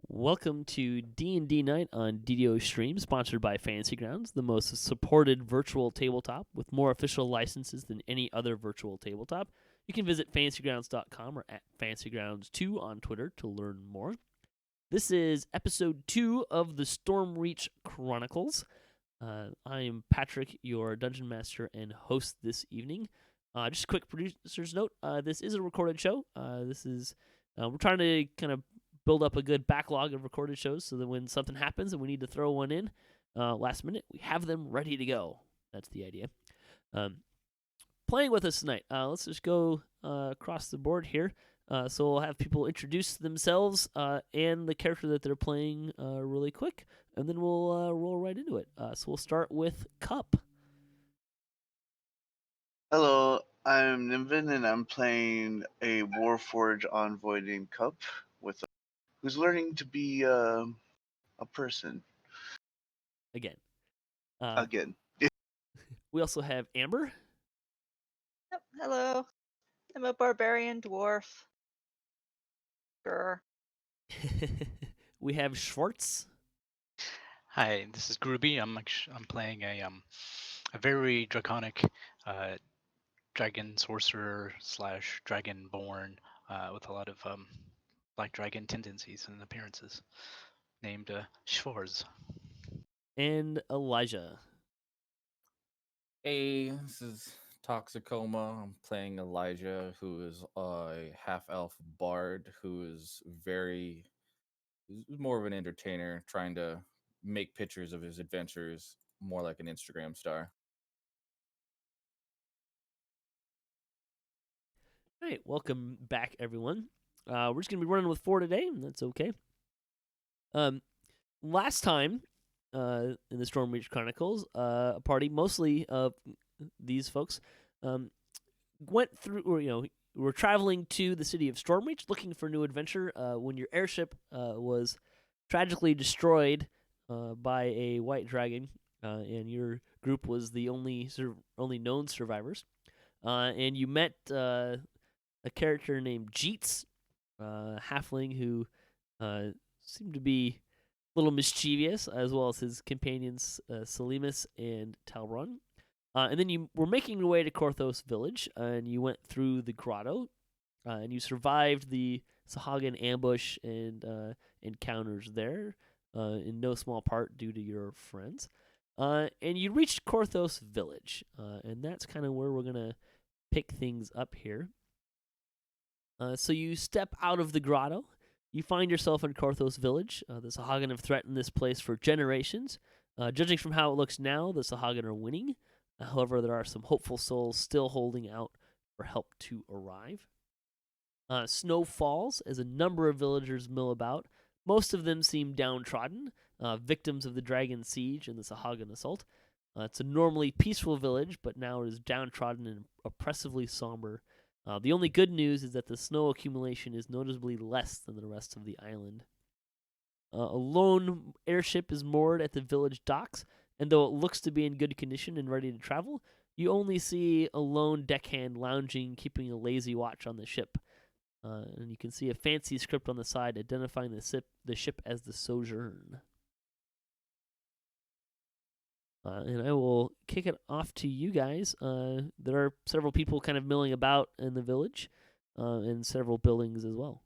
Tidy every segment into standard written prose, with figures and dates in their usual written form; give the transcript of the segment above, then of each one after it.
Welcome to D&D Night on DDOstream, sponsored by Fantasy Grounds, the most supported virtual tabletop with more official licenses than any other virtual tabletop. You can visit fantasygrounds.com or at fantasygrounds2 on Twitter to learn more. This is episode 2 of the Stormreach Chronicles. I am Patrick, your dungeon master and host this evening. Just a quick producer's note, this is a recorded show. We're trying to kind of build up a good backlog of recorded shows so that when something happens and we need to throw one in last minute, we have them ready to go. That's the idea. Playing with us tonight, let's just go across the board here. So we'll have people introduce themselves and the character that they're playing really quick, and then we'll roll right into it. So we'll start with Cup. Hello, I'm Nimvind, and I'm playing a Warforged envoy named Cup who's learning to be a person. Again. Again. We also have Amber. Yep, hello. I'm a barbarian dwarf. Sure. We have Schwarz. Hi, this is Grubii. I'm playing a very draconic dragon sorcerer / dragonborn with a lot of black dragon tendencies and appearances, named Schwarz. And Elijah. Hey, this is Toxicoma. I'm playing Elijah, who is a half-elf bard who is more of an entertainer, trying to make pictures of his adventures, more like an Instagram star. All right, welcome back, everyone. We're just going to be running with 4 today, and that's okay. Last time in the Stormreach Chronicles, a party, mostly of these folks, went through, were traveling to the city of Stormreach looking for new adventure when your airship was tragically destroyed by a white dragon, and your group was the only known survivors. And you met a character named Jeets, halfling who seemed to be a little mischievous, as well as his companions Salimus and Talron. And then you were making your way to Korthos Village, and you went through the grotto, and you survived the Sahuagin ambush and encounters there, in no small part due to your friends. And you reached Korthos Village, and that's kind of where we're going to pick things up here. So you step out of the grotto. You find yourself in Korthos Village. The Sahuagin have threatened this place for generations. Judging from how it looks now, the Sahuagin are winning. However, there are some hopeful souls still holding out for help to arrive. Snow falls as a number of villagers mill about. Most of them seem downtrodden, victims of the dragon siege and the Sahuagin assault. It's a normally peaceful village, but now it is downtrodden and oppressively somber. The only good news is that the snow accumulation is noticeably less than the rest of the island. A lone airship is moored at the village docks, and though it looks to be in good condition and ready to travel, you only see a lone deckhand lounging, keeping a lazy watch on the ship. And you can see a fancy script on the side identifying the ship as the Sojourn. And I will kick it off to you guys. There are several people kind of milling about in the village, and several buildings as well.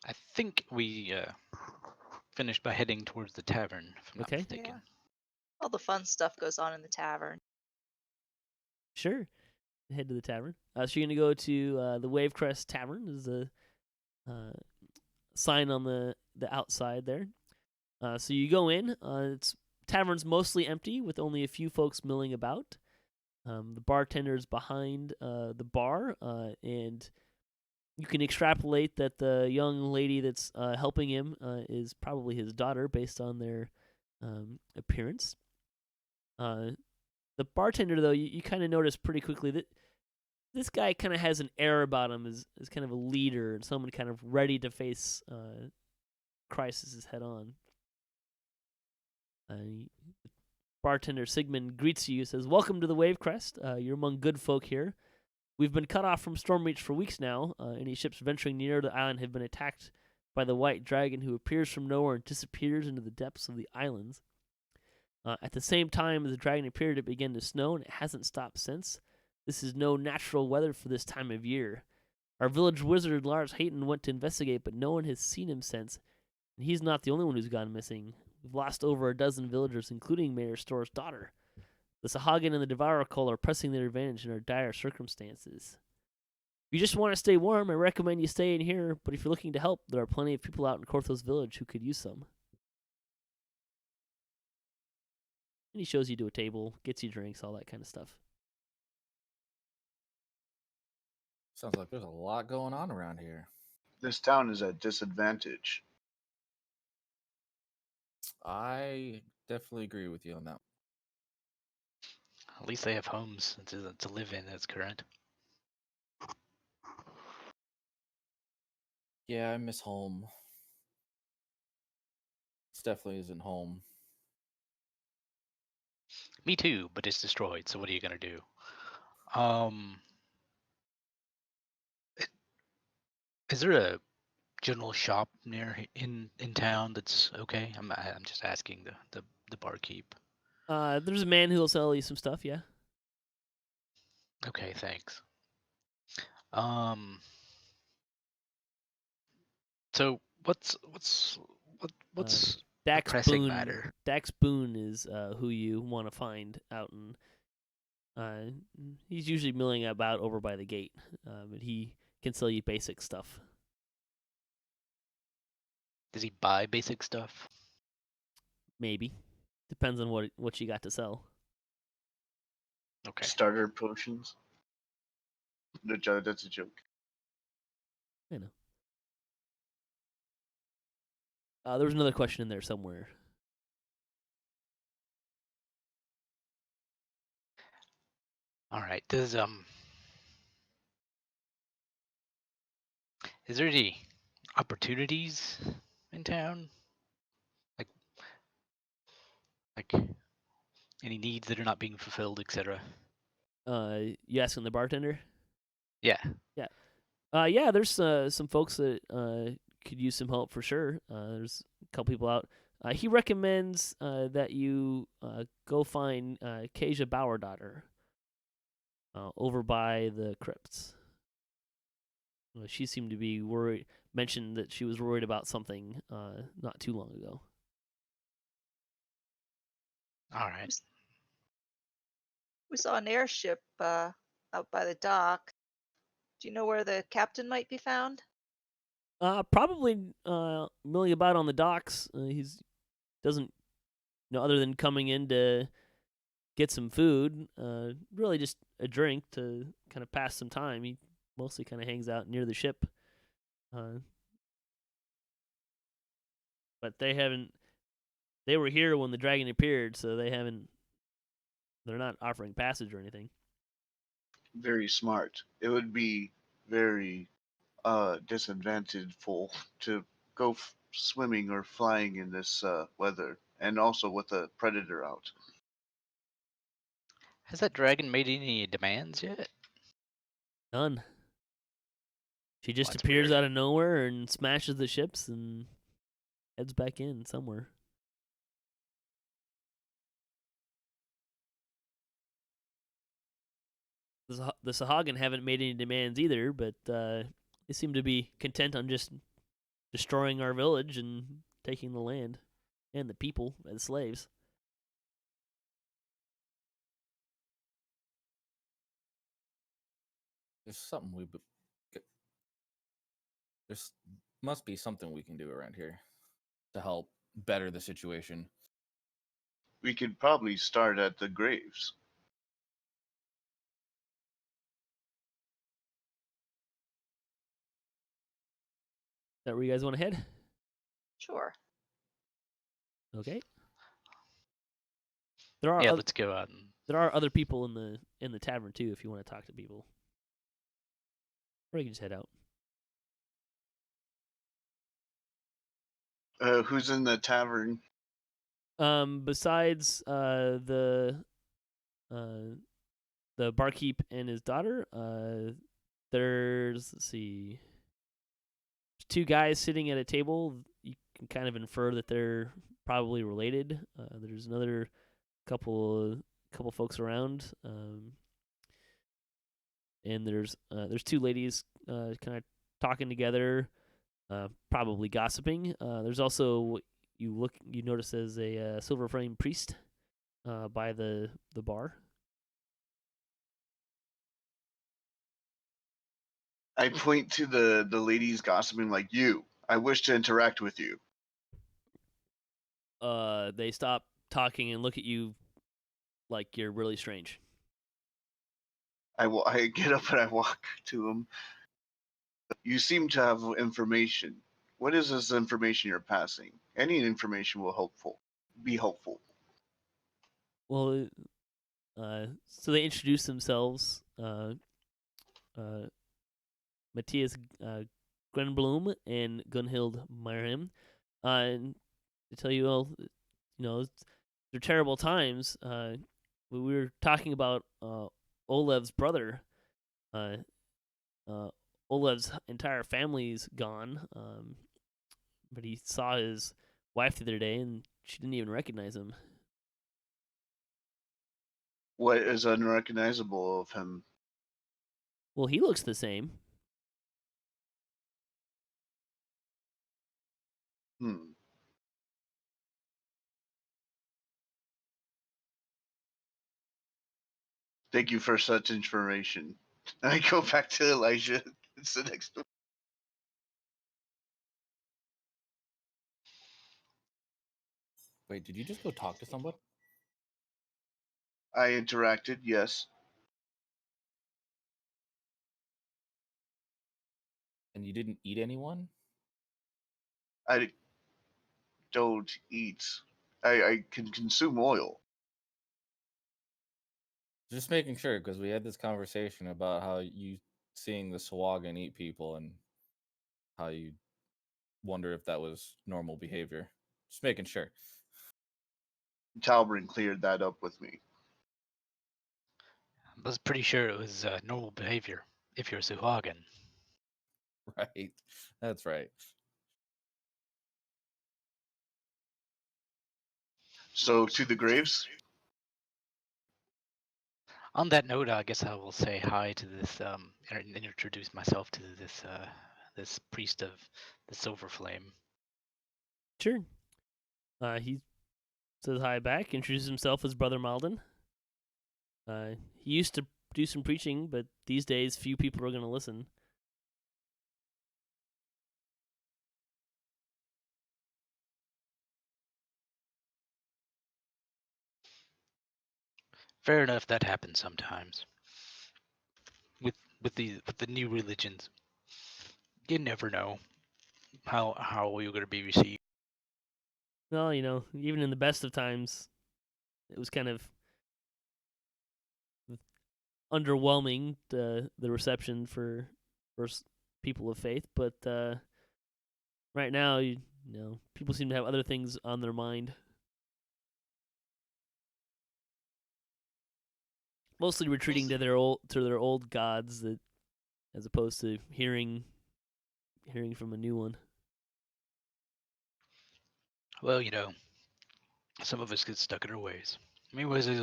I think we finished by heading towards the tavern, if I'm not mistaken. Yeah. All the fun stuff goes on in the tavern. Sure. Head to the tavern. So you're going to go to the Wavecrest Tavern. There's a sign on the outside there. So you go in. Tavern's mostly empty with only a few folks milling about. The bartender's behind the bar, and you can extrapolate that the young lady that's helping him is probably his daughter based on their appearance. The bartender, though, you kind of notice pretty quickly that this guy kind of has an air about him as kind of a leader and someone kind of ready to face crises head on. Bartender Sigmund greets you, says, "Welcome to the Wavecrest. You're among good folk here. We've been cut off from Stormreach for weeks now. Any ships venturing near the island have been attacked by the white dragon who appears from nowhere and disappears into the depths of the islands. At the same time as the dragon appeared, it began to snow, and it hasn't stopped since. This is no natural weather for this time of year. Our village wizard, Lars Heyton, went to investigate, but no one has seen him since, and he's not the only one who's gone missing. We've lost over a dozen villagers, including Mayor Storr's daughter. The Sahuagin and the Devourer Cult are pressing their advantage in our dire circumstances. If you just want to stay warm, I recommend you stay in here, but if you're looking to help, there are plenty of people out in Korthos Village who could use some." And he shows you to a table, gets you drinks, all that kind of stuff. Sounds like there's a lot going on around here. This town is at disadvantage. I definitely agree with you on that. At least they have homes to live in as current. Yeah, I miss home. This definitely isn't home. Me too, but it's destroyed. So what are you gonna do? Is there a general shop near in town that's okay? I'm just asking the barkeep. There's a man who'll sell you some stuff, yeah. Okay, thanks. So what's the Dax pressing Boone. matter? Dax Boone is who you want to find out in. He's usually milling about over by the gate, but he can sell you basic stuff. Does he buy basic stuff? Maybe. Depends on what you got to sell. Okay. Starter potions. That's a joke. I know. There was another question in there somewhere. All right. Is there any opportunities in town? Like any needs that are not being fulfilled, etc. You asking the bartender? Yeah. Yeah, there's some folks that could use some help for sure. There's a couple people out. He recommends that you go find Kasia Bauerdaughter over by the crypts. She seemed to be worried. Mentioned that she was worried about something not too long ago. All right. We saw an airship out by the dock. Do you know where the captain might be found? Probably milling about on the docks. He's doesn't other than coming in to get some food. Really just a drink to kind of pass some time. He mostly kind of hangs out near the ship. But they haven't. They were here when the dragon appeared, so they haven't. They're not offering passage or anything. Very smart. It would be very disadvantageful to go swimming or flying in this weather, and also with a predator out. Has that dragon made any demands yet? None. She just That's appears weird. out of nowhere and smashes the ships and heads back in somewhere. The Sahuagin haven't made any demands either, but they seem to be content on just destroying our village and taking the land and the people as slaves. There's something There's must be something we can do around here to help better the situation. We could probably start at the graves. that where you guys want to head? Sure. Okay. There are Yeah, let's go out. there are other people in the tavern too if you want to talk to people. Or you can just head out. Who's in the tavern? Besides the barkeep and his daughter, there's, let's see, two guys sitting at a table. You can kind of infer that they're probably related. There's another couple folks around, and there's two ladies kind of talking together, probably gossiping. There's also you notice as a silver frame priest by the bar. I point to the ladies gossiping like, you. I wish to interact with you. They stop talking and look at you like you're really strange. I get up and I walk to them. You seem to have information. What is this information you're passing? Any information will be helpful. Well, so they introduce themselves. Matthias Grenblum and Gunhild Meyerheim. And to tell you, well, they're terrible times. We were talking about Olev's brother. Olev's entire family's gone, but he saw his wife the other day, and she didn't even recognize him. What is unrecognizable of him? Well, he looks the same. Thank you for such information. I go back to Elijah. It's the next one. Wait, did you just go talk to someone? I interacted, yes. And you didn't eat anyone? I don't eat. I can consume oil. Just making sure, because we had this conversation about how you seeing the Sahuagin eat people and how you wonder if that was normal behavior. Just making sure. Talbrin cleared that up with me. I was pretty sure it was normal behavior if you're a Sahuagin. Right. That's right. So, to the graves? On that note, I guess I will say hi to this and introduce myself to this priest of the Silver Flame. Sure. He says hi back, introduces himself as Brother Malden. He used to do some preaching, but these days few people are going to listen. Fair enough, that happens sometimes. With the new religions, you never know how you're going to be received. Well, even in the best of times, it was kind of underwhelming, the reception for people of faith. But right now, people seem to have other things on their mind. Mostly retreating to their old gods, that as opposed to hearing from a new one. Well, some of us get stuck in our ways. Anyways, it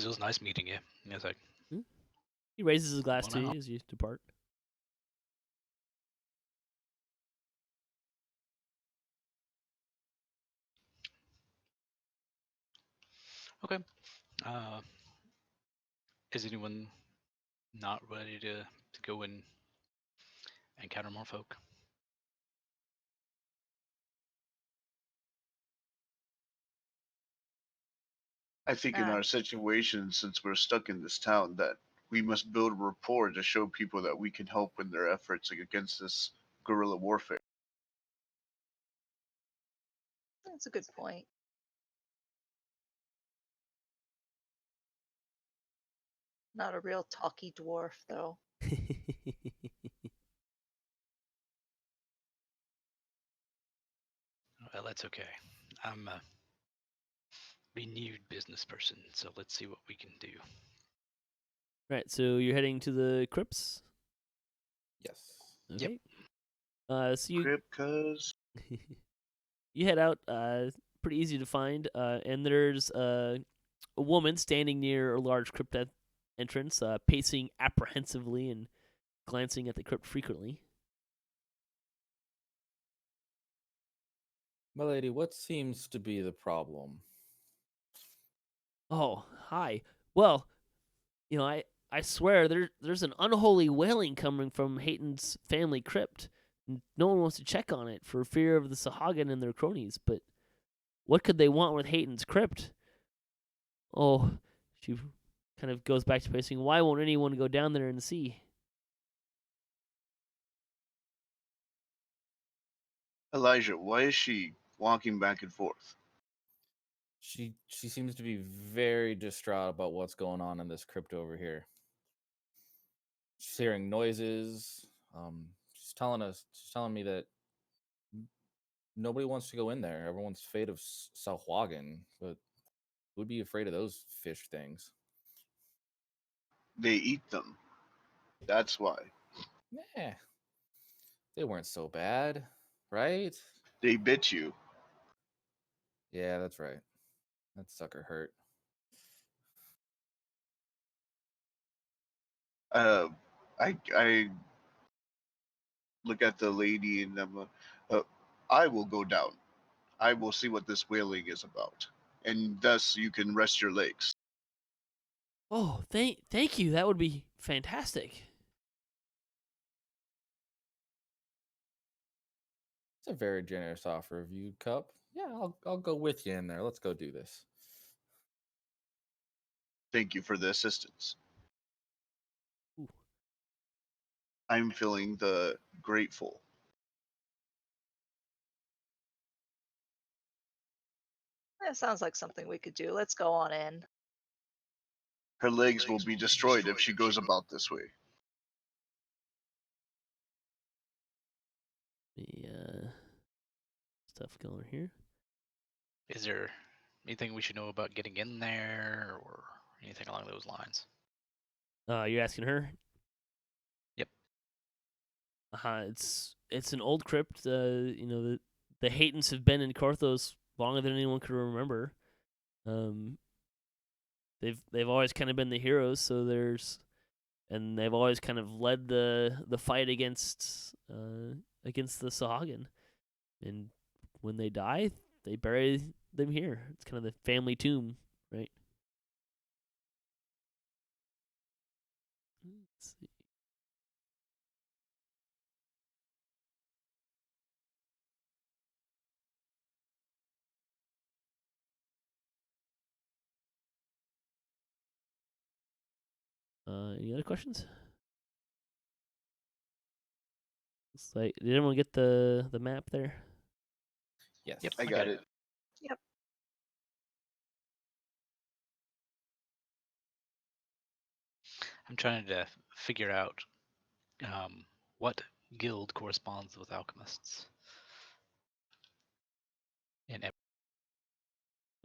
was nice meeting you. I was like, He raises his glass to Well, you as you depart. okay. Is anyone not ready to go and encounter more folk? I think in Ah. our situation, since we're stuck in this town, that we must build rapport to show people that we can help in their efforts against this guerrilla warfare. That's a good point. Not a real talky dwarf, though. Well, that's okay. I'm a renewed business person, so let's see what we can do. Right, so you're heading to the crypts? Yes. Okay. So you Crypt, cuz. you head out. Pretty easy to find. And there's a woman standing near a large crypt entrance, pacing apprehensively and glancing at the crypt frequently. My lady, what seems to be the problem? Oh, hi. Well, I swear there's an unholy wailing coming from Heyton's family crypt. No one wants to check on it for fear of the Sahuagin and their cronies, but what could they want with Heyton's crypt? Oh, she kind of goes back to pacing. Why won't anyone go down there and see? Elijah, why is she walking back and forth? She seems to be very distraught about what's going on in this crypt over here. She's hearing noises. She's telling me that nobody wants to go in there. Everyone's afraid of Sahuagin, but would be afraid of those fish things. They eat them. That's why. Nah, they weren't so bad, right? They bit you. Yeah, that's right. That sucker hurt. I look at the lady and I will go down. I will see what this whaling is about, and thus you can rest your legs. Oh, thank you. That would be fantastic. It's a very generous offer of you, Cup. Yeah, I'll go with you in there. Let's go do this. Thank you for the assistance. Ooh. I'm feeling the grateful. That sounds like something we could do. Let's go on in. Her legs will be destroyed if she goes about this way. The stuff going here. Is there anything we should know about getting in there or anything along those lines? You're asking her? Yep. It's an old crypt. The Heytons have been in Korthos longer than anyone could remember. They've always kind of been the heroes, and they've always kind of led the fight against the Sahuagin. And when they die, they bury them here. It's kind of the family tomb, right? Let's see. Any other questions? It's like, did everyone get the map there? Yes. Yep, I got it. Yep. I'm trying to figure out what guild corresponds with alchemists. I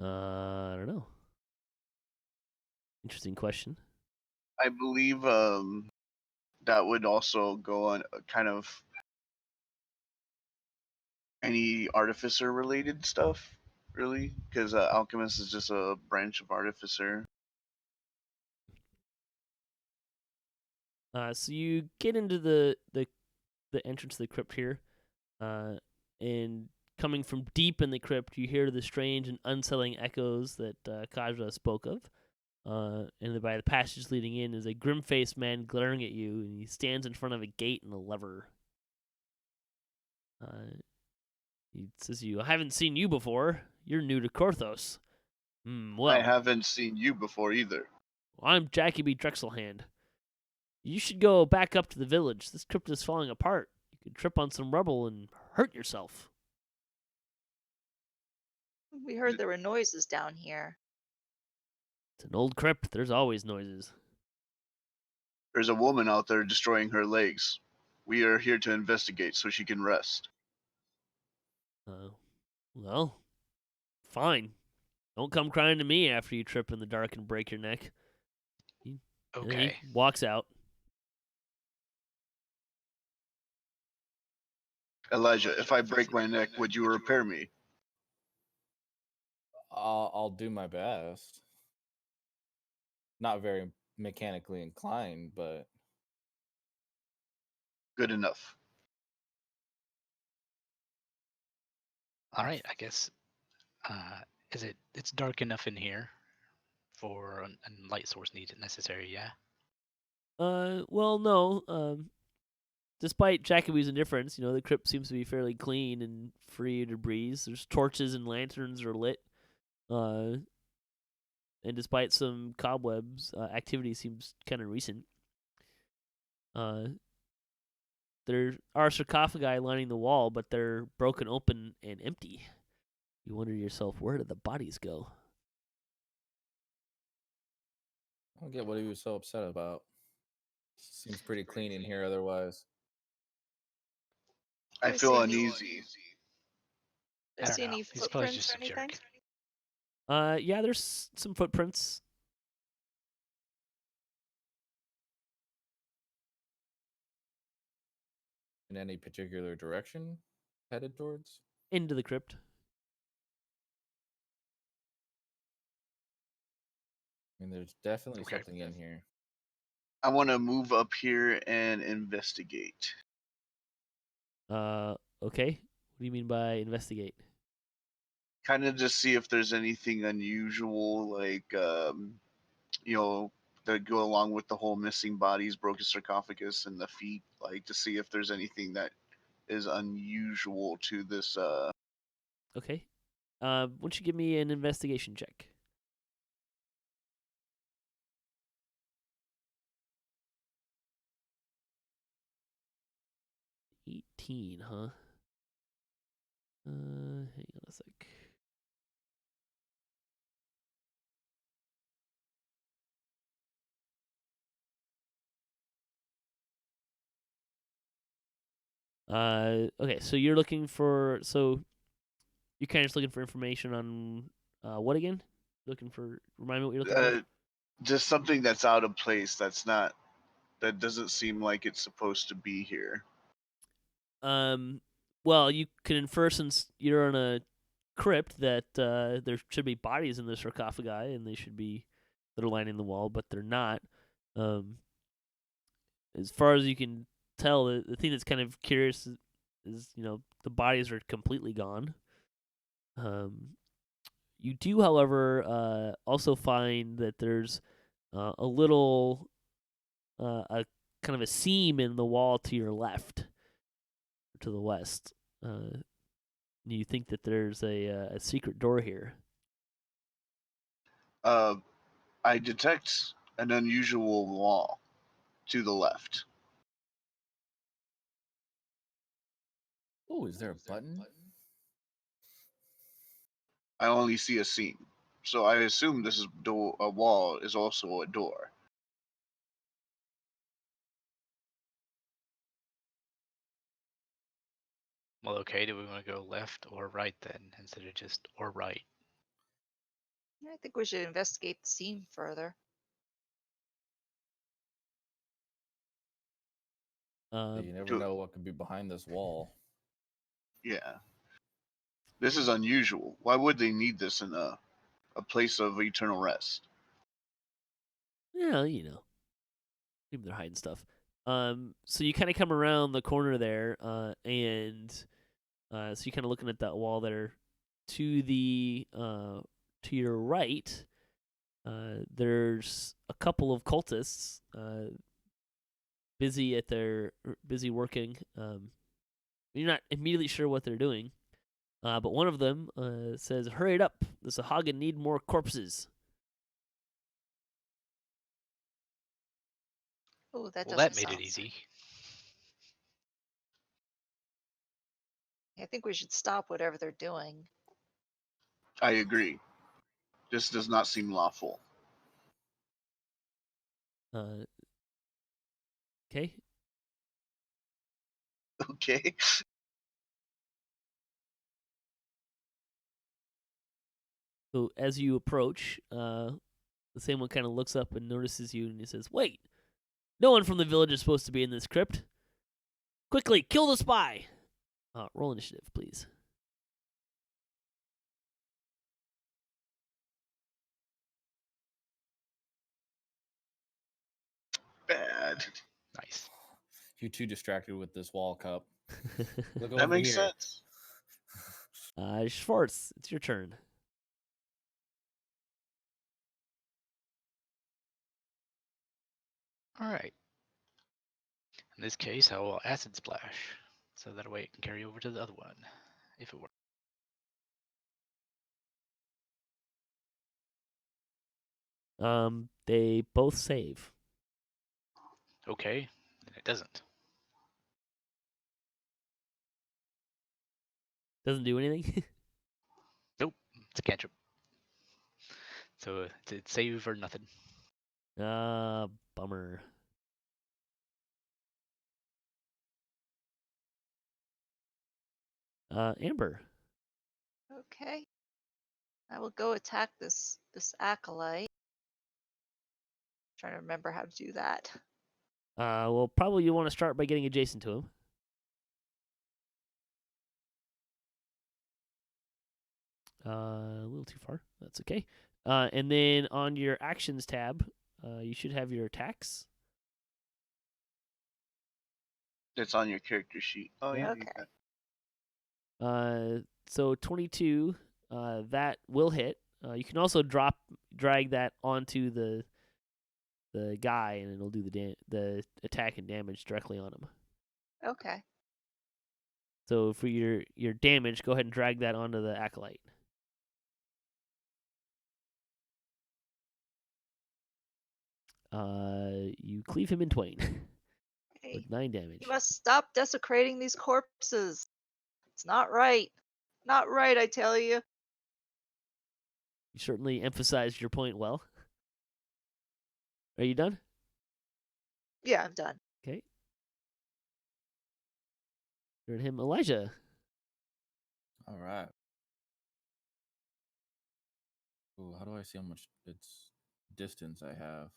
don't know. Interesting question. I believe that would also go on kind of any artificer related stuff, really, because alchemist is just a branch of artificer. So you get into the entrance to the crypt here, and coming from deep in the crypt, you hear the strange and unsettling echoes that Kajra spoke of. And by the passage leading in is a grim-faced man glaring at you, and he stands in front of a gate and a lever. He says to you, I haven't seen you before. You're new to Korthos. Well, I haven't seen you before either. I'm Jackie B. Drexelhand. You should go back up to the village. This crypt is falling apart. You could trip on some rubble and hurt yourself. We heard there were noises down here. It's an old crypt. There's always noises. There's a woman out there destroying her legs. We are here to investigate so she can rest. Well, fine. Don't come crying to me after you trip in the dark and break your neck. And then Okay. he walks out. Elijah, if I break my neck, would you repair me? I'll do my best. Not very mechanically inclined, but Good enough. All right. I guess. It's dark enough in here for a light source needed necessary. Yeah. Well, no. Despite Jacoby's indifference, the crypt seems to be fairly clean and free of debris. There's torches and lanterns are lit. And despite some cobwebs, activity seems kind of recent. There are sarcophagi lining the wall, but they're broken open and empty. You wonder to yourself, where did the bodies go? I don't get what he was so upset about. Seems pretty clean in here otherwise. I I feel see uneasy. Do I I don't see know. any He's probably footprints just or a anything? jerk. Yeah, there's some footprints. In any particular direction headed towards? Into the crypt. I mean, there's definitely Okay. something in here. I want to move up here and investigate. Okay. What do you mean by investigate? Kind of just see if there's anything unusual, like, that go along with the whole missing bodies, broken sarcophagus, and the feet. Like, to see if there's anything that is unusual to this. Okay. Why don't you give me an investigation check? $18, huh? Hang on a sec. Okay, so you're looking for, you're kind of just looking for information on, what again? Remind me what you're looking Just something that's out of place. That doesn't seem like it's supposed to be here. for? Well, you can infer, since you're in a crypt, that there should be bodies in the sarcophagi, and that are lining the wall, but they're not. As far as you can tell, the thing that's kind of curious is the bodies are completely gone. You do, however, also find that there's a little, a kind of a seam in the wall to your left, or to the west. You think that there's a secret door here. I detect an unusual wall to the left. Oh, is there a button? I only see a seam, so I assume this is a wall is also a door. Well, okay. Do we want to go left or right then, instead of just or right? I think we should investigate the scene further. You never Do- know what could be behind this wall. Yeah. This is unusual. Why would they need this in a place of eternal rest? Yeah, maybe they're hiding stuff. So you kind of come around the corner there, and so you're kind of looking at that wall there. To your right, there's a couple of cultists busy working. You're not immediately sure what they're doing, but one of them says, "Hurry it up! The Sahuagin need more corpses." Oh, that Well, doesn't that made it sound easy. I think we should stop whatever they're doing. I agree. This does not seem lawful. Okay. Okay. So as you approach, the same one kind of looks up and notices you, and he says, "Wait, no one from the village is supposed to be in this crypt. Quickly, kill the spy." Roll initiative, please. Bad. Nice. You're too distracted with this wall cup. Look That over makes here. sense. Schwarz, it's your turn. All right. In this case, I will acid splash, so that way it can carry over to the other one, if it works. They both save. Okay, then it doesn't. Doesn't do anything. Nope, it's a cantrip. So it's save or nothing. Bummer. Amber. Okay. I will go attack this acolyte. Trying to remember how to do that. Well, probably you want to start by getting adjacent to him. A little too far. That's okay. And then on your actions tab, you should have your attacks. It's on your character sheet. Oh yeah. Okay. You got So 22, that will hit. You can also drag that onto the guy, and it'll do the attack and damage directly on him. Okay. So for your damage, go ahead and drag that onto the acolyte. You cleave him in twain Hey, with 9 damage. you must stop desecrating these corpses. It's not right. Not right, I tell you. You certainly emphasized your point well. Are you done? Yeah, I'm done. Okay. You're at him, Elijah. All right. Ooh, how do I see how much it's distance I have?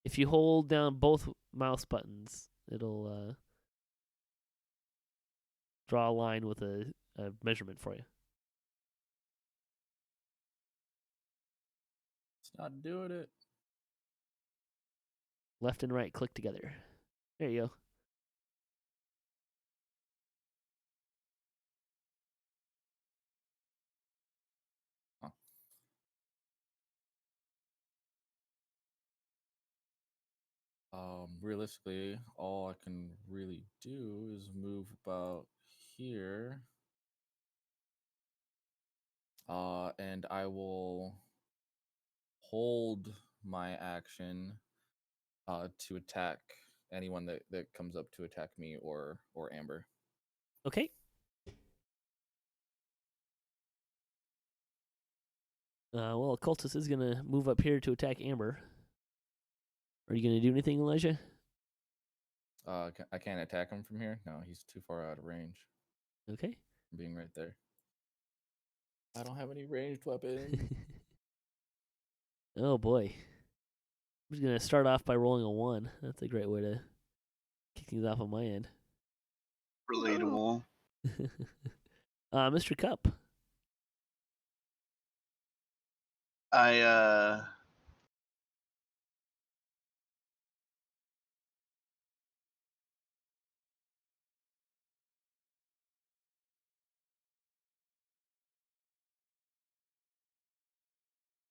If you hold down both mouse buttons, it'll draw a line with a measurement for you. It's not doing it. Left and right click together. There you go. Realistically, all I can really do is move about here. And I will hold my action to attack anyone that comes up to attack me or Amber. Okay. Well, Cultist is going to move up here to attack Amber. Are you going to do anything, Elijah? I can't attack him from here? No, he's too far out of range. Okay. Being right there. I don't have any ranged weapons. Oh, boy. I'm just going to start off by rolling a 1. That's a great way to kick things off on my end. relatable. Mr. Cup.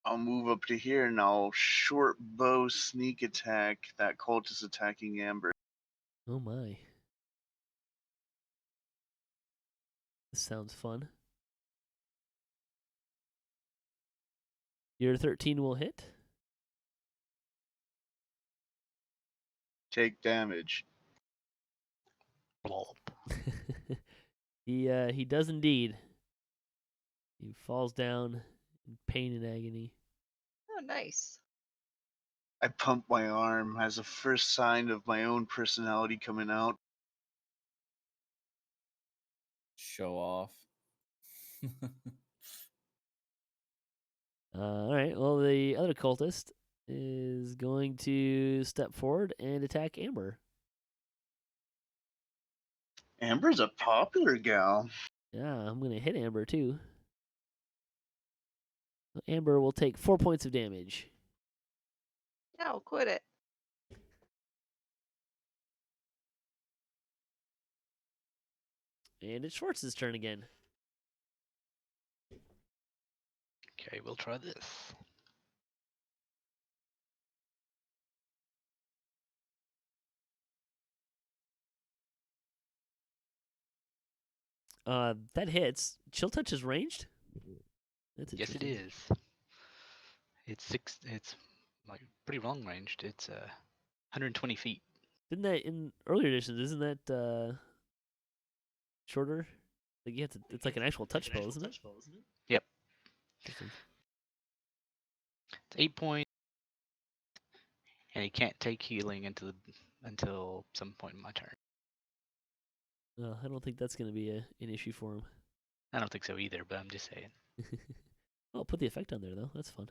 I'll move up to here and I'll short bow sneak attack that cultist attacking Amber. Oh, my. This sounds fun. Your 13 will hit. Take damage. Blob. He does indeed. He falls down in pain and agony. Oh, nice. I pump my arm as a first sign of my own personality coming out. Show off. All right. Well, the other cultist is going to step forward and attack Amber. Amber's a popular gal. Yeah, I'm going to hit Amber too. Amber will take 4 points of damage. Yeah, I'll quit it. And it's Schwartz's turn again. Okay, we'll try this. That hits. Chill touch is ranged? That's Yes, it interesting. is. It's like pretty long ranged. It's 120 feet. Didn't that in earlier editions? Isn't that shorter? Like you have to, it's like an actual touch spell, isn't it? Yep. Interesting. It's 8 points, and he can't take healing until some point in my turn. I don't think that's going to be an issue for him. I don't think so either, but I'm just saying. I'll put the effect on there though. That's fun.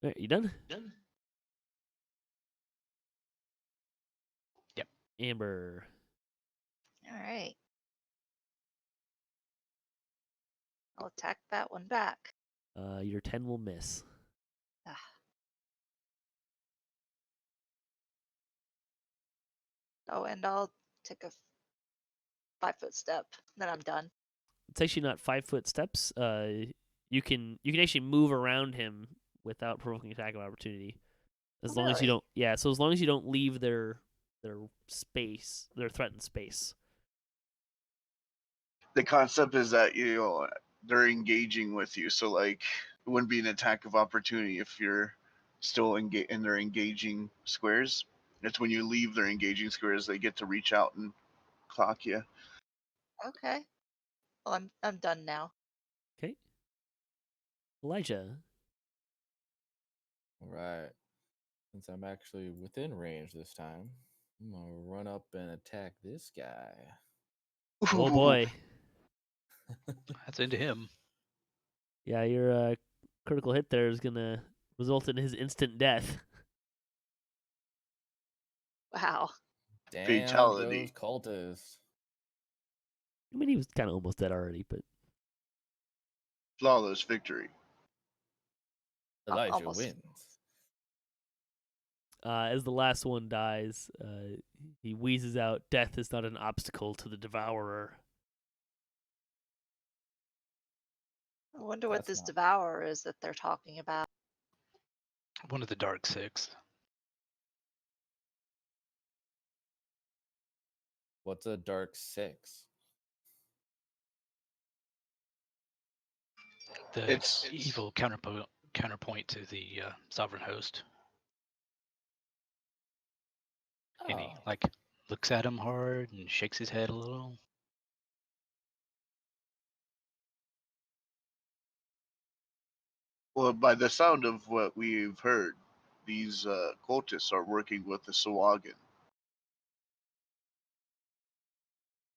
All right, you done? Done. Yep. Amber. All right. I'll attack that one back. Your 10 will miss. Ah. Oh, and I'll take a 5-foot step. Then I'm done. It's actually not 5-foot steps. You can actually move around him without provoking attack of opportunity, as long as you Really? don't. Yeah, so as long as you don't leave their space, their threatened space. The concept is that they're engaging with you, so like it wouldn't be an attack of opportunity if you're still in their engaging squares. It's when you leave their engaging squares they get to reach out and clock you. Okay. Well, I'm done now. Okay. Elijah. All right. Since I'm actually within range this time, I'm gonna run up and attack this guy. Oh Ooh. boy. That's into him. Yeah, your critical hit there is gonna result in his instant death. Wow. Damn Fatality. those cultists. I mean, he was kind of almost dead already, but Flawless victory. Elijah Almost. wins. as the last one dies, he wheezes out, "Death is not an obstacle to the devourer." I wonder what That's this not- devourer is that they're talking about. One of the Dark Six. What's a dark six? The It's- evil counterpoint to the sovereign host. And he Oh. like looks at him hard and shakes his head a little. Well, by the sound of what we've heard, these cultists are working with the Sahuagin.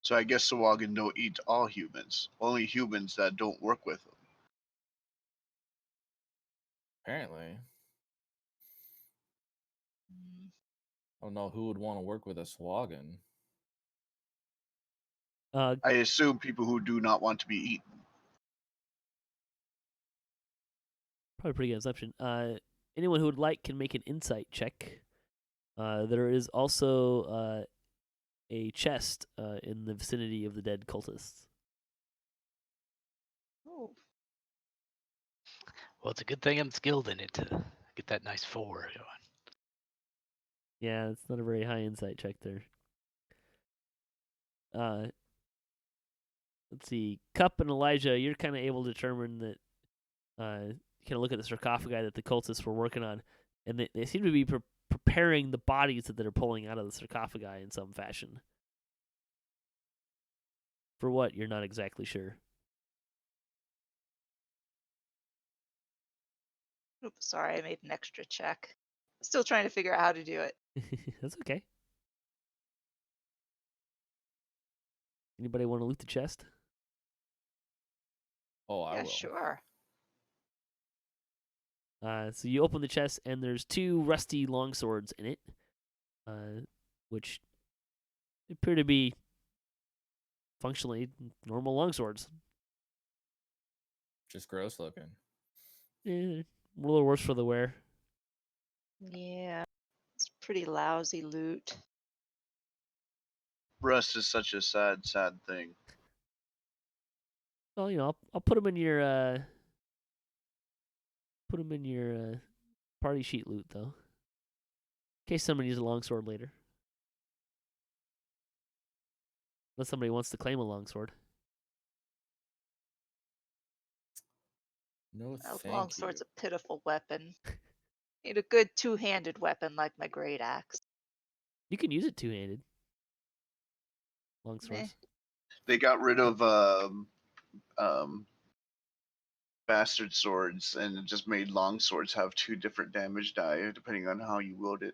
So I guess Sahuagin don't eat all humans, only humans that don't work with them. Apparently. Mm, I don't know who would want to work with a Sahuagin. I assume people who do not want to be eaten. Probably a pretty good assumption. Anyone who would like can make an insight check. There is also a chest in the vicinity of the dead cultists. Oh, Well, it's a good thing I'm skilled in it to get that nice 4 going. Yeah, it's not a very high insight check there. Let's see. Cup and Elijah, you're kind of able to determine that. You kind of look at the sarcophagi that the cultists were working on, and they seem to be preparing the bodies that they're pulling out of the sarcophagi in some fashion For what, you're not exactly sure. Oops, sorry, I made an extra check. Still trying to figure out how to do it. That's okay. Anybody want to loot the chest? Oh, I Yeah, will. sure. So you open the chest, and there's 2 rusty longswords in it, which appear to be functionally normal longswords. Just gross looking. A little worse for the wear. Yeah, it's pretty lousy loot. Rust is such a sad, sad thing. Well, I'll put them in your party sheet loot though, in case somebody needs a longsword later. Unless somebody wants to claim a longsword. No, A thank longsword's you. a pitiful weapon. Need a good two-handed weapon like my great axe. You can use it two-handed. Meh. Longswords. They got rid of bastard swords and it just made long swords have 2 different damage die depending on how you wield it.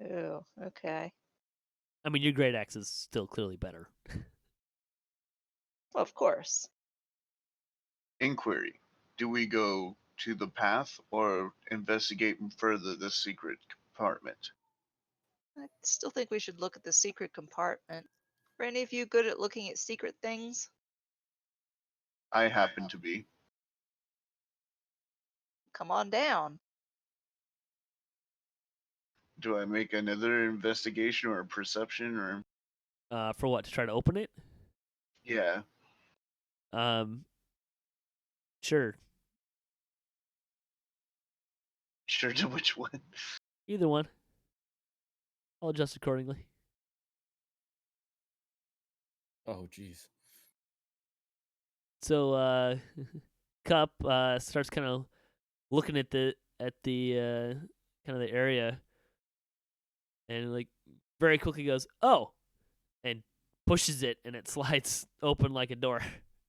Oh, okay. I mean, your great axe is still clearly better. Well, of course. Inquiry: do we go to the path or investigate further the secret compartment? I still think we should look at the secret compartment. Are any of you good at looking at secret things? I happen to be. Come on down. Do I make another investigation or a perception or? For what? To try to open it? Yeah. Sure. Sure to which one? Either one. I'll adjust accordingly. Oh, jeez. So, Cup starts kind of looking at the kind of the area, and like very quickly goes, "Oh," and pushes it, and it slides open like a door,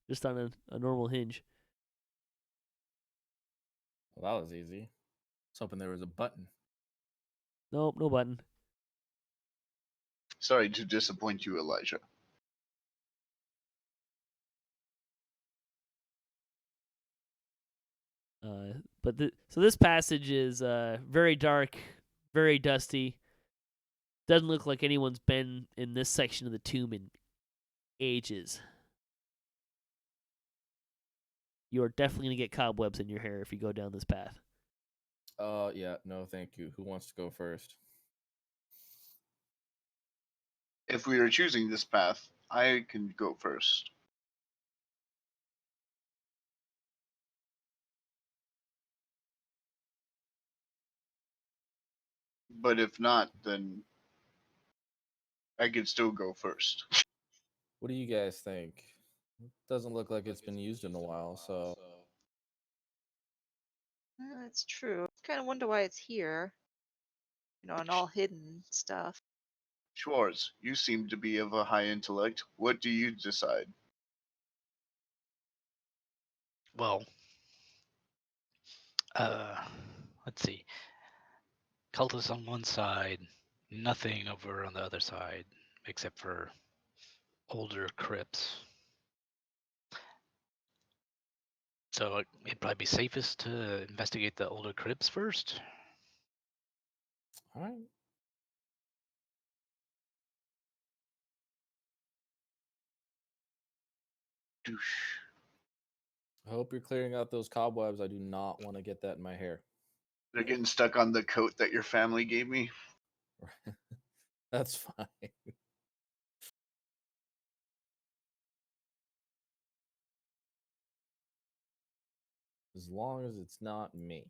just on a normal hinge. Well, that was easy. I was hoping there was a button. Nope, no button. Sorry to disappoint you, Elijah. So this passage is very dark, very dusty. Doesn't look like anyone's been in this section of the tomb in ages. You are definitely gonna get cobwebs in your hair if you go down this path. Yeah, no, thank you. Who wants to go first? If we are choosing this path, I can go first. But if not, then I can still go first. What do you guys think? It doesn't look like it's been used in a while, so That's true. Kind of wonder why it's here. And all hidden stuff. Schwarz, you seem to be of a high intellect. What do you decide? Well, let's see. Cultists on one side, nothing over on the other side, except for older crypts. So it'd probably be safest to investigate the older crypts first. all right. Douche. I hope you're clearing out those cobwebs. I do not want to get that in my hair. They're getting stuck on the coat that your family gave me. That's fine. As long as it's not me.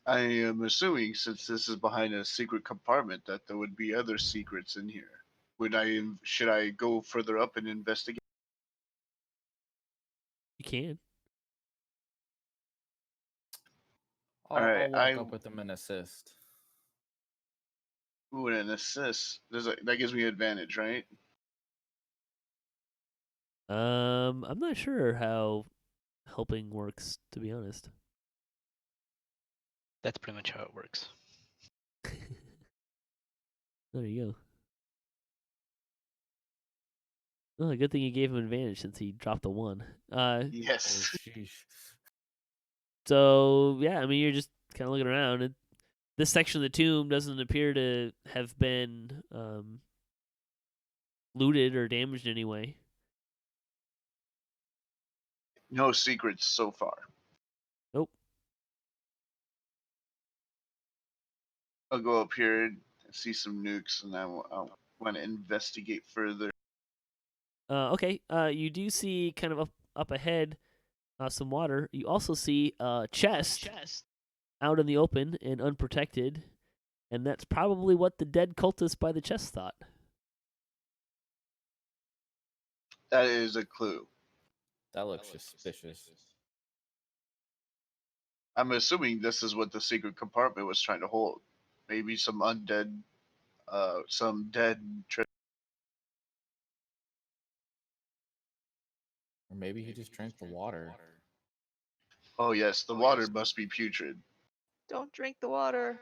I am assuming, since this is behind a secret compartment, that there would be other secrets in here. Should I go further up and investigate? You can. All right, I'll walk up with them and assist. Ooh, and an assist. That gives me advantage, right? I'm not sure how helping works, to be honest. That's pretty much how it works. There you go. Oh, good thing you gave him advantage since he dropped a 1. Oh, Yes. sheesh. So yeah, I mean you're just kind of looking around, and this section of the tomb doesn't appear to have been looted or damaged in any way. No secrets so far. Nope. I'll go up here and see some nukes, and I want to investigate further. Okay. You do see kind of up ahead some water. You also see a chest out in the open and unprotected, and that's probably what the dead cultist by the chest thought. That is a clue. That looks suspicious. I'm assuming this is what the secret compartment was trying to hold. Maybe some undead, some dead. Or maybe he just drank the water. Oh yes, the water must be putrid. Don't drink the water.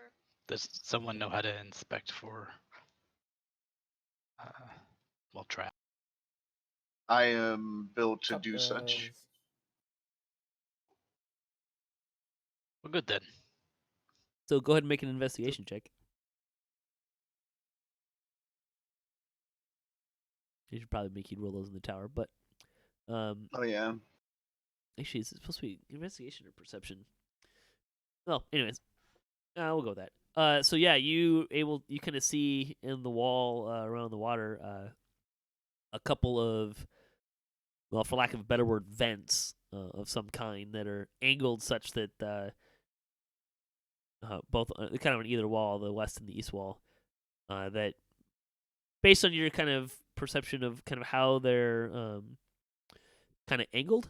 Does someone know how to inspect for trap? I am built to Up do such. does. Well, good then. So go ahead and make an investigation check. You should probably make you roll those in the tower, but Oh yeah. actually, is it supposed to be investigation or perception? Well, anyways, we'll go with that. So yeah, you kind of see in the wall around the water a couple of, well, for lack of a better word, vents of some kind that are angled such that both kind of on either wall, the west and the east wall, that based on your kind of perception of kind of how they're kind of angled,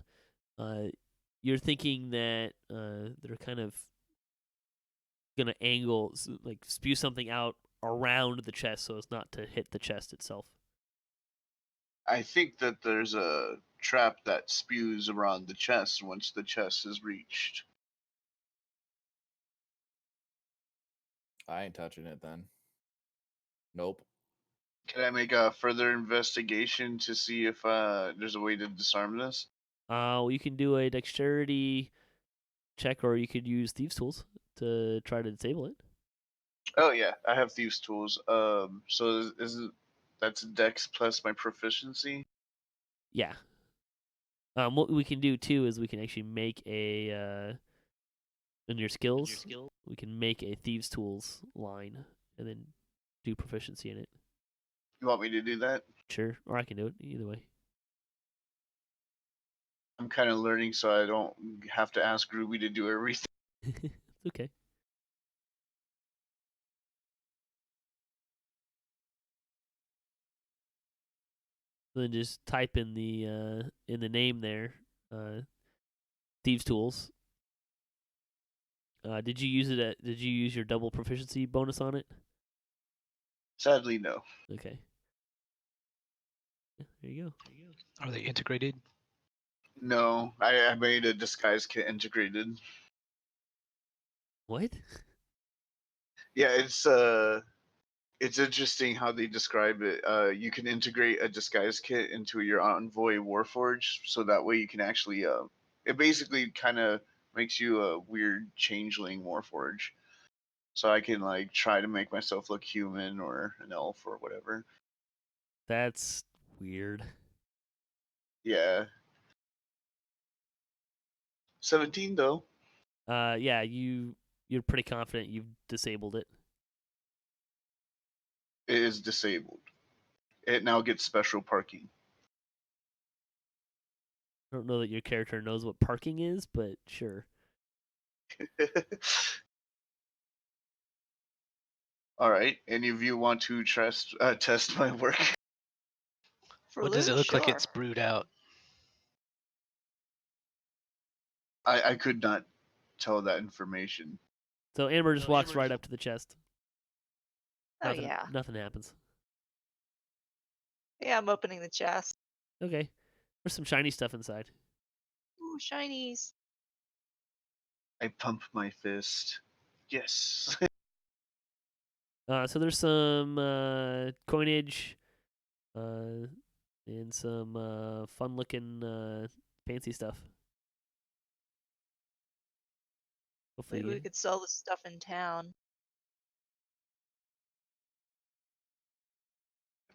you're thinking that they're kind of gonna angle, like spew something out around the chest so as not to hit the chest itself. I think that there's a trap that spews around the chest once the chest is reached. I ain't touching it then. Nope. Can I make a further investigation to see if there's a way to disarm this? You can do a dexterity check, or you could use thieves' tools to try to disable it. Oh yeah, I have thieves' tools. So is it, that's Dex plus my proficiency? Yeah. What we can do too is we can actually make a in your skills. We can make a thieves' tools line and then do proficiency in it. You want me to do that? Sure, or I can do it either way. I'm kind of learning, so I don't have to ask Grubii to do everything. It's okay. So then just type in the name there, thieves' tools. Did you use it? Did you use your double proficiency bonus on it? Sadly, no. Okay. Yeah, there you go. Are they integrated? No, I made a disguise kit integrated. What? Yeah, it's interesting how they describe it. You can integrate a disguise kit into your envoy warforge, so that way you can actually it basically kind of makes you a weird changeling warforge. So I can like try to make myself look human or an elf or whatever. That's weird. Yeah. 17 though. Yeah, you're pretty confident you've disabled it. It is disabled. It now gets special parking. I don't know that your character knows what parking is, but sure. All right. Any of you want to test my work? For What does it loot, look like sure. it's brewed out? I could not tell that information. So Amber just walks right up to the chest. Oh Nothing, yeah. nothing happens. Yeah, I'm opening the chest. Okay. There's some shiny stuff inside. Ooh, shinies. I pump my fist. Yes. So there's some coinage, and some fun-looking fancy stuff. Hopefully, Maybe we could sell this stuff in town.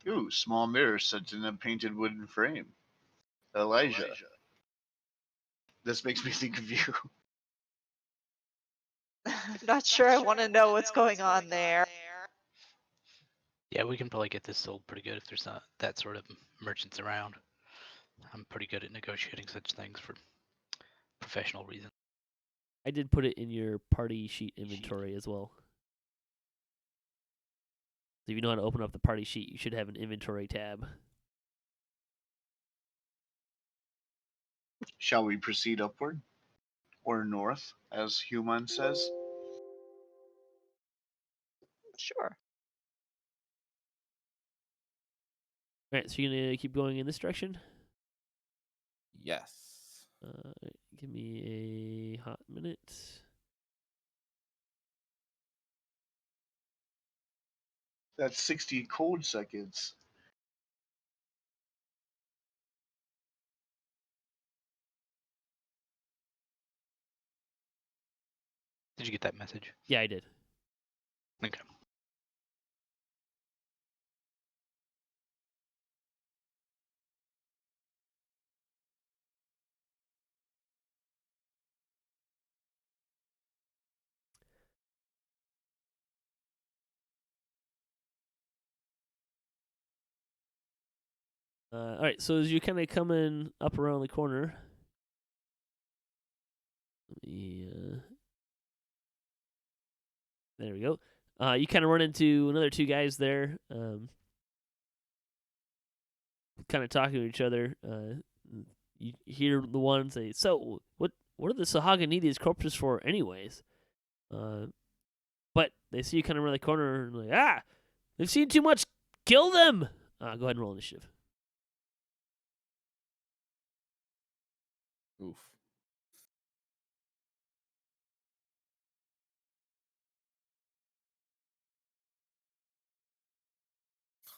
Ooh, small mirror set in a painted wooden frame. Elijah. This makes me think of you. I'm not sure I want to know what's going on there. Yeah, we can probably get this sold pretty good if there's not that sort of merchants around. I'm pretty good at negotiating such things for professional reasons. I did put it in your party sheet inventory as well. So if you know how to open up the party sheet, you should have an inventory tab. Shall we proceed upward? Or north, as Human says? Sure. All right, so you're gonna keep going in this direction. Yes. Give me a hot minute. That's 60 cold seconds. Did you get that message? Yeah, I did. Okay. All right, so as you're kind of coming up around the corner, let me, there we go. You kind of run into another two guys there, kind of talking to each other. You hear the one say, "So, what do the Sahuagin need these corpses for, anyways?" But they see you kind of around the corner and like, "Ah, they've seen too much. Kill them!" Go ahead and roll initiative. Oof.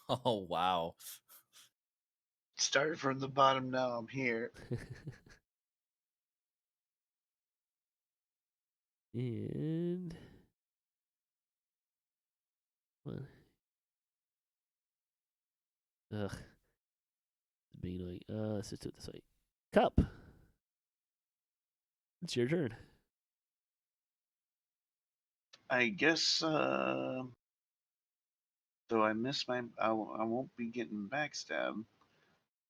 Oh wow. Started from the bottom, now I'm here. And what? Ugh, it's being annoying. Let's just do it this way. Cup. It's your turn. I guess, so I missed my. I won't be getting backstabbed.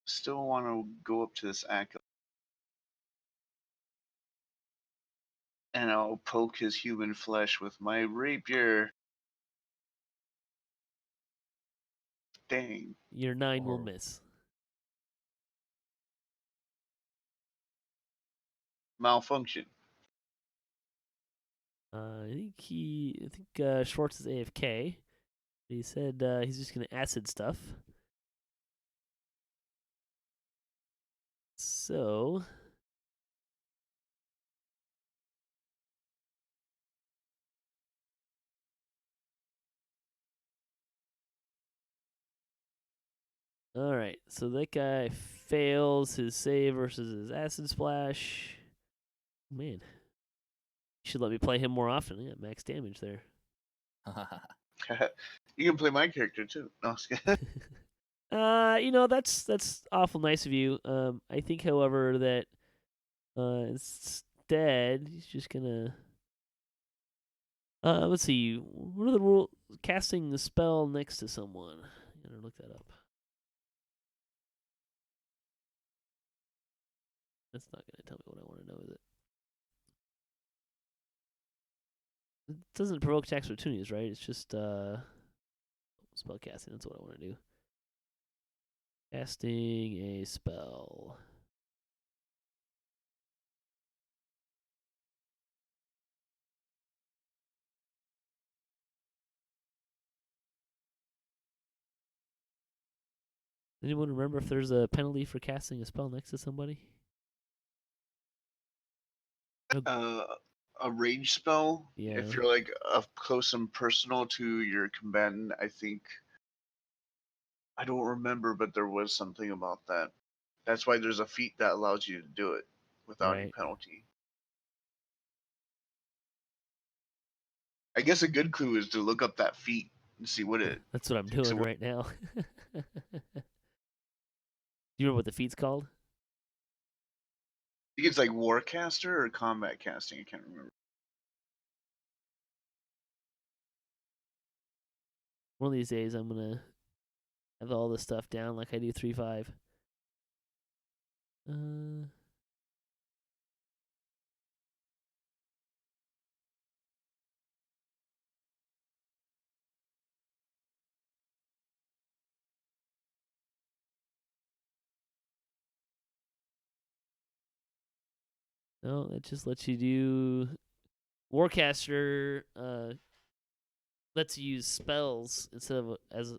Still want to go up to this acolyte. And I'll poke his human flesh with my rapier. Dang. Your 9 will Or- miss. Malfunction. I think Schwarz is AFK. He said he's just gonna acid stuff. So all right, so that guy fails his save versus his acid splash. Man, you should let me play him more often. Yeah, max damage there. You can play my character too. No, That's awful nice of you. I think, however, that instead he's just gonna. Let's see. What are the rules? Casting the spell next to someone. I gotta look that up. That's not gonna tell me what I want to know, is it? It doesn't provoke attacks or opportunities, right? It's just spell casting. That's what I want to do. Casting a spell. Anyone remember if there's a penalty for casting a spell next to somebody? A rage spell. Yeah. If you're like up close and personal to your combatant, I think. I don't remember, but there was something about that. That's why there's a feat that allows you to do it without any Right. penalty. I guess a good clue is to look up that feat and see what it That's what I'm takes doing away. right now. Do you remember what the feat's called? I think it's like Warcaster or Combat Casting. I can't remember. One of these days, I'm gonna have all this stuff down like I do 3.5. No, it just lets you do Warcaster. Lets you use spells instead of as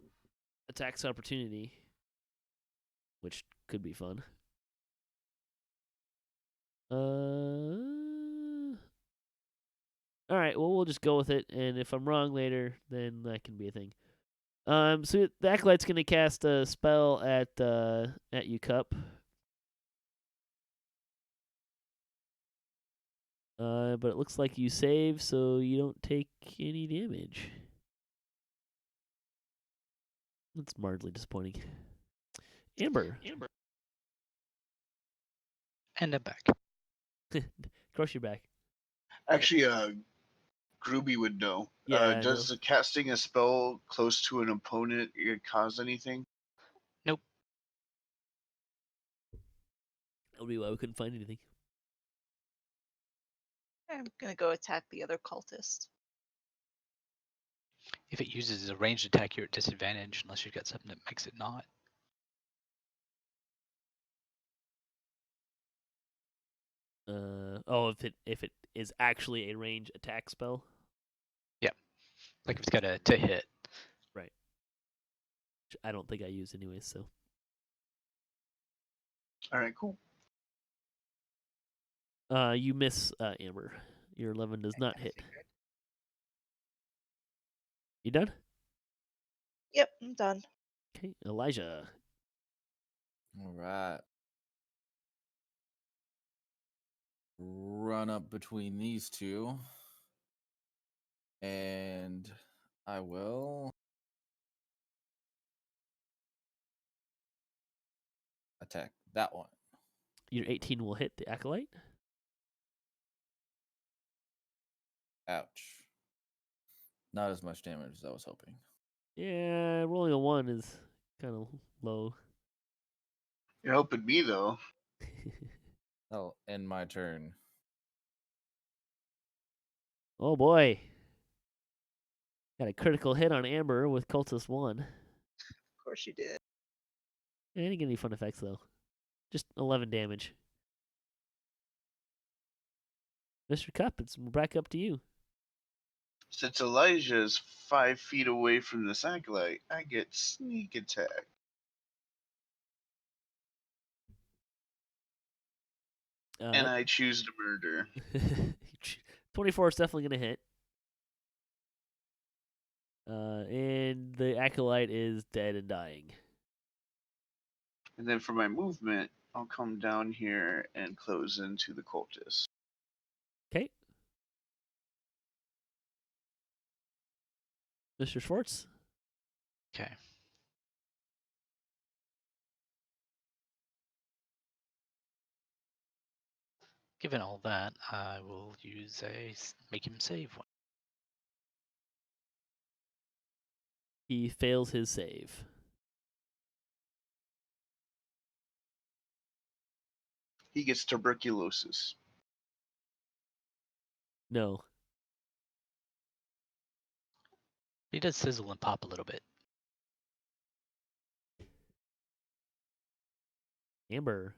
attacks opportunity, which could be fun. All right. Well, we'll just go with it, and if I'm wrong later, then that can be a thing. So the acolyte's gonna cast a spell at you, Cup. But it looks like you save, so you don't take any damage. That's marginally disappointing. Amber. And I'm back. Of course you're back. Actually, Grubii would know. Yeah, I Does know. casting a spell close to an opponent cause anything? Nope. That would be why we couldn't find anything. I'm gonna go attack the other cultist. If it uses a ranged attack, you're at disadvantage unless you've got something that makes it not. If it is actually a range attack spell. Yeah. Like if it's got a to hit. Right. Which I don't think I use anyways, so. All right, cool. You miss, Amber. Your 11 does not hit. You done? Yep, I'm done. Okay, Elijah. All right. Run up between these two. And I will attack that one. Your 18 will hit the acolyte. Ouch. Not as much damage as I was hoping. Yeah, rolling a 1 is kind of low. You're helping me though. That'll end my turn. Oh boy. Got a critical hit on Amber with Cultist 1. Of course you did. I didn't get any fun effects though. Just 11 damage. Mr. Cup, it's back up to you. Since Elijah is 5 feet away from the acolyte, I get sneak attack. And I choose to murder. 24 is definitely going to hit. And the acolyte is dead and dying. And then for my movement, I'll come down here and close into the cultist. Okay. Mr. Schwarz? Okay. Given all that, I will use make him save one. He fails his save. He gets tuberculosis. No. He does sizzle and pop a little bit. Amber.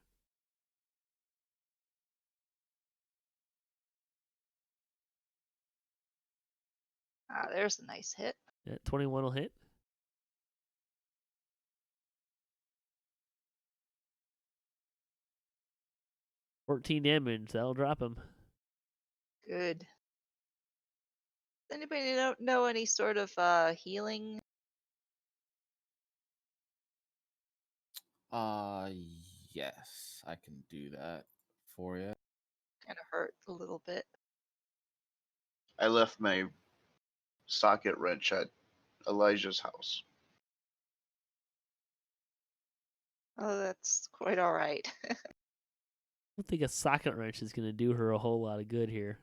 Ah, there's a nice hit. Yeah, 21 will hit. 14 damage. That'll drop him. Good. Does anybody know any sort of healing? Yes, I can do that for you. Kind of hurt a little bit. I left my socket wrench at Elijah's house. Oh, that's quite all right. I don't think a socket wrench is going to do her a whole lot of good here.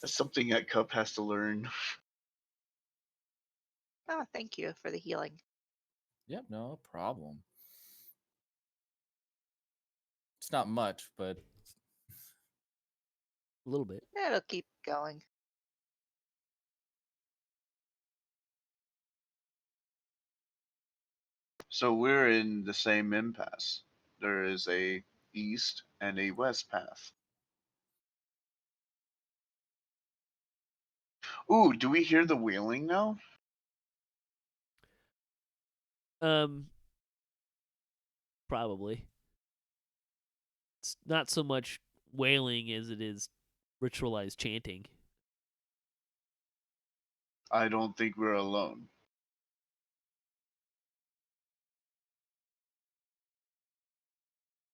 That's something that Cup has to learn. Oh, thank you for the healing. Yep, no problem. It's not much, but A little bit. It'll keep going. So we're in the same impasse. There is a east and a west path. Ooh, do we hear the wailing now? Probably. It's not so much wailing as it is ritualized chanting. I don't think we're alone.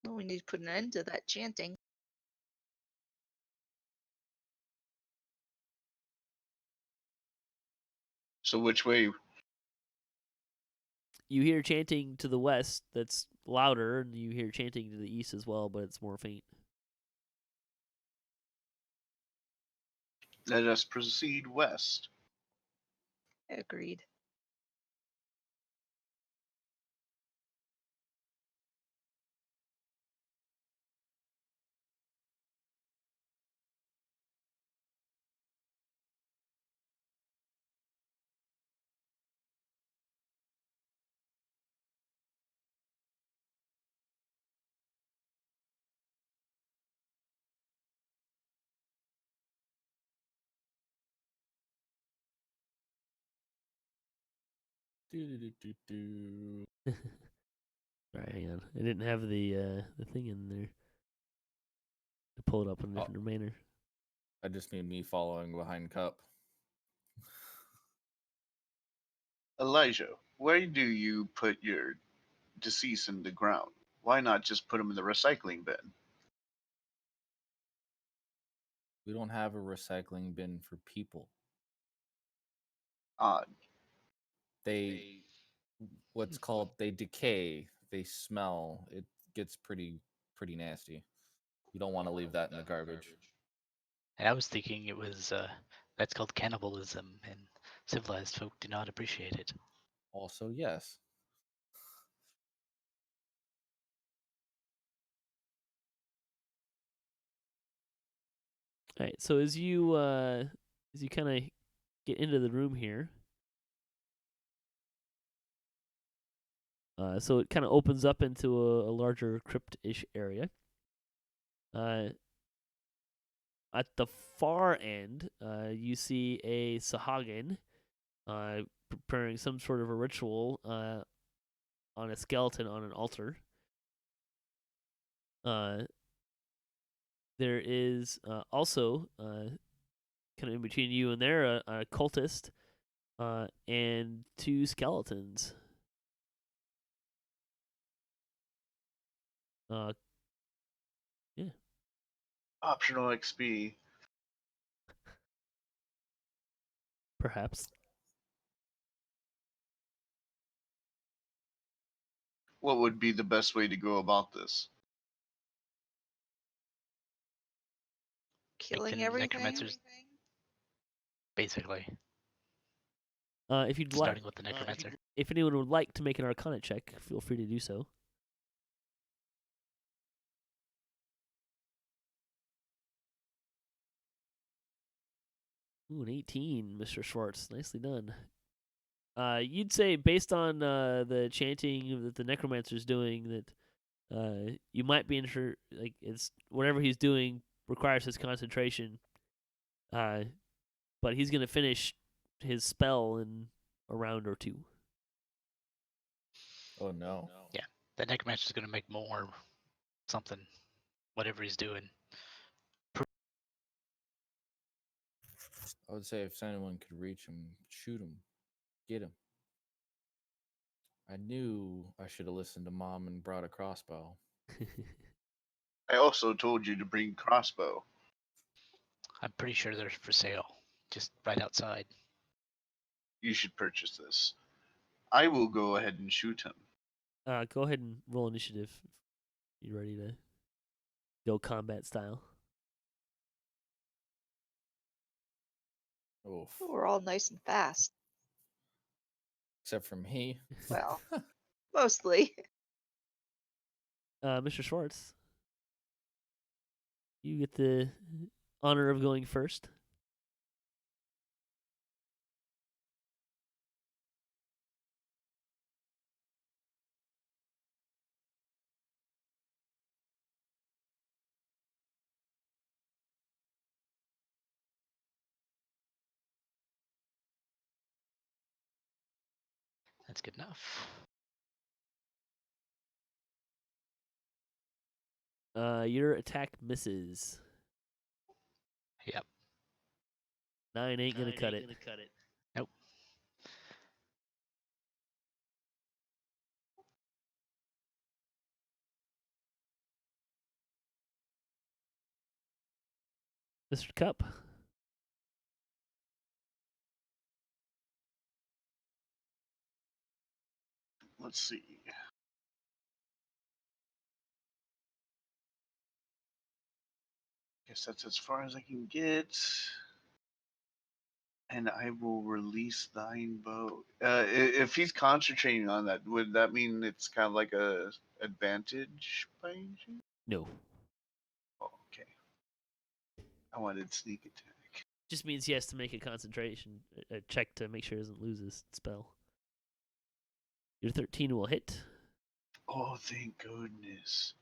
Well, we need to put an end to that chanting. So which way? You hear chanting to the west that's louder, and you hear chanting to the east as well, but it's more faint. Let us proceed west. Agreed. do. Alright, hang on. I didn't have the thing in there to pull it up in a different manner. I just need me following behind Cup. Elijah, where do you put your deceased in the ground? Why not just put them in the recycling bin? We don't have a recycling bin for people. Odd. They what's called they decay, they smell. It gets pretty nasty. You don't want to leave that in the garbage. And I was thinking it was that's called cannibalism, and civilized folk do not appreciate it. Also, yes. Alright, so as you kind of get into the room here, so it kind of opens up into a larger crypt-ish area. At the far end, you see a Sahuagin preparing some sort of a ritual on a skeleton on an altar. There is also, kind of in between you and there, a cultist and two skeletons. Yeah. Optional XP. Perhaps. What would be the best way to go about this? Killing Heyton, everything. necromancers, basically. If you'd like, Starting with the necromancer. if anyone would like to make an Arcana check, feel free to do so. Ooh, an 18, Mr. Schwarz. Nicely done. You'd say, based on the chanting that the necromancer's doing, that you might be sure, like, it's whatever he's doing requires his concentration. But he's gonna finish his spell in a round or two. Oh no. Yeah, the necromancer is going to make more something, whatever he's doing. I would say if anyone could reach him, shoot him, get him. I knew I should have listened to Mom and brought a crossbow. I also told you to bring crossbow. I'm pretty sure they're for sale, just right outside. You should purchase this. I will go ahead and shoot him. Go ahead and roll initiative. You ready to go combat style? Oof. We're all nice and fast. Except for me. Well, mostly. Mr. Schwarz, you get the honor of going first. That's good enough. Your attack misses. Yep. 9 ain't gonna cut it. Nope. Mr. Cup. Let's see. Guess that's as far as I can get. And I will release thine bow. If he's concentrating on that, would that mean it's kind of like a advantage by any chance? No. Oh, okay. I wanted sneak attack. Just means he has to make a concentration a check to make sure he doesn't lose his spell. Your 13 will hit. Oh, thank goodness.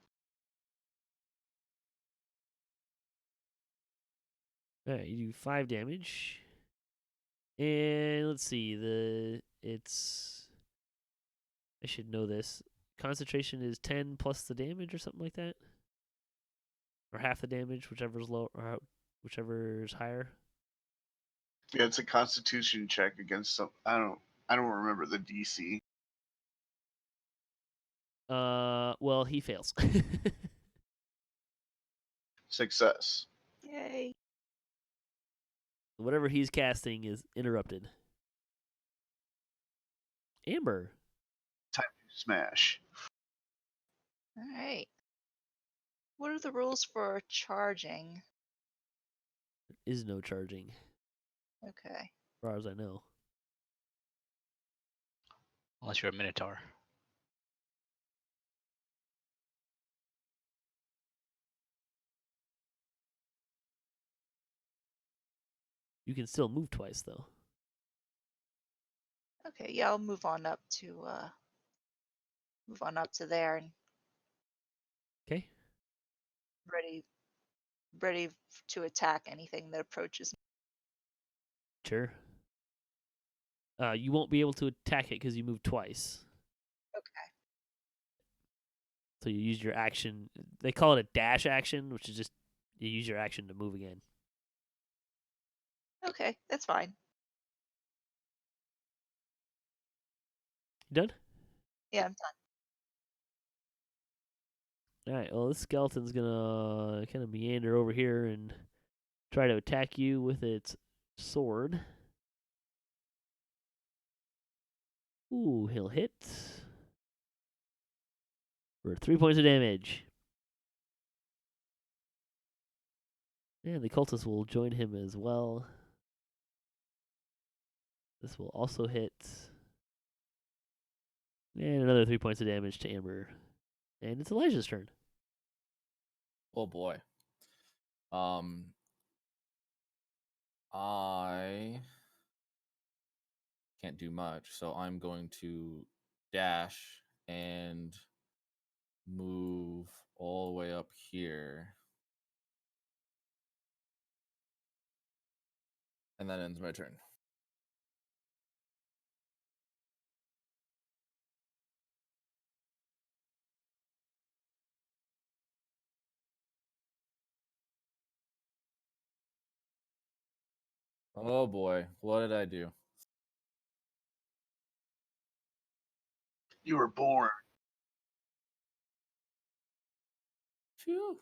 Alright, you do 5 damage. And let's see, I should know this. Concentration is 10 plus the damage or something like that? Or half the damage, whichever's low or whichever's higher. Yeah, it's a Constitution check against some. I don't remember the DC. Well, he fails. Success. Yay. Whatever he's casting is interrupted. Amber. Time to smash. All right. What are the rules for charging? There is no charging, Okay. as far as I know. Unless you're a Minotaur. You can still move twice, though. Okay, yeah, I'll move on up to there and Okay. ready to attack anything that approaches me. Sure. You won't be able to attack it because you moved twice. Okay. So you use your action. They call it a dash action, which is just you use your action to move again. Okay, that's fine. You done? Yeah, I'm done. All right. Well, this skeleton's gonna kind of meander over here and try to attack you with its sword. Ooh, he'll hit for 3 points of damage. And the cultist will join him as well. This will also hit. And another 3 points of damage to Amber. And it's Elijah's turn. Oh boy. I can't do much, so I'm going to dash and move all the way up here. And that ends my turn. Oh boy, what did I do? You were born. Phew.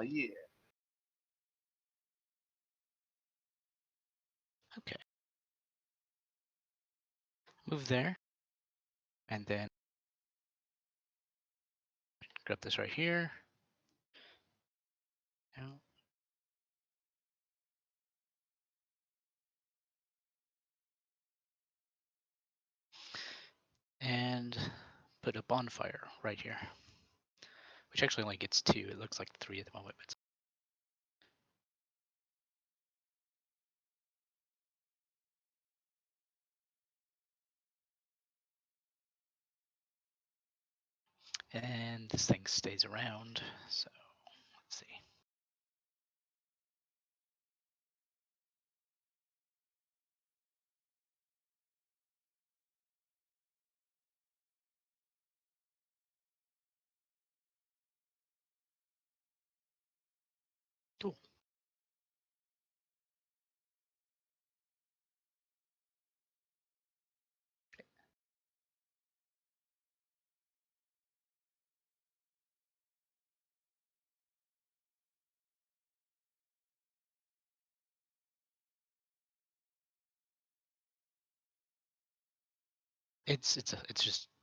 Yeah. Okay. Move there. And then grab this right here. Now. And put a bonfire right here. Which actually only gets 2. It looks like 3 at the moment. But and this thing stays around. So let's see. Cool.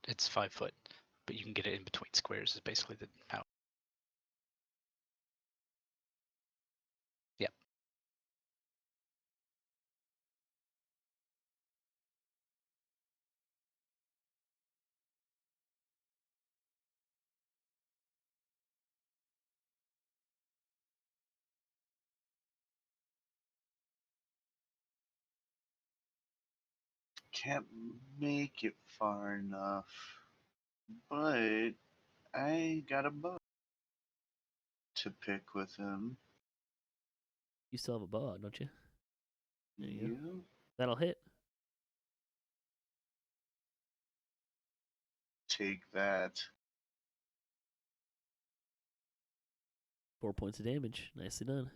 It's 5 foot, but you can get it in between squares. Is basically the how. Yep. Can't make it far enough. But I got a bow to pick with him. You still have a bow out, don't you? There you go. You That'll hit. take that. 4 points of damage. Nicely done.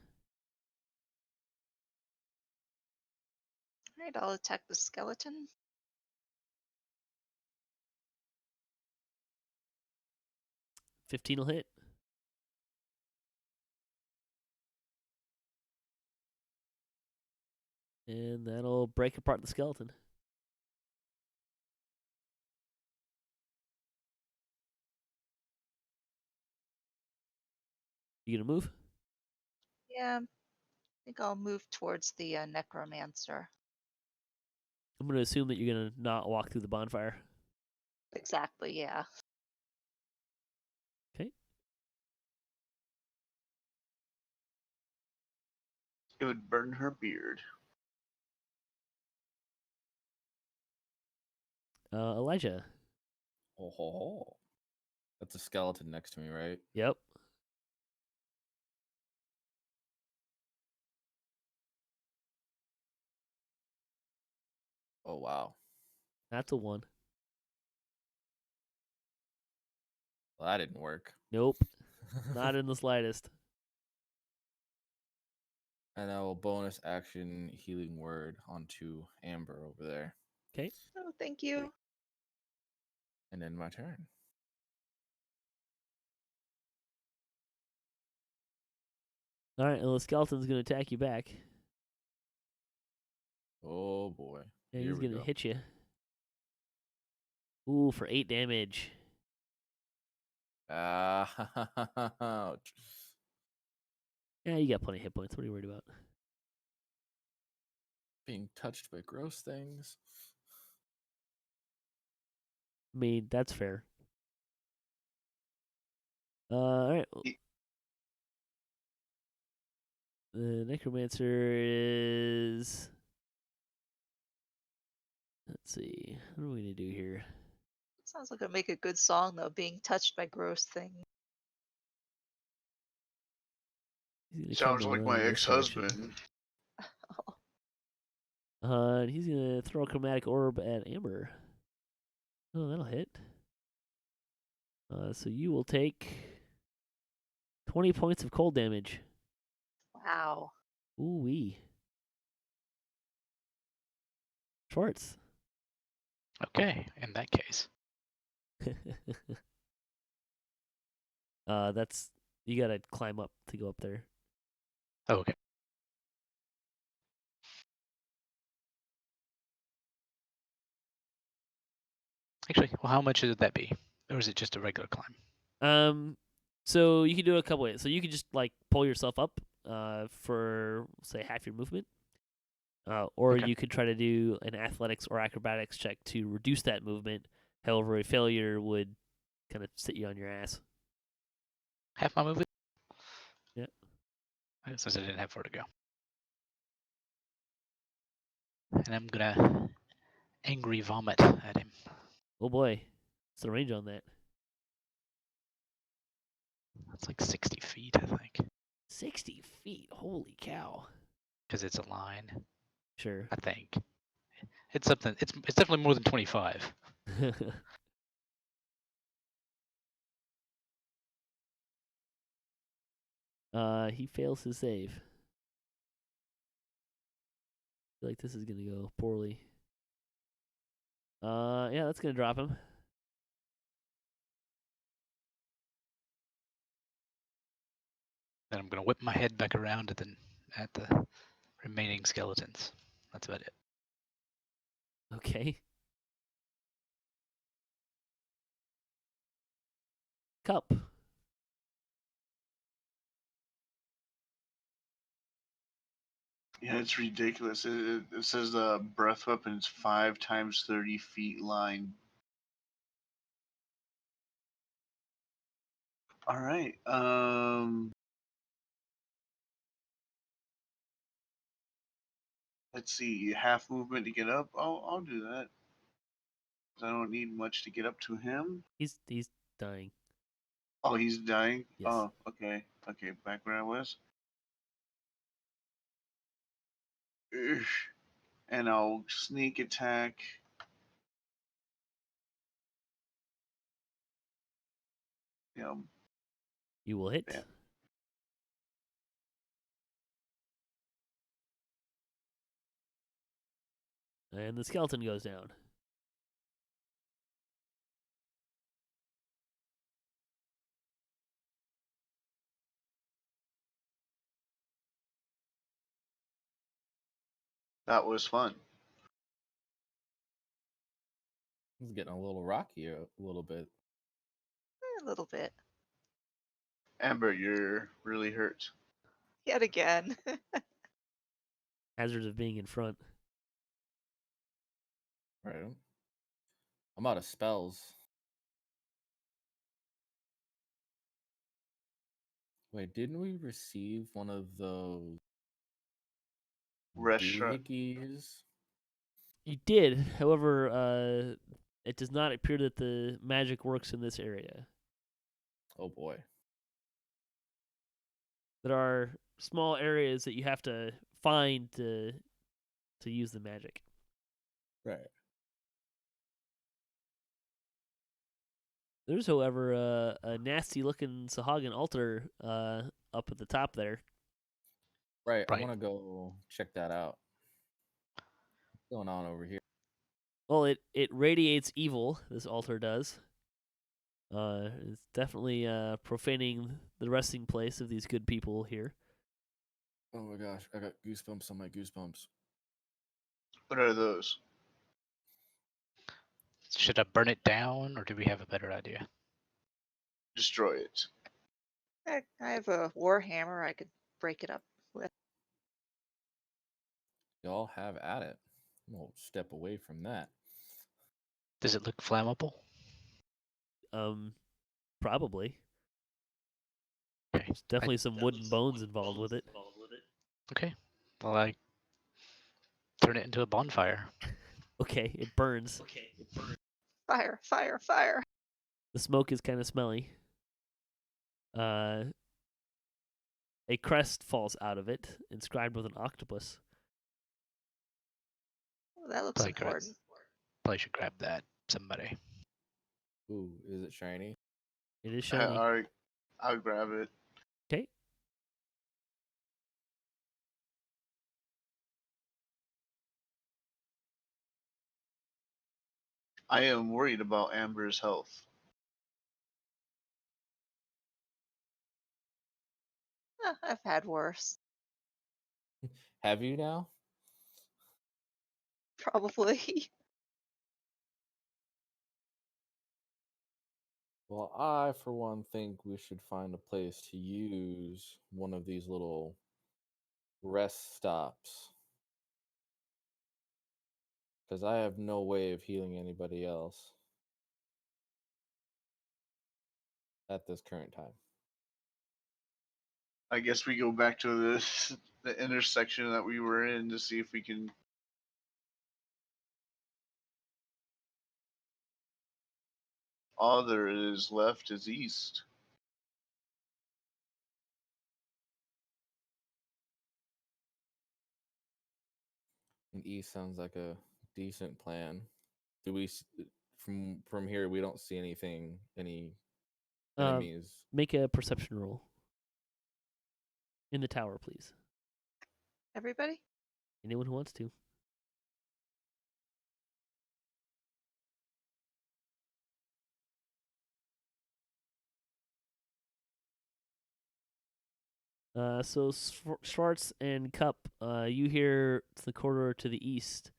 All right, I'll attack the skeleton. 15 will hit. And that'll break apart the skeleton. You gonna move? Yeah, I think I'll move towards the necromancer. I'm gonna assume that you're gonna not walk through the bonfire. Exactly, yeah. Okay. It would burn her beard. Elijah. Oh, ho, ho. That's a skeleton next to me, right? Yep. Oh wow. That's a 1. Well, that didn't work. Nope. Not in the slightest. And I will bonus action healing word onto Amber over there. Okay. Oh, thank you. And then my turn. All right. Well, the skeleton's gonna attack you back. Oh boy. And Here he's we gonna go. hit you. Ooh, for 8 damage. Ouch. Yeah, you got plenty of hit points. What are you worried about? Being touched by gross things. I mean, that's fair. All right. Ye- The necromancer is. Let's see. What are we gonna do here? Sounds like it'd make a good song though, being touched by gross things. He's gonna come Sounds to like run my in this direction. ex-husband. And he's gonna throw a chromatic orb at Amber. Oh, that'll hit. So you will take 20 points of cold damage. Wow. Ooh wee. Schwarz. Okay, in that case. That's you gotta climb up to go up there. Oh, okay. Actually, well, how much would that be? Or is it just a regular climb? So you can do it a couple ways. So you can just like pull yourself up, for say half your movement. Or Okay. you could try to do an athletics or acrobatics check to reduce that movement. However, a failure would kind of sit you on your ass. Half my movement? Yeah. Since I didn't have far to go. And I'm gonna angry vomit at him. Oh boy, what's the range on that? That's like 60 feet, I think. 60 feet. Holy cow. Because it's a line, Sure. I think. It's something. It's definitely more than 25. He fails his save. I feel like this is gonna go poorly. Yeah, that's gonna drop him. Then I'm gonna whip my head back around at the remaining skeletons. That's about it. Okay. Cup. Yeah, it's ridiculous. It says the breath weapon's 5 times 30 feet line. All right. Let's see. Half movement to get up. I'll do that. I don't need much to get up to him. He's dying. Oh, he's dying. Yes. Oh, okay. Okay, back where I was. Ugh. And I'll sneak attack. You will hit. Yeah. And the skeleton goes down. That was fun. It's getting a little rocky a little bit. A little bit. Amber, you're really hurt. Yet again. Hazards of being in front. Right. I'm out of spells. Wait, didn't we receive one of those Restaurant. doohickeys? You did, however, it does not appear that the magic works in this area. Oh boy. There are small areas that you have to find to use the magic. Right. There's, however, a nasty-looking Sahuagin altar up at the top there. Right. I Right. want to go check that out. What's going on over here? Well, it radiates evil. This altar does. It's definitely profaning the resting place of these good people here. Oh my gosh, I got goosebumps on my goosebumps. What are those? Should I burn it down, or do we have a better idea? Destroy it. I have a war hammer I could break it up with. Y'all have at it. We'll step away from that. Does it look flammable? Probably. Okay. There's definitely some wood and bones involved with it. Okay. Well, I turn it into a bonfire. Okay, it burns. Fire, fire, fire. The smoke is kind of smelly. A crest falls out of it, inscribed with an octopus. Oh, that looks Probably grab, important. probably should grab that. Somebody. Ooh, is it shiny? It is shiny. All right, I'll grab it. Okay. I am worried about Amber's health. I've had worse. Have you now? Probably. Well, I, for one, think we should find a place to use one of these little rest stops. Because I have no way of healing anybody else at this current time. I guess we go back to the intersection that we were in to see if we can. All there is left is east. And east sounds like a decent plan. Do we from here? We don't see anything. Any enemies? Make a perception roll. In the tower, please. Everybody? Anyone who wants to. So Schwarz and Cup, you hear the corridor to the east.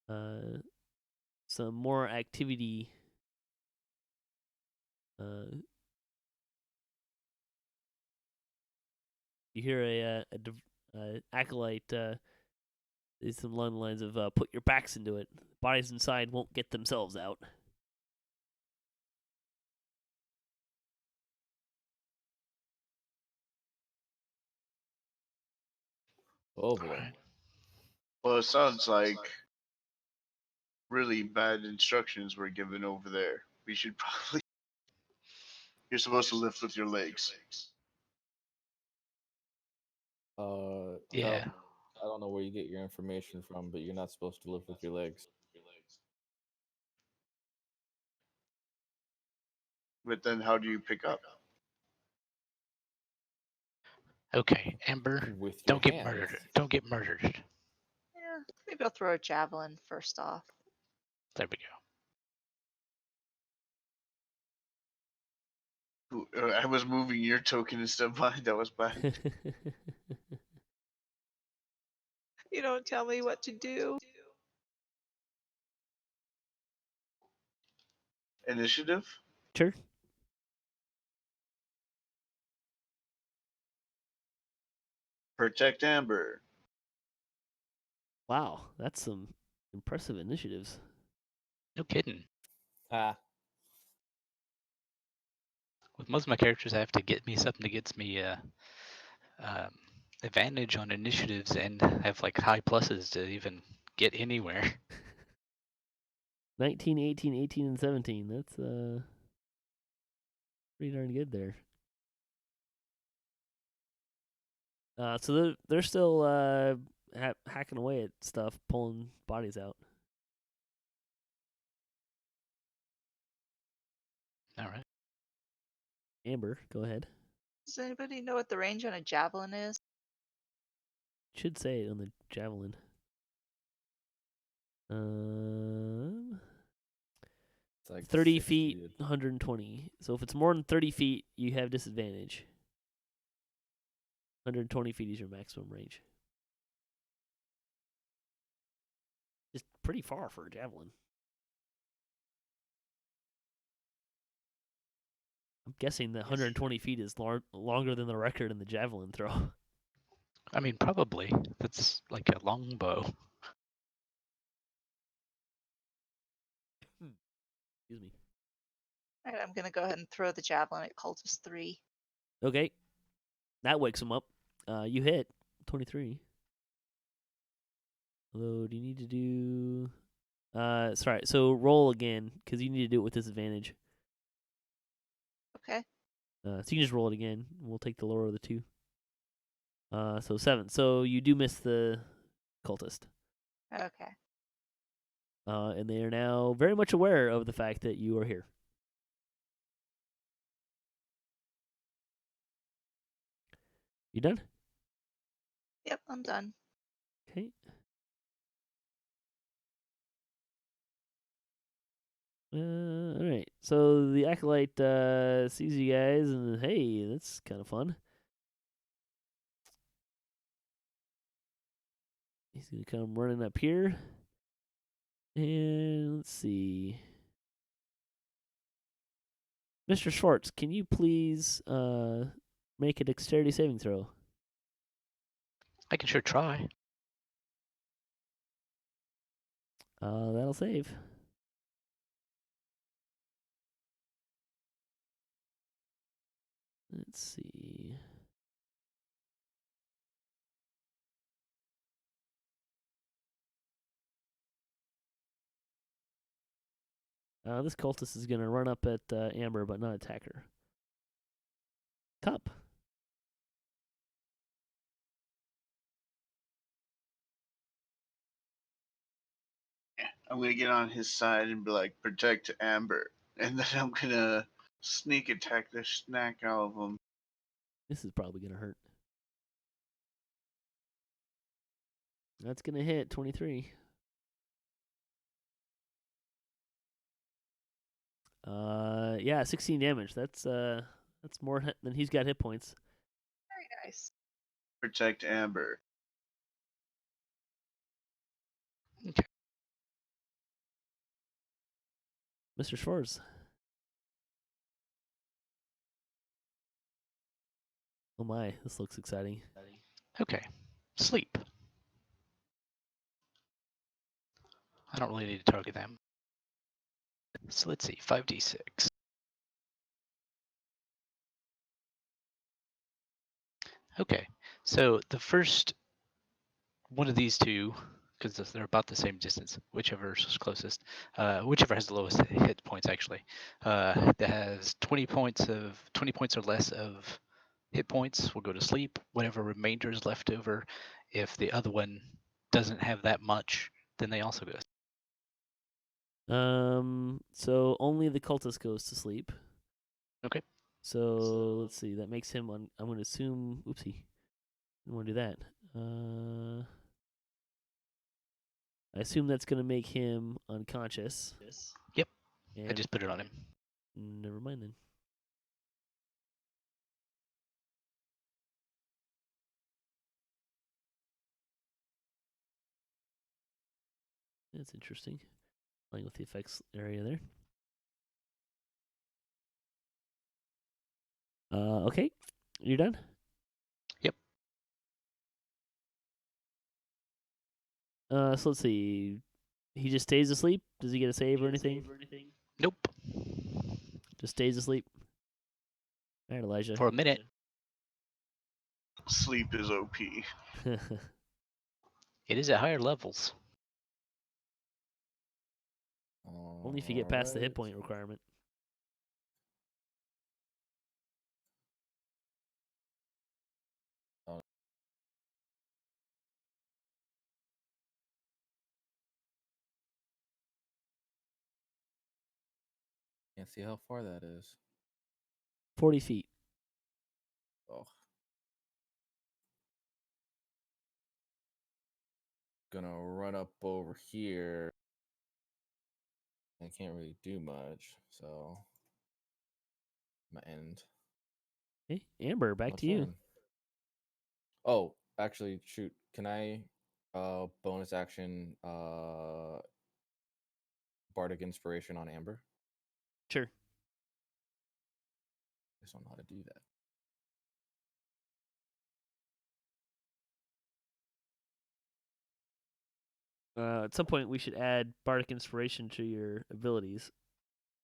Some more activity. You hear a acolyte. There's some along the lines of "Put your backs into it. Bodies inside won't get themselves out." Oh boy. Alright. Well, it sounds like really bad instructions were given over there. We should probably. You're supposed to lift with your legs. Yeah. I don't know where you get your information from, but you're not supposed to live with your legs. But then how do you pick up? Okay, Amber, With your don't get hands. murdered. Don't get murdered. Yeah, maybe I'll throw a javelin first off. There we go. I was moving your token instead of mine. That was bad. You don't tell me what to do. Initiative? Sure. Protect Amber. Wow, that's some impressive initiatives. No kidding. Ah, With most of my characters, I have to get me something that gets me advantage on initiatives and have like high pluses to even get anywhere. 19, 18, 18, and 17. That's pretty darn good there. So they're still hacking away at stuff, pulling bodies out. All right. Amber, go ahead. Does anybody know what the range on a javelin is? Should say it on the javelin. it's like 30 60 feet, to- 120. So if it's more than 30 feet, you have disadvantage. 120 feet is your maximum range. Just pretty far for a javelin. I'm guessing that 120 feet is longer than the record in the javelin throw. I mean, probably. That's like a long bow. Excuse me. All right, I'm gonna go ahead and throw the javelin at Cultist 3. Okay. That wakes him up. You hit 23. Although, do you need to do... sorry. So roll again, because you need to do it with disadvantage. Okay. So you can just roll it again. We'll take the lower of the two. So 7. So you do miss the cultist. Okay. And they are now very much aware of the fact that you are here. You done? Yep, I'm done. Okay. All right. So the acolyte sees you guys, and hey, that's kind of fun. He's gonna come running up here, and let's see, Mr. Schwarz, can you please make a dexterity saving throw? I can sure try. That'll save. Let's see. This cultist is going to run up at Amber, but not attack her. Cup. I'm gonna get on his side and be like, protect Amber, and then I'm gonna sneak attack the snack out of him. This is probably going to hurt. That's going to hit 23. Yeah, 16 damage. That's more than he's got hit points. Very nice. Protect Amber. Okay. Mr. Schwarz. Oh my, this looks exciting. Okay. Sleep. I don't really need to target them. So let's see, 5d6. Okay, so the first one of these two, because they're about the same distance, whichever is closest, whichever has the lowest hit points actually, that has 20 points or less of hit points will go to sleep. Whatever remainder is left over, if the other one doesn't have that much, then they also go. So only the cultist goes to sleep. Okay. So let's see. That makes him. I'm going to assume. Oopsie. I don't want to do that. I assume that's going to make him unconscious. Yep. I And just put it on him. never mind then. That's interesting. Playing with the effects area there. Okay. You're done? Yep. So let's see. He just stays asleep? Does he get a save or anything? Nope. Just stays asleep. All right, Elijah. For a minute. Sleep is OP. It is at higher levels. Only if you get past the hit Alright. point requirement. Can't see how far that is. 40 feet. Oh. Gonna run up over here. I can't really do much, so I'm gonna end. Okay, Amber, back my to you. turn. Oh, actually, shoot. Can I bonus action Bardic Inspiration on Amber? Sure. just don't know how to do that. At some point, we should add bardic inspiration to your abilities,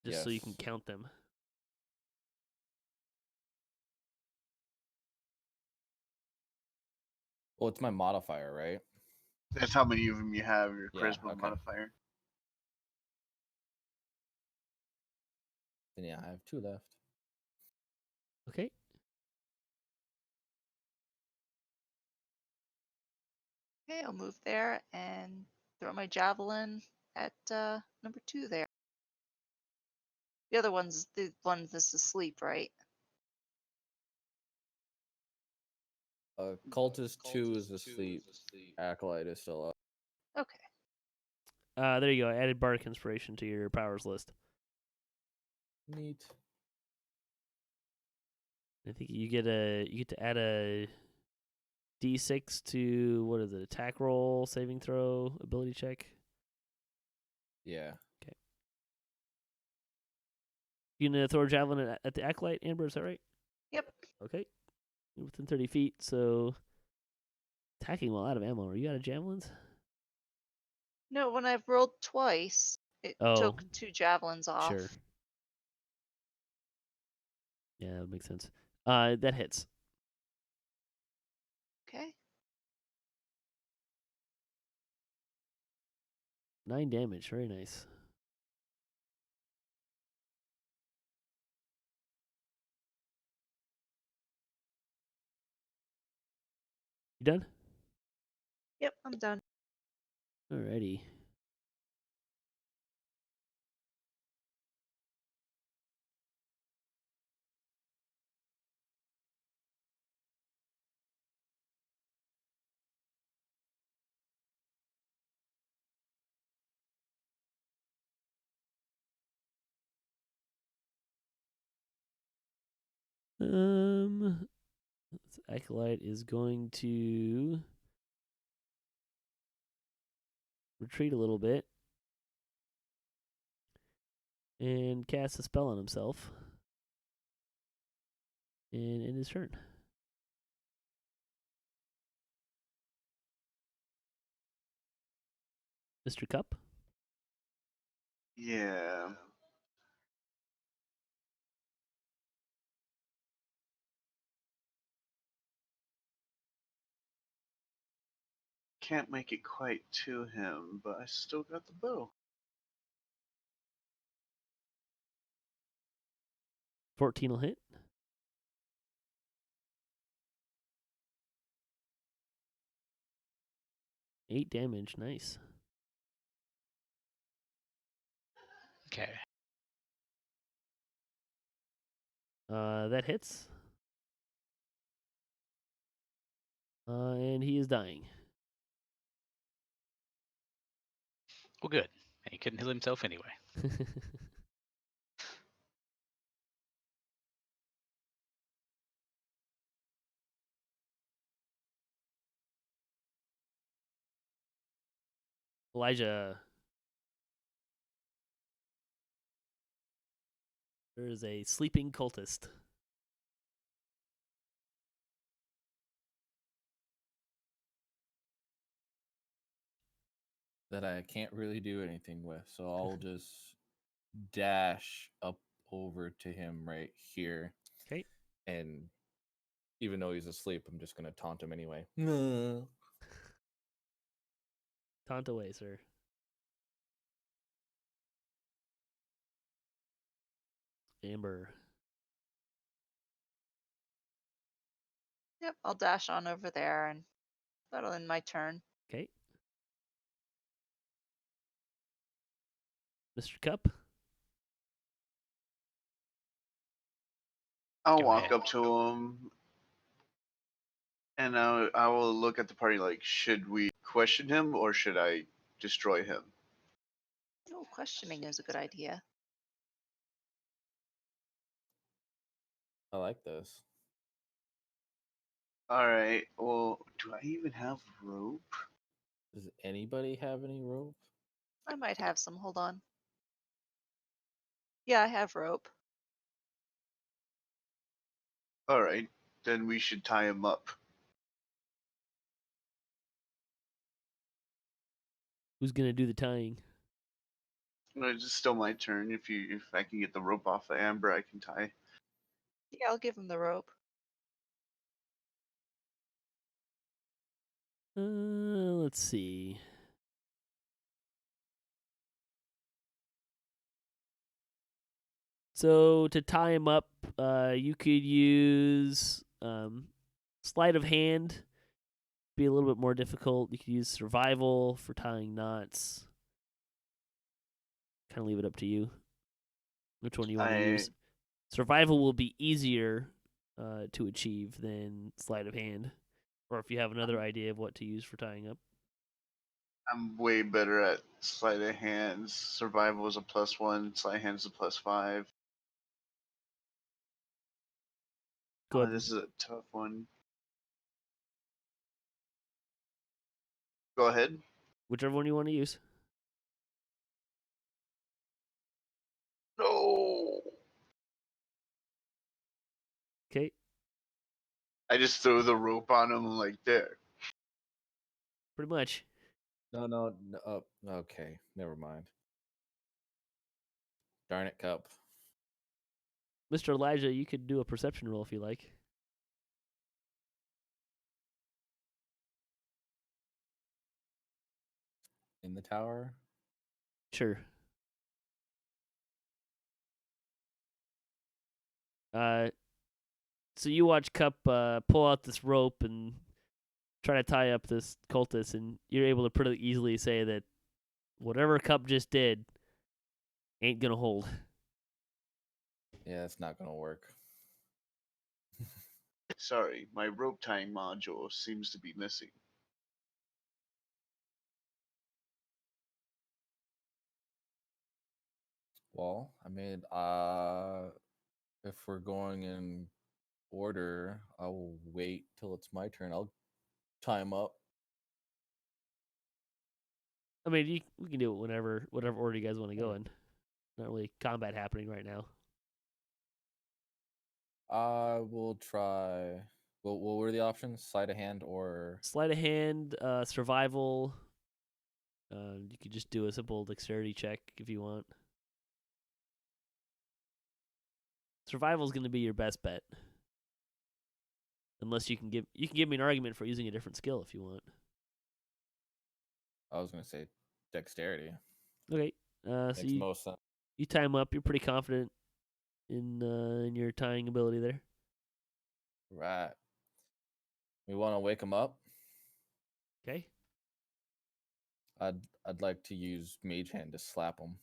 just so you can Yes. count them. Well, it's my modifier, right? That's how many of them you have. Your Yeah, charisma okay. modifier. Then yeah, I have 2 left. Okay. Okay, I'll move there and throw my javelin at number 2 there. The other one's the one that's asleep, right? Cultist 2 is asleep. Acolyte is still up. Okay. There you go. I added bardic inspiration to your powers list. Neat. I think you get to add a D6 to what is it? Attack roll, saving throw, ability check. Yeah. You gonna throw a javelin at the acolyte, Amber? Is that right? Yep. Okay. You're within 30 feet, so attacking while out of ammo. Are you out of javelins? No, when I've rolled twice, it Oh, took 2 javelins off. sure. Yeah, that makes sense. That hits. Okay. 9 damage. Very nice. You done? Yep, I'm done. Alrighty. This acolyte is going to retreat a little bit and cast a spell on himself. And end his turn. Mr. Cup? Yeah. Can't make it quite to him, but I still got the bow. 14 will hit. Eight damage. Nice. Okay. That hits. And he is dying. Well, good. And he couldn't heal himself anyway. Elijah. There is a sleeping cultist. That I can't really do anything with, so I'll just dash up over to him right here. Okay. And even though he's asleep, I'm just gonna taunt him anyway. No. Taunt away, sir. Amber. Yep, I'll dash on over there and that'll end my turn. Okay. Mr. Cup? I'll Go walk ahead. up to him and I will look at the party like, should we question him or should I destroy him? Oh, questioning is a good idea. I like this. Alright, well, do I even have rope? Does anybody have any rope? I might have some. Hold on. Yeah, I have rope. All right, then we should tie him up. Who's gonna do the tying? It's still my turn. If I can get the rope off of Amber, I can tie. Yeah, I'll give him the rope. Let's see. So to tie him up, you could use sleight of hand. Be a little bit more difficult. You could use survival for tying knots. Kind of leave it up to you. Which one you want to use? Survival will be easier to achieve than sleight of hand. Or if you have another idea of what to use for tying up. I'm way better at sleight of hands. Survival is a +1. Sleight of hands is a +5. Go ahead. This is a tough one. Go ahead. Whichever one you want to use. No. Okay. I just throw the rope on him like there. Pretty much. No. Okay, never mind. Darn it, Cup. Mr. Elijah, you could do a perception roll if you like. In the tower? Sure. So you watch Cup pull out this rope and try to tie up this cultist, and you're able to pretty easily say that whatever Cup just did ain't gonna hold. Yeah, it's not gonna work. Sorry, my rope tying module seems to be missing. Well, I mean, if we're going in order, I will wait till it's my turn. I'll tie him up. I mean, we can do it whatever order you guys want to go in. Not really combat happening right now. I will try. What were the options? Sleight of hand or Sleight of hand, survival. You could just do a simple dexterity check if you want. Survival is going to be your best bet, unless you can give me an argument for using a different skill if you want. I was gonna say dexterity. Okay. So Makes most sense. you tie him up. You're pretty confident in your tying ability there. Right. We want to wake him up. Okay. I'd like to use Mage Hand to slap him.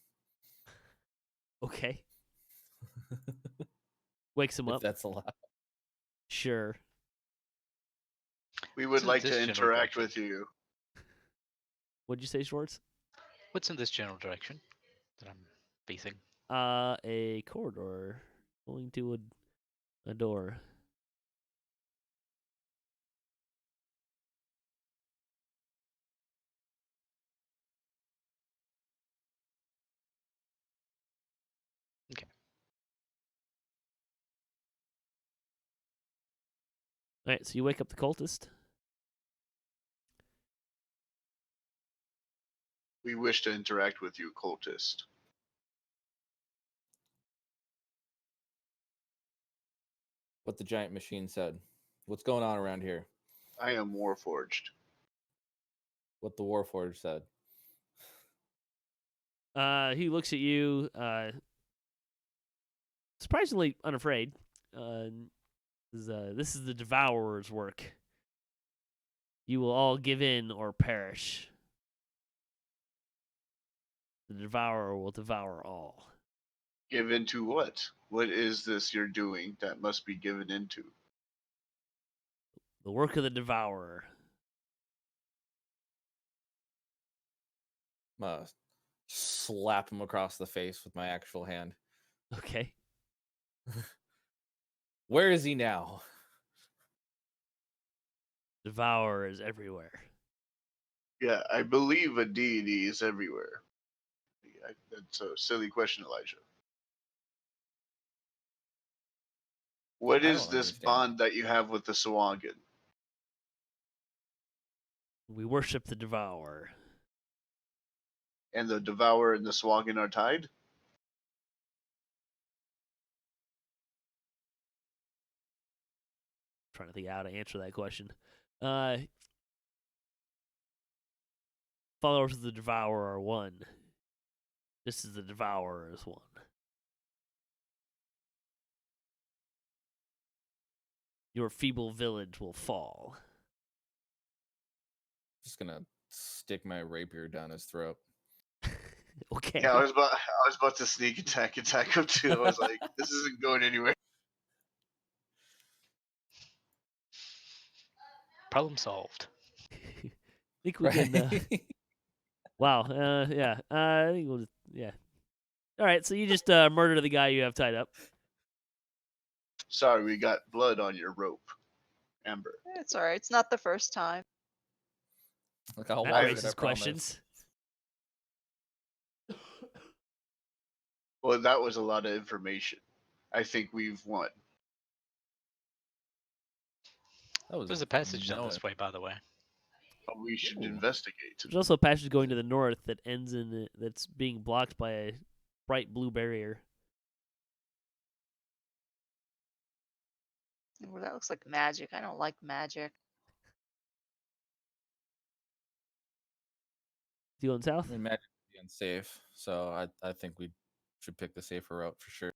Okay. Wakes him If up. that's allowed. Sure. We would So like this to general interact direction. with you. What'd you say, Schwarz? What's in this general direction that I'm facing? A corridor going to a door. Okay. All right, so you wake up the cultist. We wish to interact with you, cultist. What the giant machine said. What's going on around here? I am Warforged. What the Warforged said. He looks at you, surprisingly unafraid. This is the Devourer's work. You will all give in or perish. The Devourer will devour all. Give into what? What is this you're doing that must be given into? The work of the Devourer. I'm gonna slap him across the face with my actual hand. Okay. Where is he now? Devourer is everywhere. Yeah, I believe a deity is everywhere. That's a silly question, Elijah. What I is don't this understand. bond that you have with the Sahuagin? We worship the Devourer. And the Devourer and the Sahuagin are tied? Trying to think how to answer that question. Followers of the Devourer are one. Just as the Devourer is one. Your feeble village will fall. Just gonna stick my rapier down his throat. Okay. Yeah, I was about to sneak attack him too. I was like, this isn't going anywhere. Problem solved. I think we can. Wow. Yeah. I think we'll just. Yeah. All right. So you just murder the guy you have tied up. Sorry, we got blood on your rope, Amber. It's all right. It's not the first time. Like I'll That wash it, I raises promise. questions. Well, that was a lot of information. I think we've won. That was There's a passage down no this way, by the way. But we should Ooh. investigate. There's also a passage going to the north that ends in that's being blocked by a bright blue barrier. Well, that looks like magic. I don't like magic. You going south? I mean, magic would be unsafe, so I think we should pick the safer route for sure.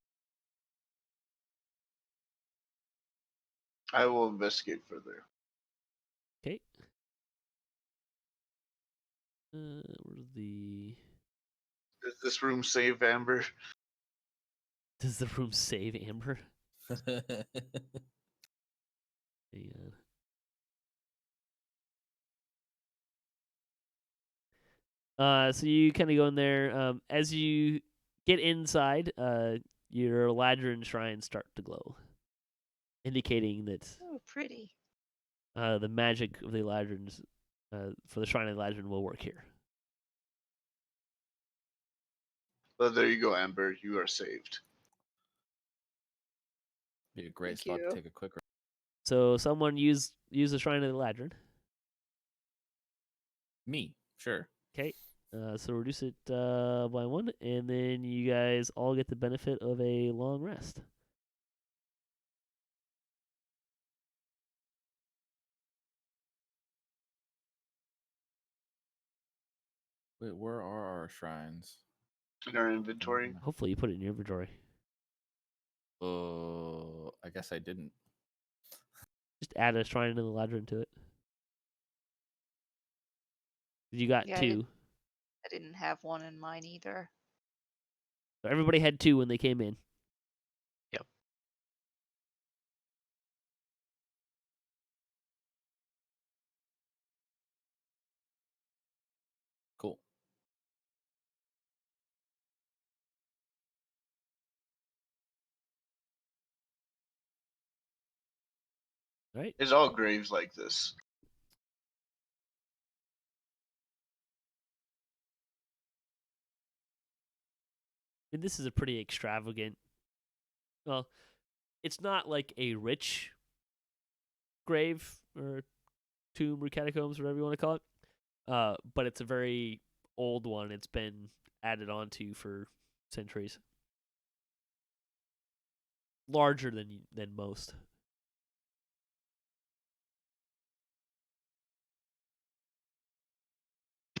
I will investigate further. Okay. Where's the? Does this room save Amber? Does the room save Amber? Hang on. So you kind of go in there. As you get inside, your Ladrin shrines start to glow, indicating that Oh, pretty. the magic of the Ladrins, for the shrine of the Ladrin, will work here. Well, there you go, Amber. You are saved. Be a great Thank spot you. to take a quick. So someone use the shrine of the Ladrin. Me, sure. Okay. So reduce it by 1, and then you guys all get the benefit of a long rest. Wait, where are our shrines? In our inventory. Hopefully you put it in your inventory. I guess I didn't. Just add a shrine of the Ladrin to it. You got Yeah, 2. I didn't have one in mine either. So everybody had 2 when they came in. Yep. Cool. Right? It's all graves like this. I mean, this is a pretty extravagant. Well, it's not like a rich grave or tomb or catacombs, whatever you want to call it. But it's a very old one. It's been added onto for centuries. Larger than most.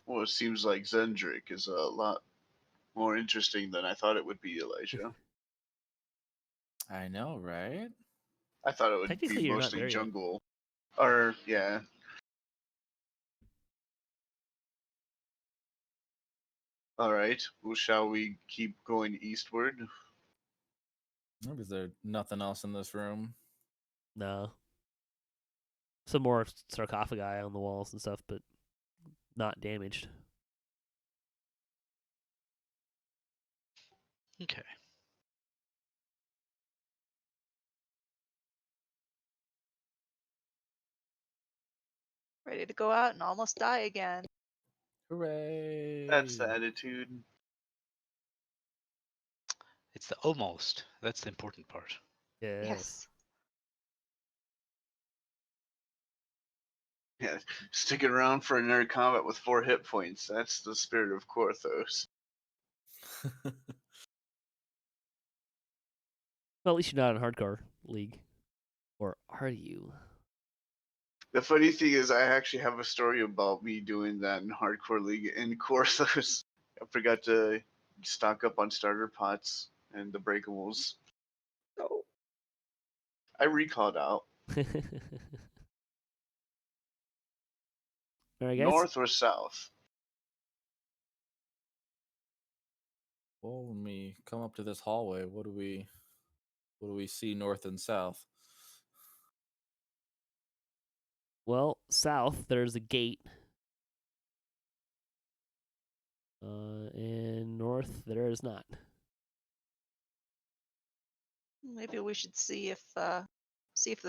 Well, it seems like Zendrick is a lot more interesting than I thought it would be, Elijah. I know, right? I thought it would Technically, be you're not mostly there yet. jungle. Or, yeah. Alright, well, shall we keep going eastward? Is there nothing else in this room? No. Some more sarcophagi on the walls and stuff, but not damaged. Okay. Ready to go out and almost die again. Hooray! That's the attitude. It's the almost. That's the important part. Yes. Yes. Yeah, sticking around for another combat with 4 hit points. That's the spirit of Korthos. Well, at least you're not in hardcore league, or are you? The funny thing is, I actually have a story about me doing that in Hardcore League in Korthos. I forgot to stock up on starter pots and the breakables. So I recalled out. All right, guys. North or south? Well, when we come up to this hallway, what do we see north and south? Well, south there's a gate, and north there is not. Maybe we should see if the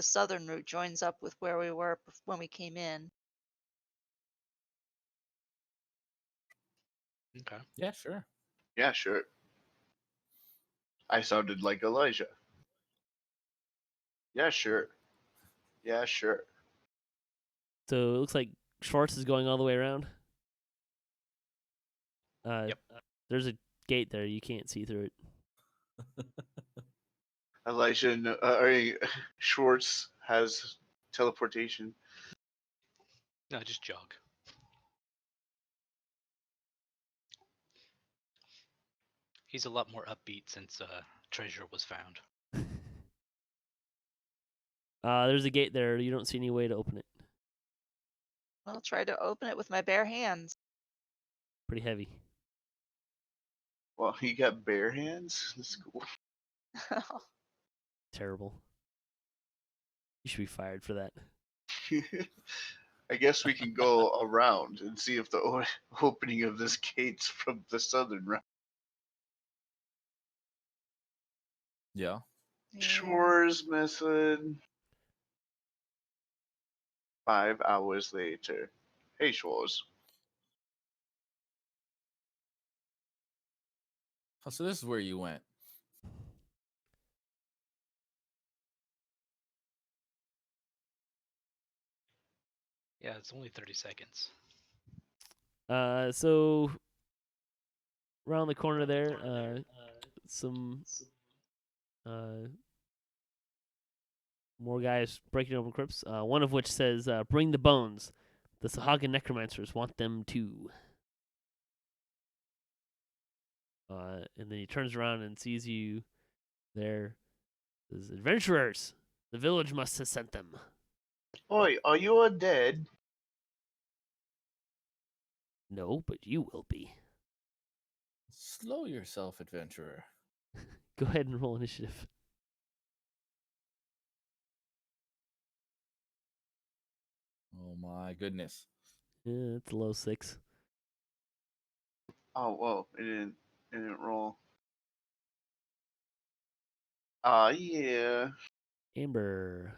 southern route joins up with where we were when we came in. Okay. Yeah, sure. Yeah, sure. I sounded like Elijah. Yeah, sure. Yeah, sure. So it looks like Schwarz is going all the way around. Yep. There's a gate there. You can't see through it. Elijah, Schwartz has teleportation. No, just jog. He's a lot more upbeat since treasure was found. There's a gate there. You don't see any way to open it. I'll try to open it with my bare hands. Pretty heavy. Well, he got bare hands. That's cool. Terrible. You should be fired for that. I guess we can go around and see if the opening of this gate's from the southern route. Yeah. Yeah. Schwarz method. 5 hours later. Hey, Schwarz. Oh, so this is where you went. Yeah, it's only 30 seconds. So around the corner there, some more guys breaking open crypts. One of which says, "Bring the bones. The Sahuagin necromancers want them too." And then he turns around and sees you there. Says, "Adventurers, the village must have sent them." Oi, are you a dead? No, but you will be. Slow yourself, adventurer. Go ahead and roll initiative. Oh my goodness. Yeah, it's a low 6. Oh, whoa, it didn't roll. Yeah. Amber.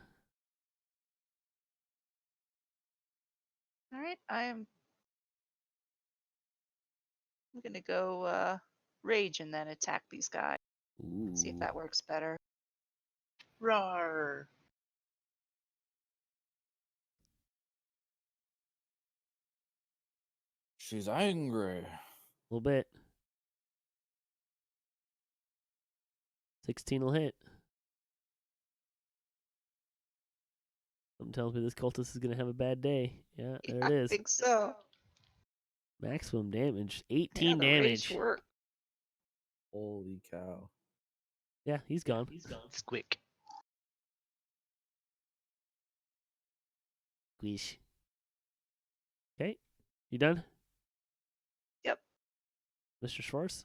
All right, I'm gonna go rage and then attack these guys. Ooh. See if that works better. Rawr. She's angry. A little bit. 16 will hit. Something tells me this cultist is going to have a bad day. Yeah, there Yeah, it is. I think so. Maximum damage. Yeah, 18 the rage damage. worked. Holy cow. Yeah, he's gone. Squick. Squish. Okay, you done? Yep. Mr. Schwarz?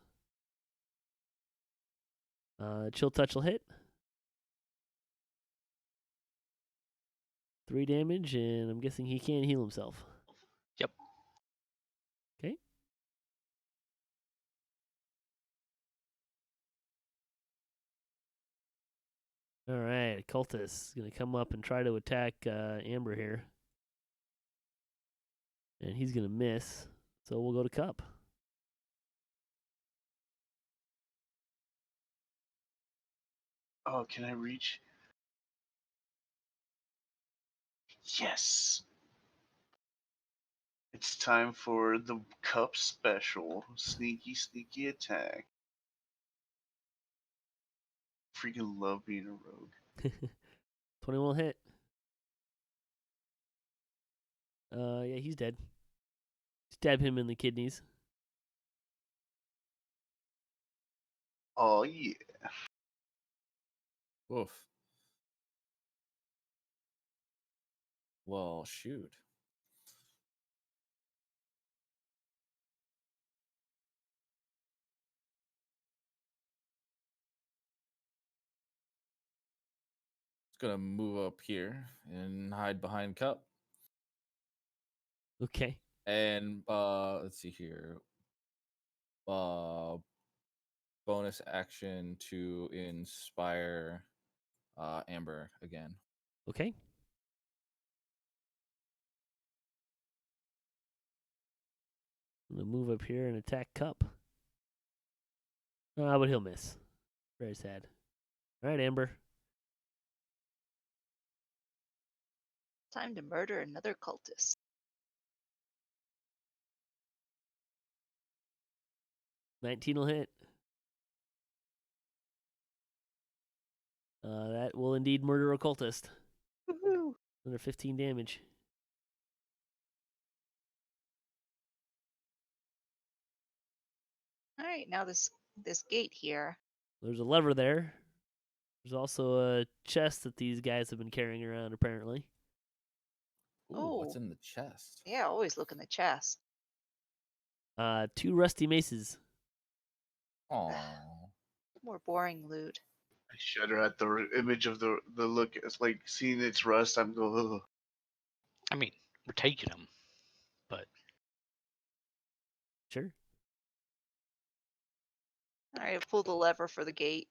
Chill touch will hit. 3 damage, and I'm guessing he can't heal himself. Yep. Okay. All right, cultist is going to come up and try to attack Amber here. And he's going to miss, so we'll go to Cup. Oh, can I reach? Yes. It's time for the cup special. Sneaky, sneaky attack. Freaking love being a rogue. 21 hit. Yeah, he's dead. Stab him in the kidneys. Oh yeah. Woof. Well, shoot. It's gonna move up here and hide behind Cup. Okay. And let's see here. Bonus action to inspire Amber again. Okay. I'm gonna move up here and attack Cup. But he'll miss. Very sad. All right, Amber. Time to murder another cultist. 19 will hit. That will indeed murder a cultist. Woohoo! Under 15 damage. All right, now this gate here. There's a lever there. There's also a chest that these guys have been carrying around, apparently. Ooh, what's Oh. in the chest? Yeah, always look in the chest. 2 rusty maces. Aww. More boring loot. I shudder at the image of the look. It's like seeing its rust. I'm going. Ugh. I mean, we're taking them, but Sure. All right, pull the lever for the gate.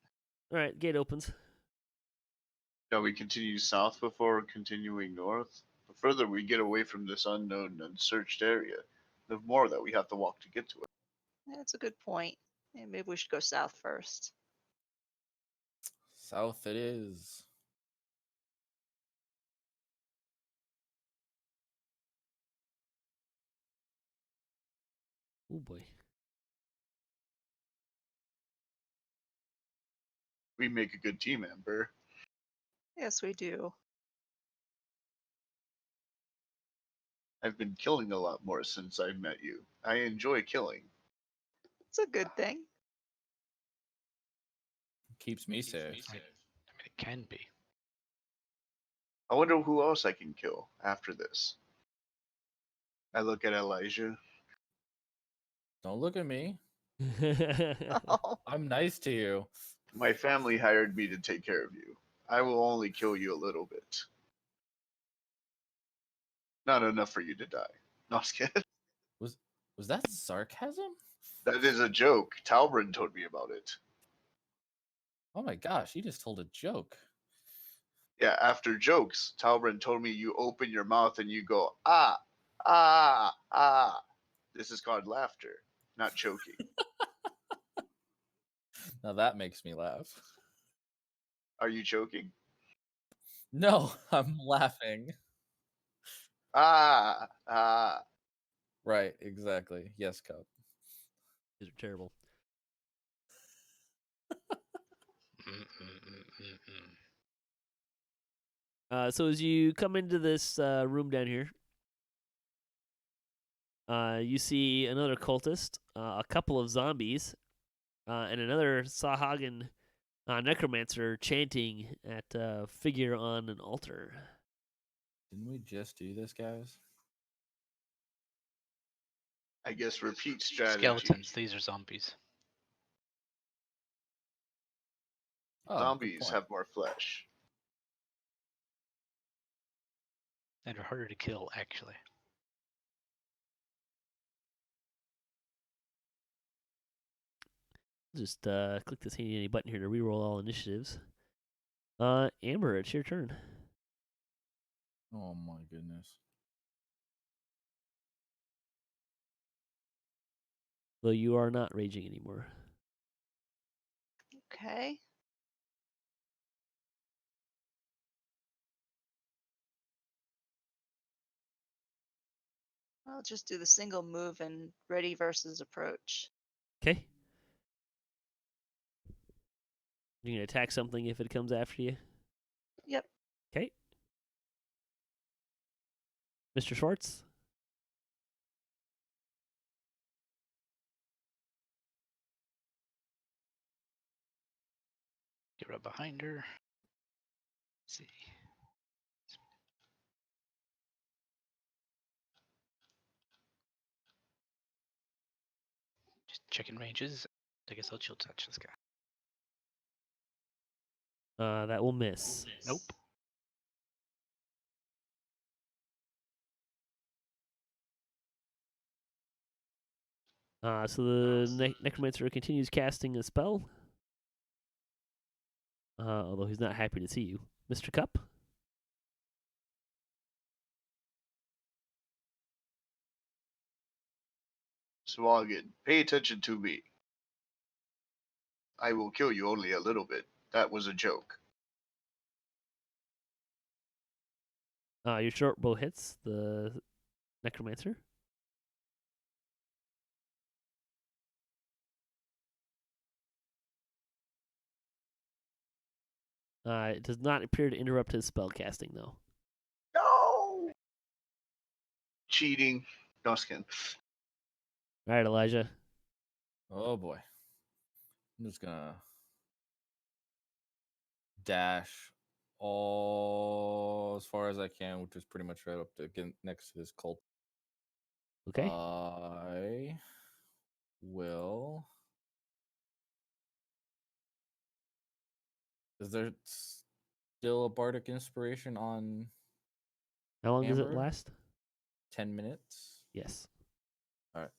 All right, gate opens. Shall we continue south before continuing north? The further we get away from this unknown, unsearched area, the more that we have to walk to get to it. That's a good point. Yeah, maybe we should go south first. South it is. Oh boy. We make a good team, Amber. Yes, we do. I've been killing a lot more since I met you. I enjoy killing. It's a good thing. Keeps me safe. I mean, it can be. I wonder who else I can kill after this. I look at Elijah. Don't look at me. Oh, I'm nice to you. My family hired me to take care of you. I will only kill you a little bit. Not enough for you to die. No, I was kidding. Was that sarcasm? That is a joke. Talbrin told me about it. Oh my gosh, you just told a joke. Yeah, after jokes, Talbrin told me you open your mouth and you go, ah, ah, ah. This is called laughter, not choking. Now that makes me laugh. Are you choking? No, I'm laughing. Ah, ah. Right, exactly. Yes, Cup. These are terrible. So as you come into this room down here, you see another cultist, a couple of zombies, and another Sahuagin necromancer chanting at a figure on an altar. Didn't we just do this, guys? I guess repeat strategy. Skeletons. These are zombies. Oh, good Zombies point. have more flesh. And are harder to kill, actually. Just click this handy dandy button here to reroll all initiatives. Amber, it's your turn. Oh my goodness. Though you are not raging anymore. okay. I'll just do the single move and ready versus approach. Okay. You can attack something if it comes after you. Yep. Okay. Mr. Schwarz. Get right behind her. Let's see. Just checking ranges. I guess I'll chill touch this guy. That will miss. Nope. So the necromancer continues casting a spell. Although he's not happy to see you, Mr. Cup. Sahuagin, pay attention to me. I will kill you only a little bit. That was a joke. Your short bow hits the necromancer. It does not appear to interrupt his spell casting, though. No! Cheating. No skin. All right, Elijah. Oh boy. I'm just gonna dash all as far as I can, which is pretty much right up to get next to this cult. Okay. I will. Is there still a bardic inspiration on How long does it Amber? last? 10 minutes? Yes. All right.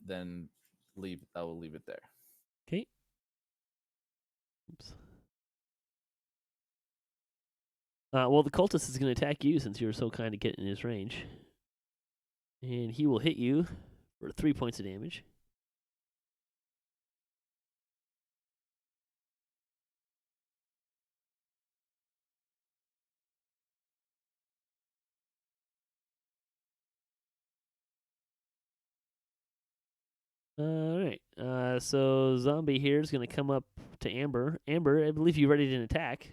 Then I will leave it there. Okay. Oops. Well, the cultist is going to attack you since you were so kind to get in his range. And he will hit you for 3 points of damage. All right. So zombie here is going to come up to Amber. Amber, I believe you're ready to attack.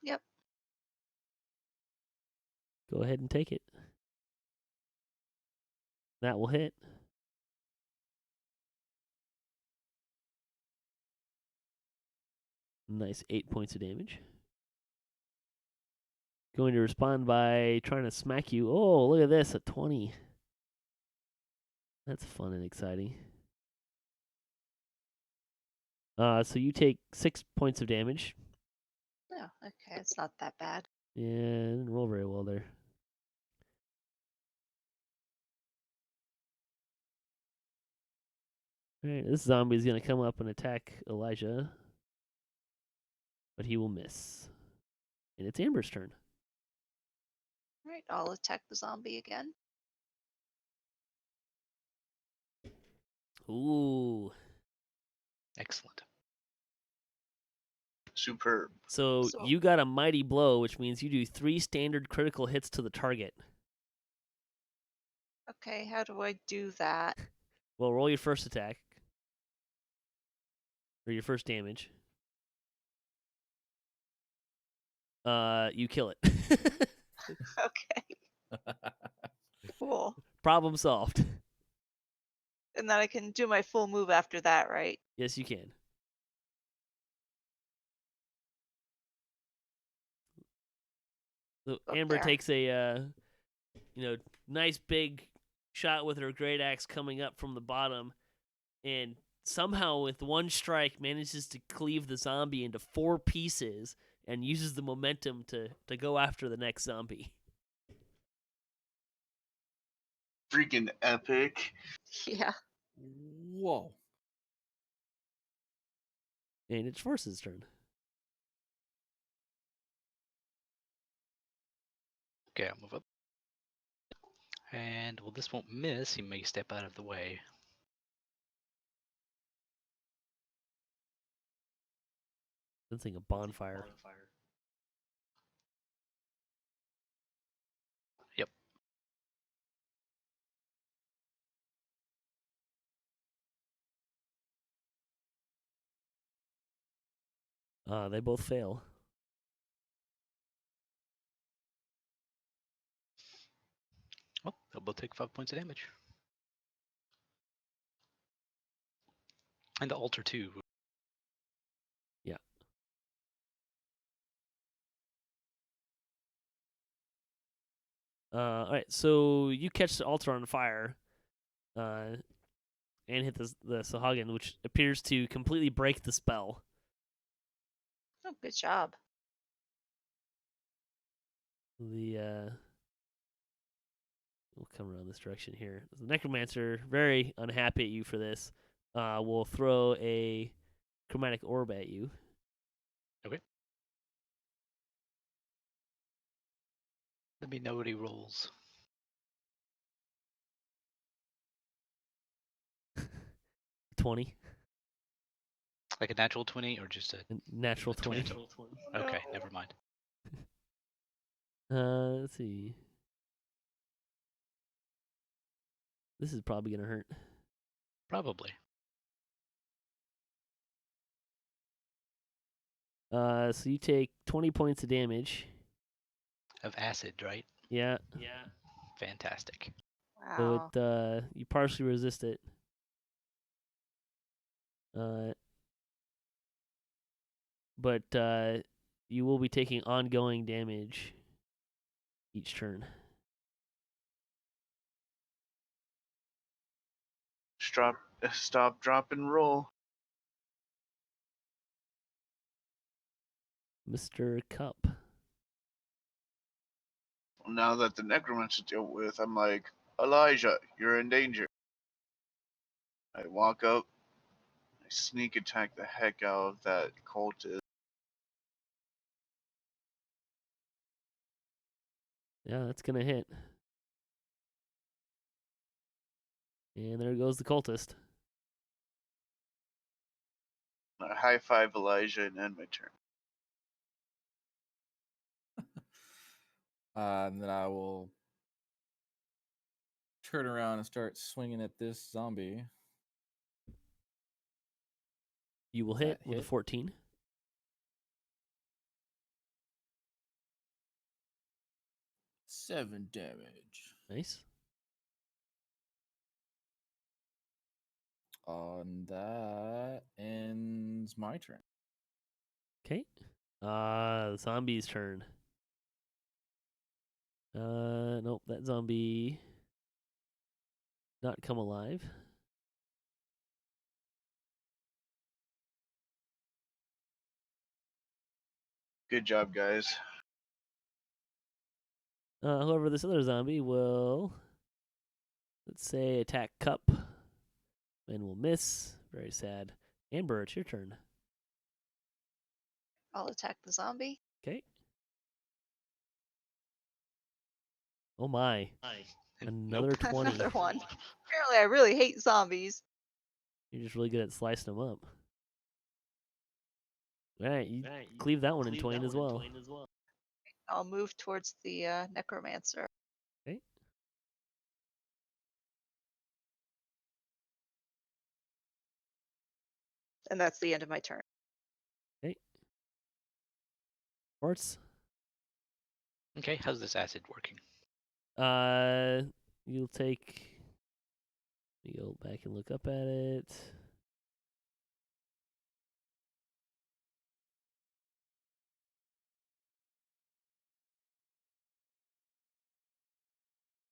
Yep. Go ahead and take it. That will hit. Nice 8 points of damage. Going to respond by trying to smack you. Oh, look at this, a 20. That's fun and exciting. So you take 6 points of damage. Oh, okay. It's not that bad. Yeah, didn't roll very well there. Alright, this zombie is going to come up and attack Elijah. But he will miss. And it's Amber's turn. All right. I'll attack the zombie again. Ooh. Excellent. Superb. So you got a mighty blow, which means you do 3 standard critical hits to the target. Okay. How do I do that? Well, roll your first attack. Or your first damage. You kill it. Okay. Cool. Problem solved. And then I can do my full move after that, right? Yes, you can. So Up Amber there. takes a nice big shot with her great axe coming up from the bottom, and somehow with one strike manages to cleave the zombie into 4 pieces and uses the momentum to go after the next zombie. Freaking epic. Yeah. Whoa. And it's Schwarz's turn. Okay, I'll move up. And well, this won't miss. He may step out of the way. Sensing a bonfire. They both fail. Well, they'll both take 5 points of damage. And the altar too. All right, so you catch the altar on fire, and hit the Sahuagin, which appears to completely break the spell. Oh, good job. We'll come around this direction here. The Necromancer, very unhappy at you for this, will throw a chromatic orb at you. Okay. Let me know what he rolls. 20. Like a natural 20 or just a Natural 20. Okay, never mind. Let's see. This is probably gonna hurt. Probably. So you take 20 points of damage. Of acid, right? Yeah. Fantastic. Wow. So you partially resist it. But you will be taking ongoing damage each turn. Stop, drop, and roll. Mr. Cup. Now that the necromancer dealt with, I'm like, Elijah, you're in danger. I walk up, I sneak attack the heck out of that cultist. Yeah, that's gonna hit. And there goes the cultist. I high five Elijah and end my turn. And then I will turn around and start swinging at this zombie. You will Does hit that with a hit? 14. 7 damage. Nice. That ends my turn. Okay. The zombie's turn. Nope, that zombie not come alive. Good job, guys. However, this other zombie will, let's say, attack Cup and will miss. Very sad. Amber, it's your turn. I'll attack the zombie. Okay. Oh my. Nope. Another 20. Another one. Apparently, I really hate zombies. You're just really good at slicing them up. All right, you cleave that one in twain as well. I'll move towards the necromancer. Okay. And that's the end of my turn. Okay. Schwarz. Okay, how's this acid working? You'll take. Let me go back and look up at it.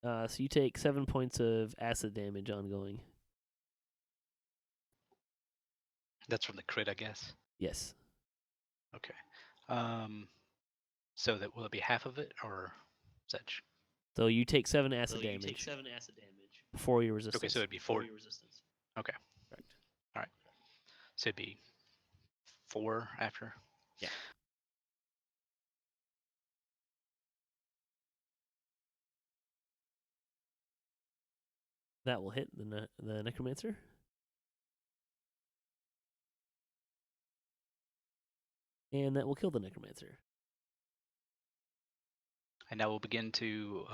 So you take 7 points of acid damage ongoing. That's from the crit, I guess. Yes. Okay. So that will it be half of it or such? So you take 7 acid damage. Before your resistance. Okay, so it'd be 4. Okay. Correct. All right. So it'd be 4 after. Yeah. That will hit the necromancer. And that will kill the necromancer. And now we'll begin to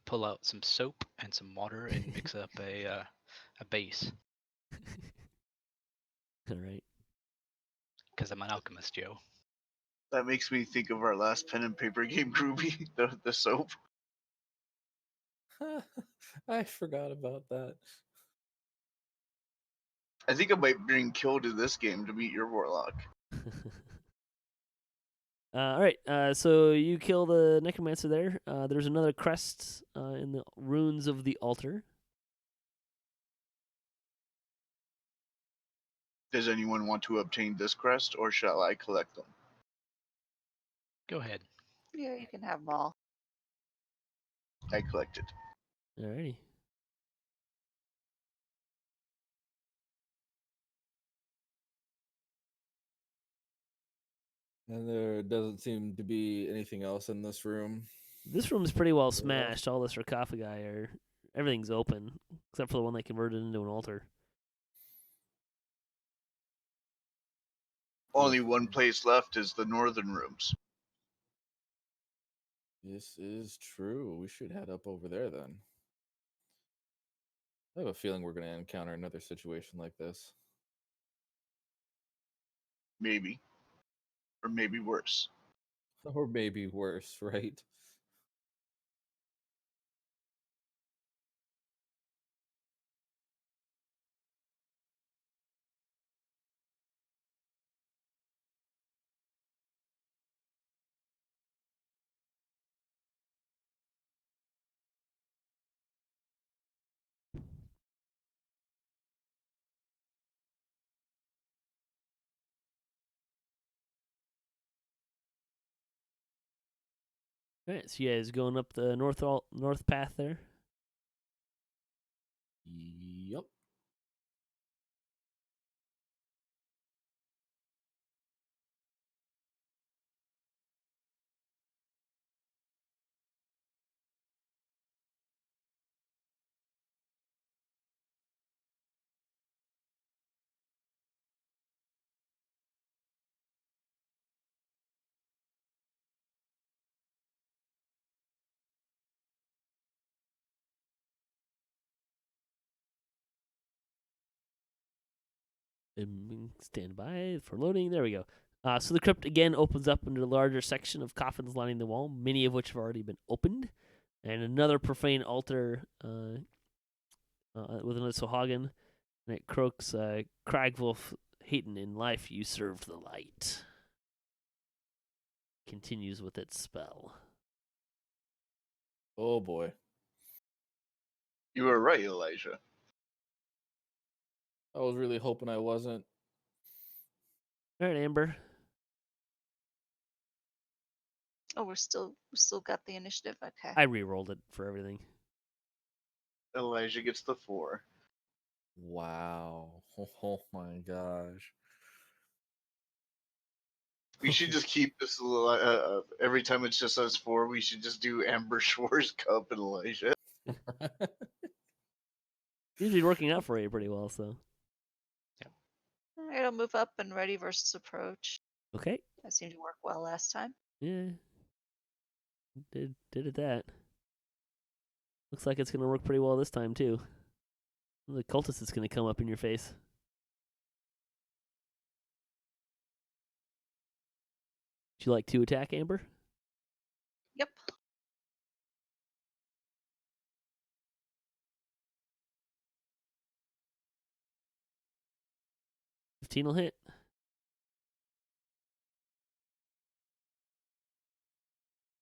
pull out some soap and some water and mix up a base. All right. Because I'm an alchemist, Joe. That makes me think of our last pen and paper game, Grubii, the soap. I forgot about that. I think I might bring Kill to this game to meet your warlock. All right, so you kill the necromancer there. There's another crest in the ruins of the altar. Does anyone want to obtain this crest, or shall I collect them? Go ahead. Yeah, you can have them all. I collect it. Alrighty. And there doesn't seem to be anything else in this room. This room's pretty well Yeah. smashed. All the sarcophagi are everything's open except for the one they converted into an altar. Only one place left is the northern rooms. This is true. We should head up over there then. I have a feeling we're going to encounter another situation like this. Maybe. Or maybe worse. Or maybe worse, right? All right, so you guys going up the north path there. Yup. And stand by for loading. There we go. So the crypt again opens up into a larger section of coffins lining the wall, many of which have already been opened, and another profane altar with another Sahuagin, and it croaks, Cragwolf Heyton, in life you served the light. Continues with its spell. Oh boy. You were right, Elijah. I was really hoping I wasn't. All right, Amber. Oh, we still got the initiative. Okay. I re-rolled it for everything. Elijah gets the 4. Wow. Oh my gosh. We should just keep this every time it's just us 4. We should just do Amber Schwarz, Cup, and Elijah. Usually working out for you pretty well, so. All right, I'll move up and ready versus approach. Okay. That seemed to work well last time. Yeah. Did it that. Looks like it's gonna work pretty well this time too. The cultist is gonna come up in your face. Would you like to attack, Amber? Yep. $15 will hit.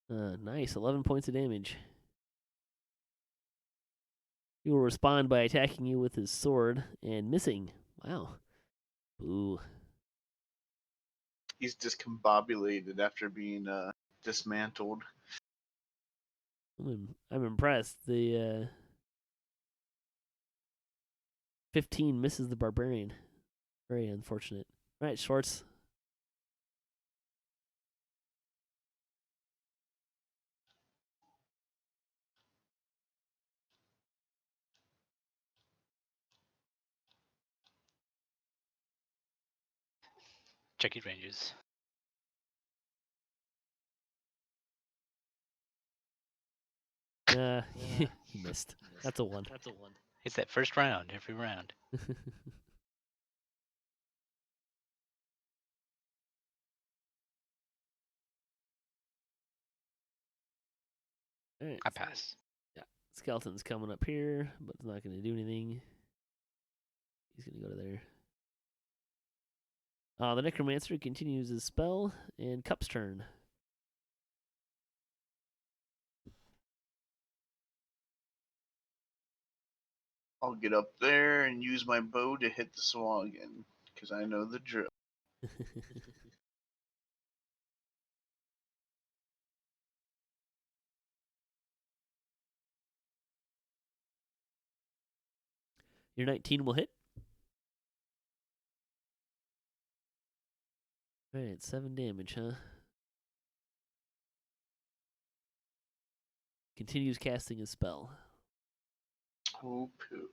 Nice, 11 points of damage. He will respond by attacking you with his sword and missing. Wow. Boo. He's discombobulated after being dismantled. I'm impressed. The 15 misses the barbarian. Very unfortunate. All right, Schwarz. Check your ranges. He missed. That's a 1. It's that first round every round. All right. I pass. Skeleton's coming up here, but it's not going to do anything. He's going to go to there. The Necromancer continues his spell, and Cup's turn. I'll get up there and use my bow to hit the Sahuagin, because I know the drill. Your 19 will hit. All right, 7 damage, huh? Continues casting his spell. Oh, poo.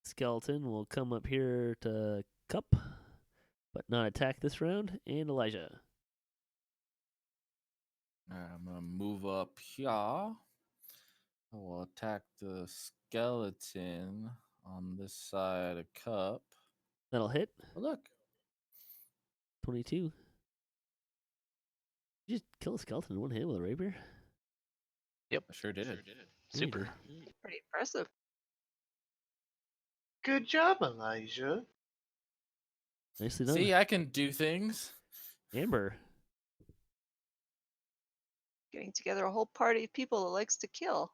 Skeleton will come up here to Cup, but not attack this round. And Elijah. I'm gonna move up here. I will attack the skeleton on this side of Cup. That'll hit. Oh, look. 22. You just kill a skeleton in one hit with a rapier? Yep. I sure did. Super. Pretty impressive. Good job, Elijah. Nicely done. See, I can do things. Amber. Getting together a whole party of people that likes to kill.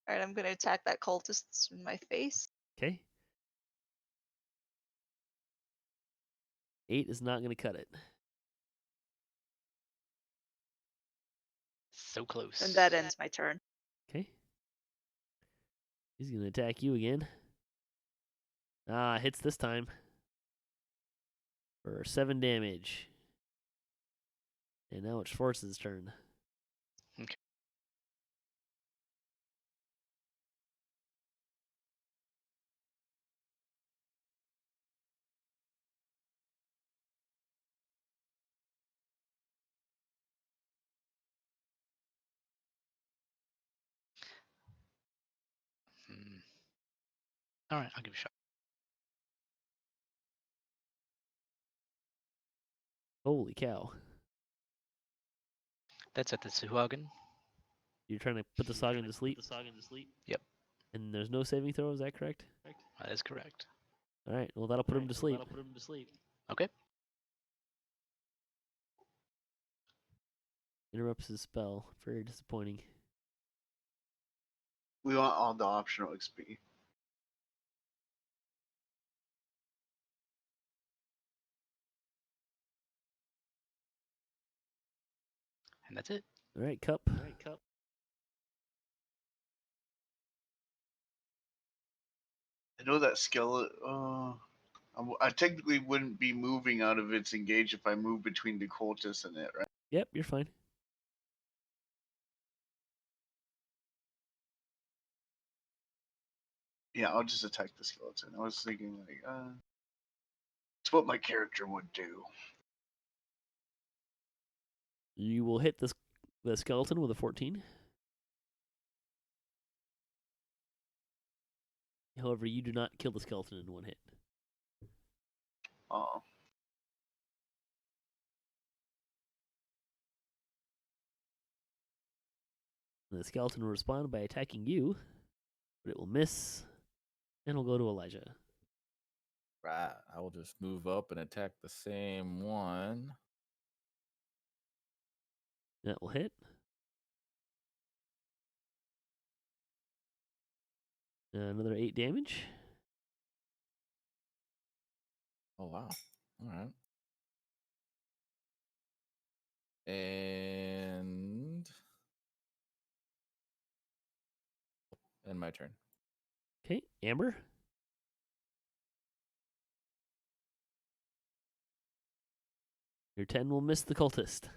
Alright, I'm gonna attack that cultist in my face. Okay. 8 is not going to cut it. So close. And that ends my turn. Okay. He's going to attack you again. Hits this time. For 7 damage. And now it's Schwarz's turn. Okay. All right, I'll give it a shot. Holy cow. That's at the Sahuagin. You're trying to put the Sahuagin to sleep? Yep. And there's no saving throw, is that correct? That is correct. Alright, well that'll put him to sleep. Okay. Interrupts his spell. Very disappointing. We want all the optional XP. And that's it. Alright, Cup. I know that skeleton. I technically wouldn't be moving out of its engage if I move between the cultists and it, right? Yep, you're fine. Yeah, I'll just attack the skeleton. I was thinking like, it's what my character would do. You will hit the skeleton with a 14. However, you do not kill the skeleton in one hit. Oh. And the skeleton will respond by attacking you, but it will miss, and will go to Elijah. Right. I will just move up and attack the same one. That will hit. Another 8 damage. Oh, wow. All right. And my turn. Okay, Amber. Your 10 will miss the cultist.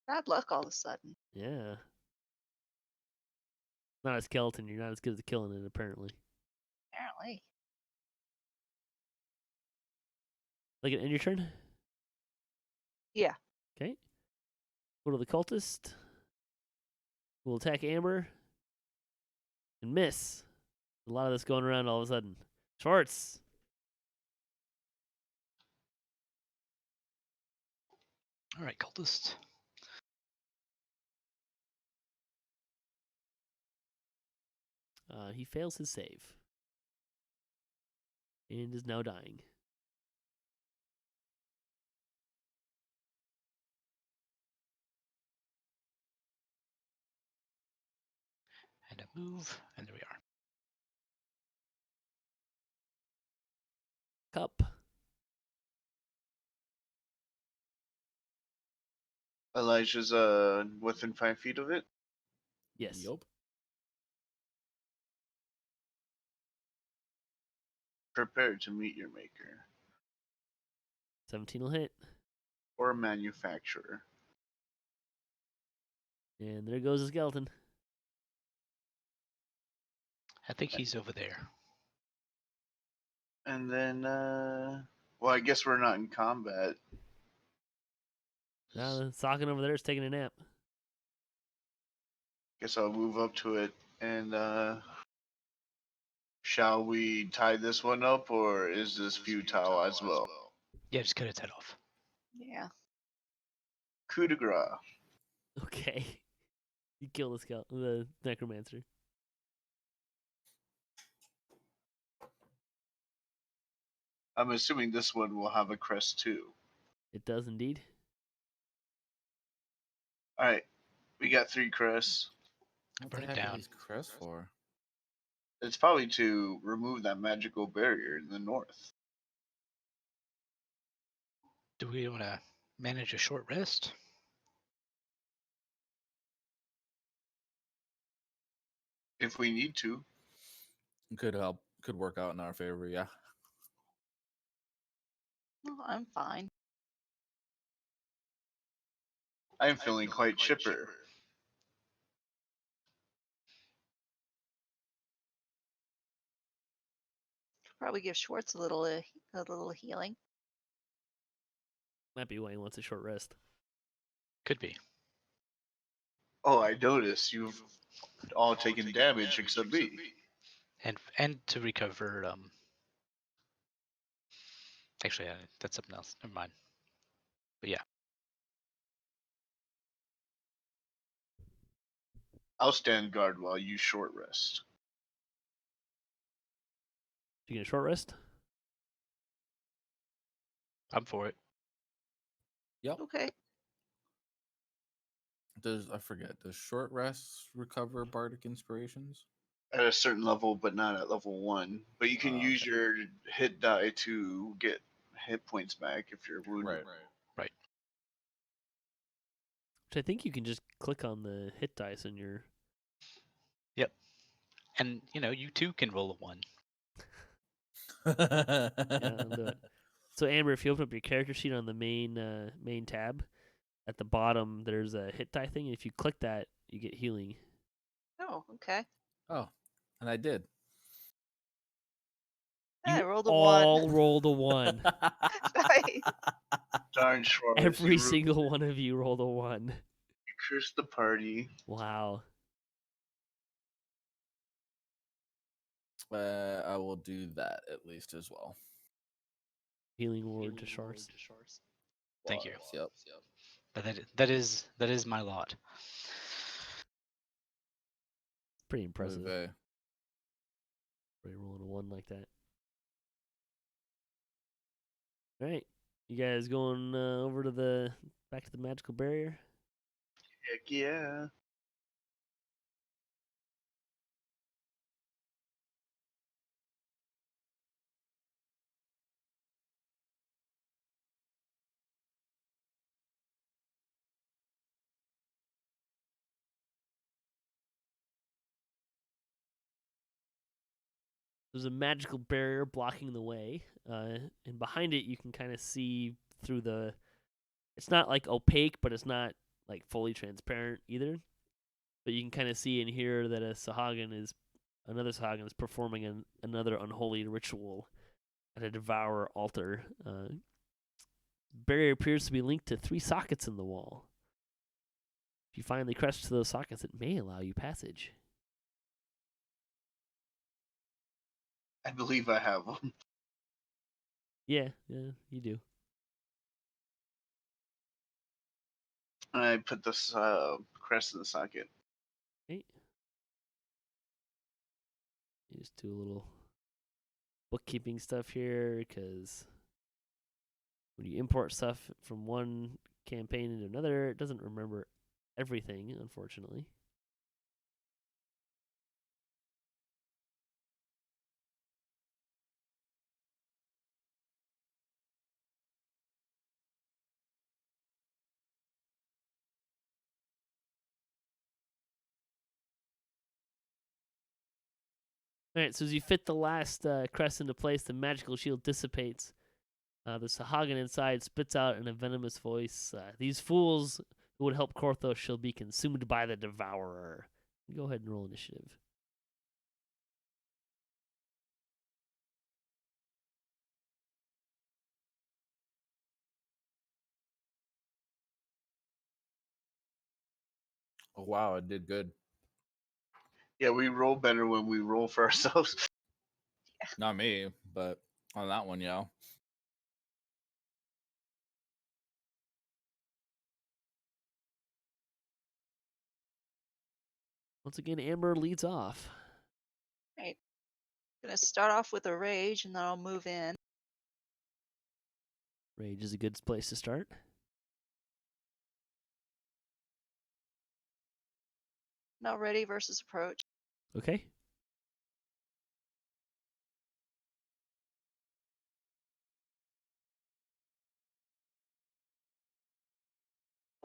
Bad luck all of a sudden. Yeah. Not a skeleton. You're not as good at killing it, apparently. Apparently. Like it end your turn? Yeah. Okay. Go to the cultist. We'll attack Amber. And miss. A lot of this going around all of a sudden. Schwarz. All right, cultist. He fails his save. And is now dying. And a move, and there we are. Cup. Elijah's within 5 feet of it. Yes. Yup. Prepare to meet your maker 17 will hit. or manufacturer. And there goes the skeleton. I think he's over there. And then, well, I guess we're not in combat. Now the Sahuagin over there is taking a nap. Guess I'll move up to it and shall we tie this one up, or is this futile as well? Yeah, just cut its head off. Yeah. Coup de grace. Okay. You kill the necromancer. I'm assuming this one will have a crest too. It does indeed. All right, we got 3 crests. What Burn the it heck are down. these crests for? It's probably to remove that magical barrier in the north. Do we want to manage a short rest? If we need to. Could help. Could work out in our favor. Yeah. Well, I'm fine. I'm feeling quite chipper. Probably give Schwartz a little healing. Might be why he wants a short rest. Could be. Oh, I noticed you've all taken damage except me. And to recover. Actually, that's something else. Never mind. But yeah. I'll stand guard while you short rest. You get a short rest? I'm for it. Yep. Okay. I forget? Does short rests recover bardic inspirations? At a certain level, but not at level 1. But you can use Okay. your hit die to get hit points back if you're wounded. Right. Which I think you can just click on the hit dice in your. Yep. And you too can roll a 1. Yeah, I'll do it. So Amber, if you open up your character sheet on the main tab, at the bottom there's a hit die thing, and if you click that, you get healing. Oh, okay. Oh, and I did. I You rolled a all 1. rolled a 1. Nice. Darn Schwarz, Every you single one of you rolled a 1. You cursed the party. Wow. I will do that at least as well. Healing word to Schwarz. Thank you. Yep. But that is my lot. Pretty impressive. Okay. Rolling a 1 like that. All right, you guys going over to back to the magical barrier? Heck yeah. There's a magical barrier blocking the way, and behind it you can kind of see through the. It's not like opaque, but it's not like fully transparent either. But you can kind of see and hear that another Sahuagin is performing another unholy ritual at a devourer altar. Barrier appears to be linked to 3 sockets in the wall. If you find the crest to those sockets, it may allow you passage. I believe I have one. Yeah, you do. I put this crest in the socket. Okay. You just do a little bookkeeping stuff here, because when you import stuff from one campaign into another, it doesn't remember everything, unfortunately. Alright, so as you fit the last crest into place, the magical shield dissipates. The Sahuagin inside spits out in a venomous voice, "These fools who would help Korthos shall be consumed by the Devourer." Go ahead and roll initiative. Oh wow, it did good. Yeah, we roll better when we roll for ourselves. Not me, but on that one, yeah. Once again, Amber leads off. Right. Gonna start off with a rage, and then I'll move in. Rage is a good place to start. Now ready versus approach. Okay.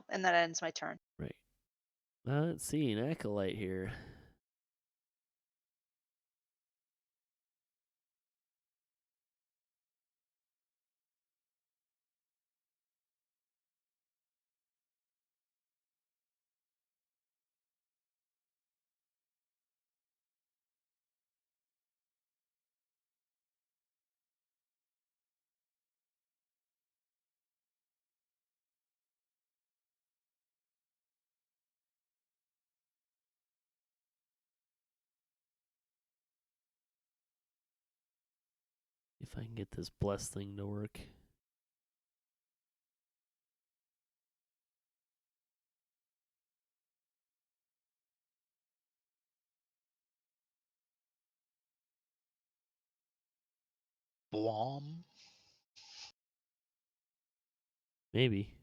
And that ends my turn. Right. Let's see, an acolyte here. If I can get this bless thing to work. Blom. Maybe.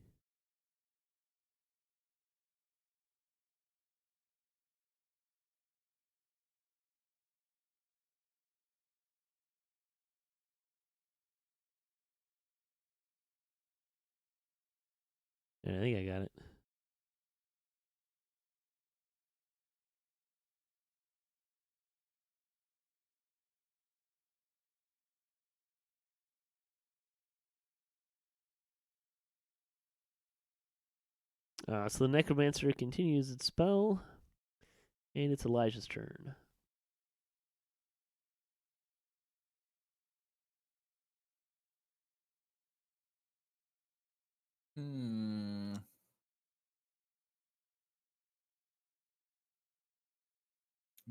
Yeah, I think I got it. So the Necromancer continues its spell, and it's Elijah's turn. I'm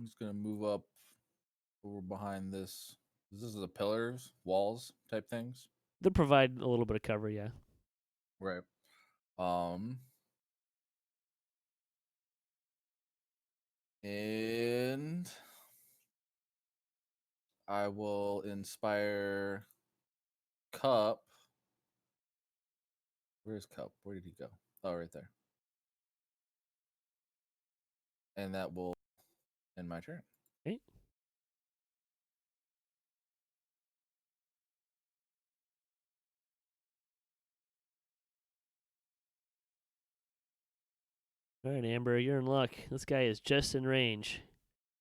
just gonna move up over behind this. This is the pillars, walls type things. They'll provide a little bit of cover, yeah. Right. And I will inspire Cup. Where's Cup? Where did he go? Oh, right there. And that will end my turn. Okay. All right, Amber, you're in luck. This guy is just in range.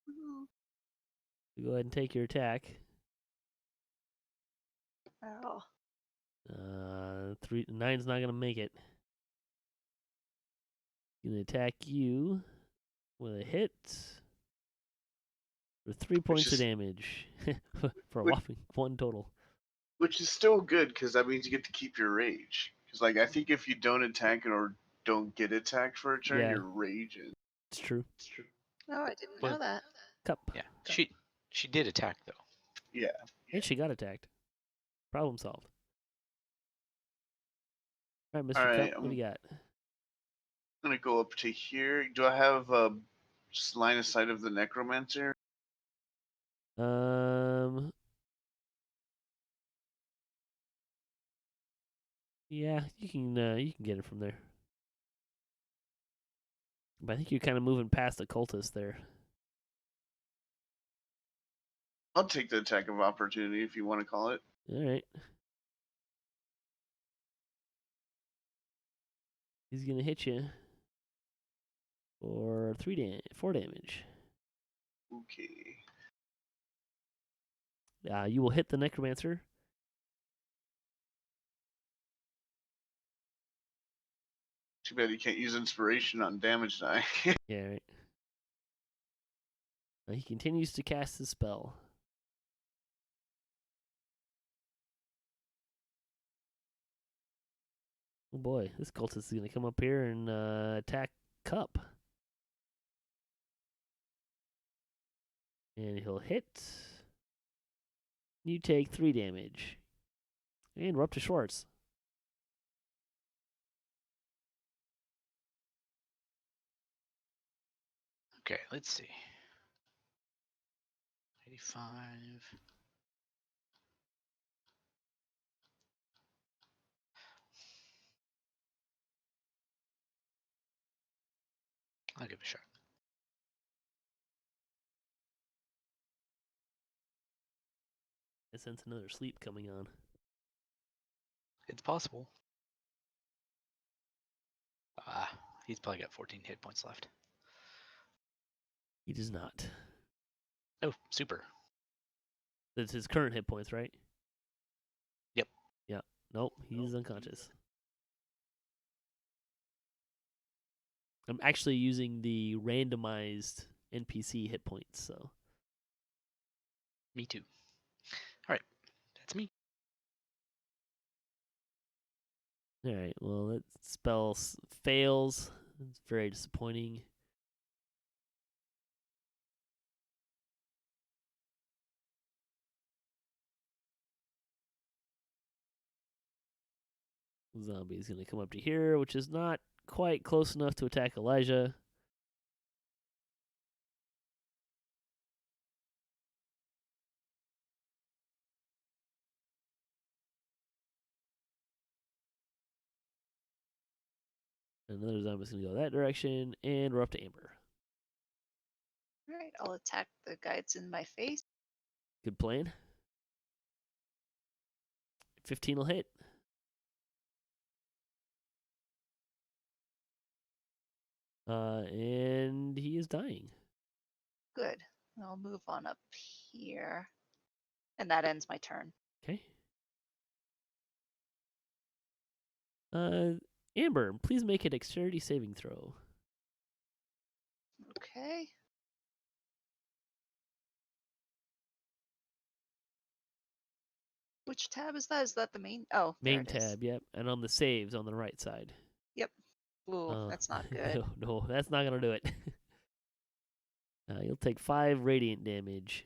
So go ahead and take your attack. Oh. 9's not gonna make it. Gonna attack you with a hit for 3 points of damage for a whopping 1 total. Which is still good, because that means you get to keep your rage. Because, like, I think if you don't attack it or don't get attacked for a turn, Yeah. you're raging. It's true. Oh, I didn't Well, know that. Cup. Yeah, she did attack though. Yeah. And she got attacked. Problem solved. All right, Mr. All right, Cup, what do you got? I'm gonna go up to here. Do I have just line of sight of the necromancer? Yeah, you can get it from there. But I think you're kind of moving past the cultist there. I'll take the attack of opportunity if you want to call it. All right. He's gonna hit you for 4 damage. Okay. You will hit the necromancer. Too bad you can't use inspiration on damage die. Yeah, right. He continues to cast his spell. Oh boy, this cultist is gonna come up here and attack Cup. And he'll hit. You take 3 damage. And we're up to Schwarz. Okay, let's see. 85. I'll give it a shot. I sense another sleep coming on. It's possible. He's probably got 14 hit points left. He does not. Oh, super. That's his current hit points, right? Yep. Yeah. Nope, he's unconscious. I'm actually using the randomized NPC hit points, so. Me too. All right, that's me. All right, well, that spell fails. It's very disappointing. Zombie's going to come up to here, which is not quite close enough to attack Elijah. Another zombie's going to go that direction, and we're up to Amber. All right, I'll attack the guides in my face. Good plan. 15 will hit. And he is dying. Good. I'll move on up here. And that ends my turn. Okay. Amber, please make a dexterity saving throw. Okay. Which tab is that? Is that the main? Oh, there Main it is. tab, yep. And on the saves on the right side. Yep. Ooh, that's not good. No, that's not going to do it. You'll take 5 radiant damage.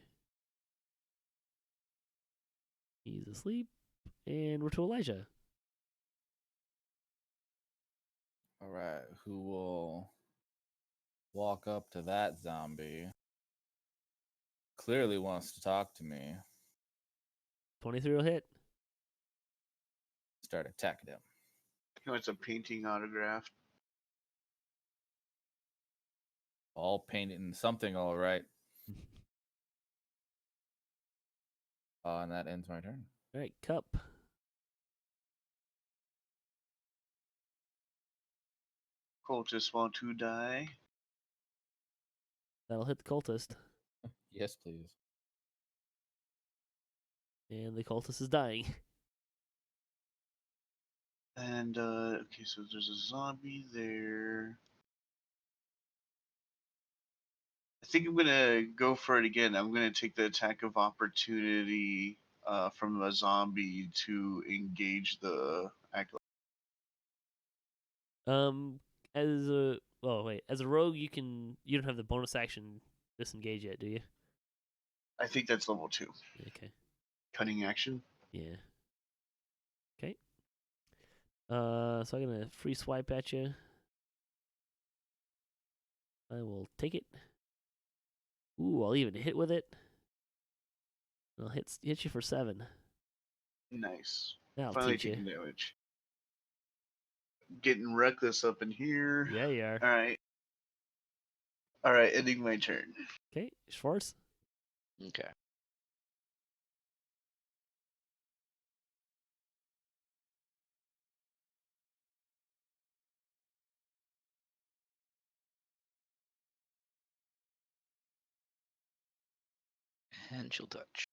He's asleep. And we're to Elijah. All right, who will walk up to that zombie? Clearly wants to talk to me. 23 will hit. Start attacking him. It's a painting autograph. All painting something, all right. And that ends my turn. All right, Cup. Cultists want to die. That'll hit the cultist. Yes, please. And the cultist is dying. And okay, so there's a zombie there. I think I'm gonna go for it again. I'm gonna take the attack of opportunity from a zombie to engage the acolyte. As a rogue, you don't have the bonus action disengage yet, do you? I think that's level 2. Okay. Cunning action. Yeah. Okay. So I'm gonna free swipe at you. I will take it. Ooh, I'll even hit with it. I'll hit you for 7. Nice. That'll Finally teach you. taking damage. Getting reckless up in here. Yeah, you are. All right, ending my turn. Okay, Schwarz. Okay. And she'll touch.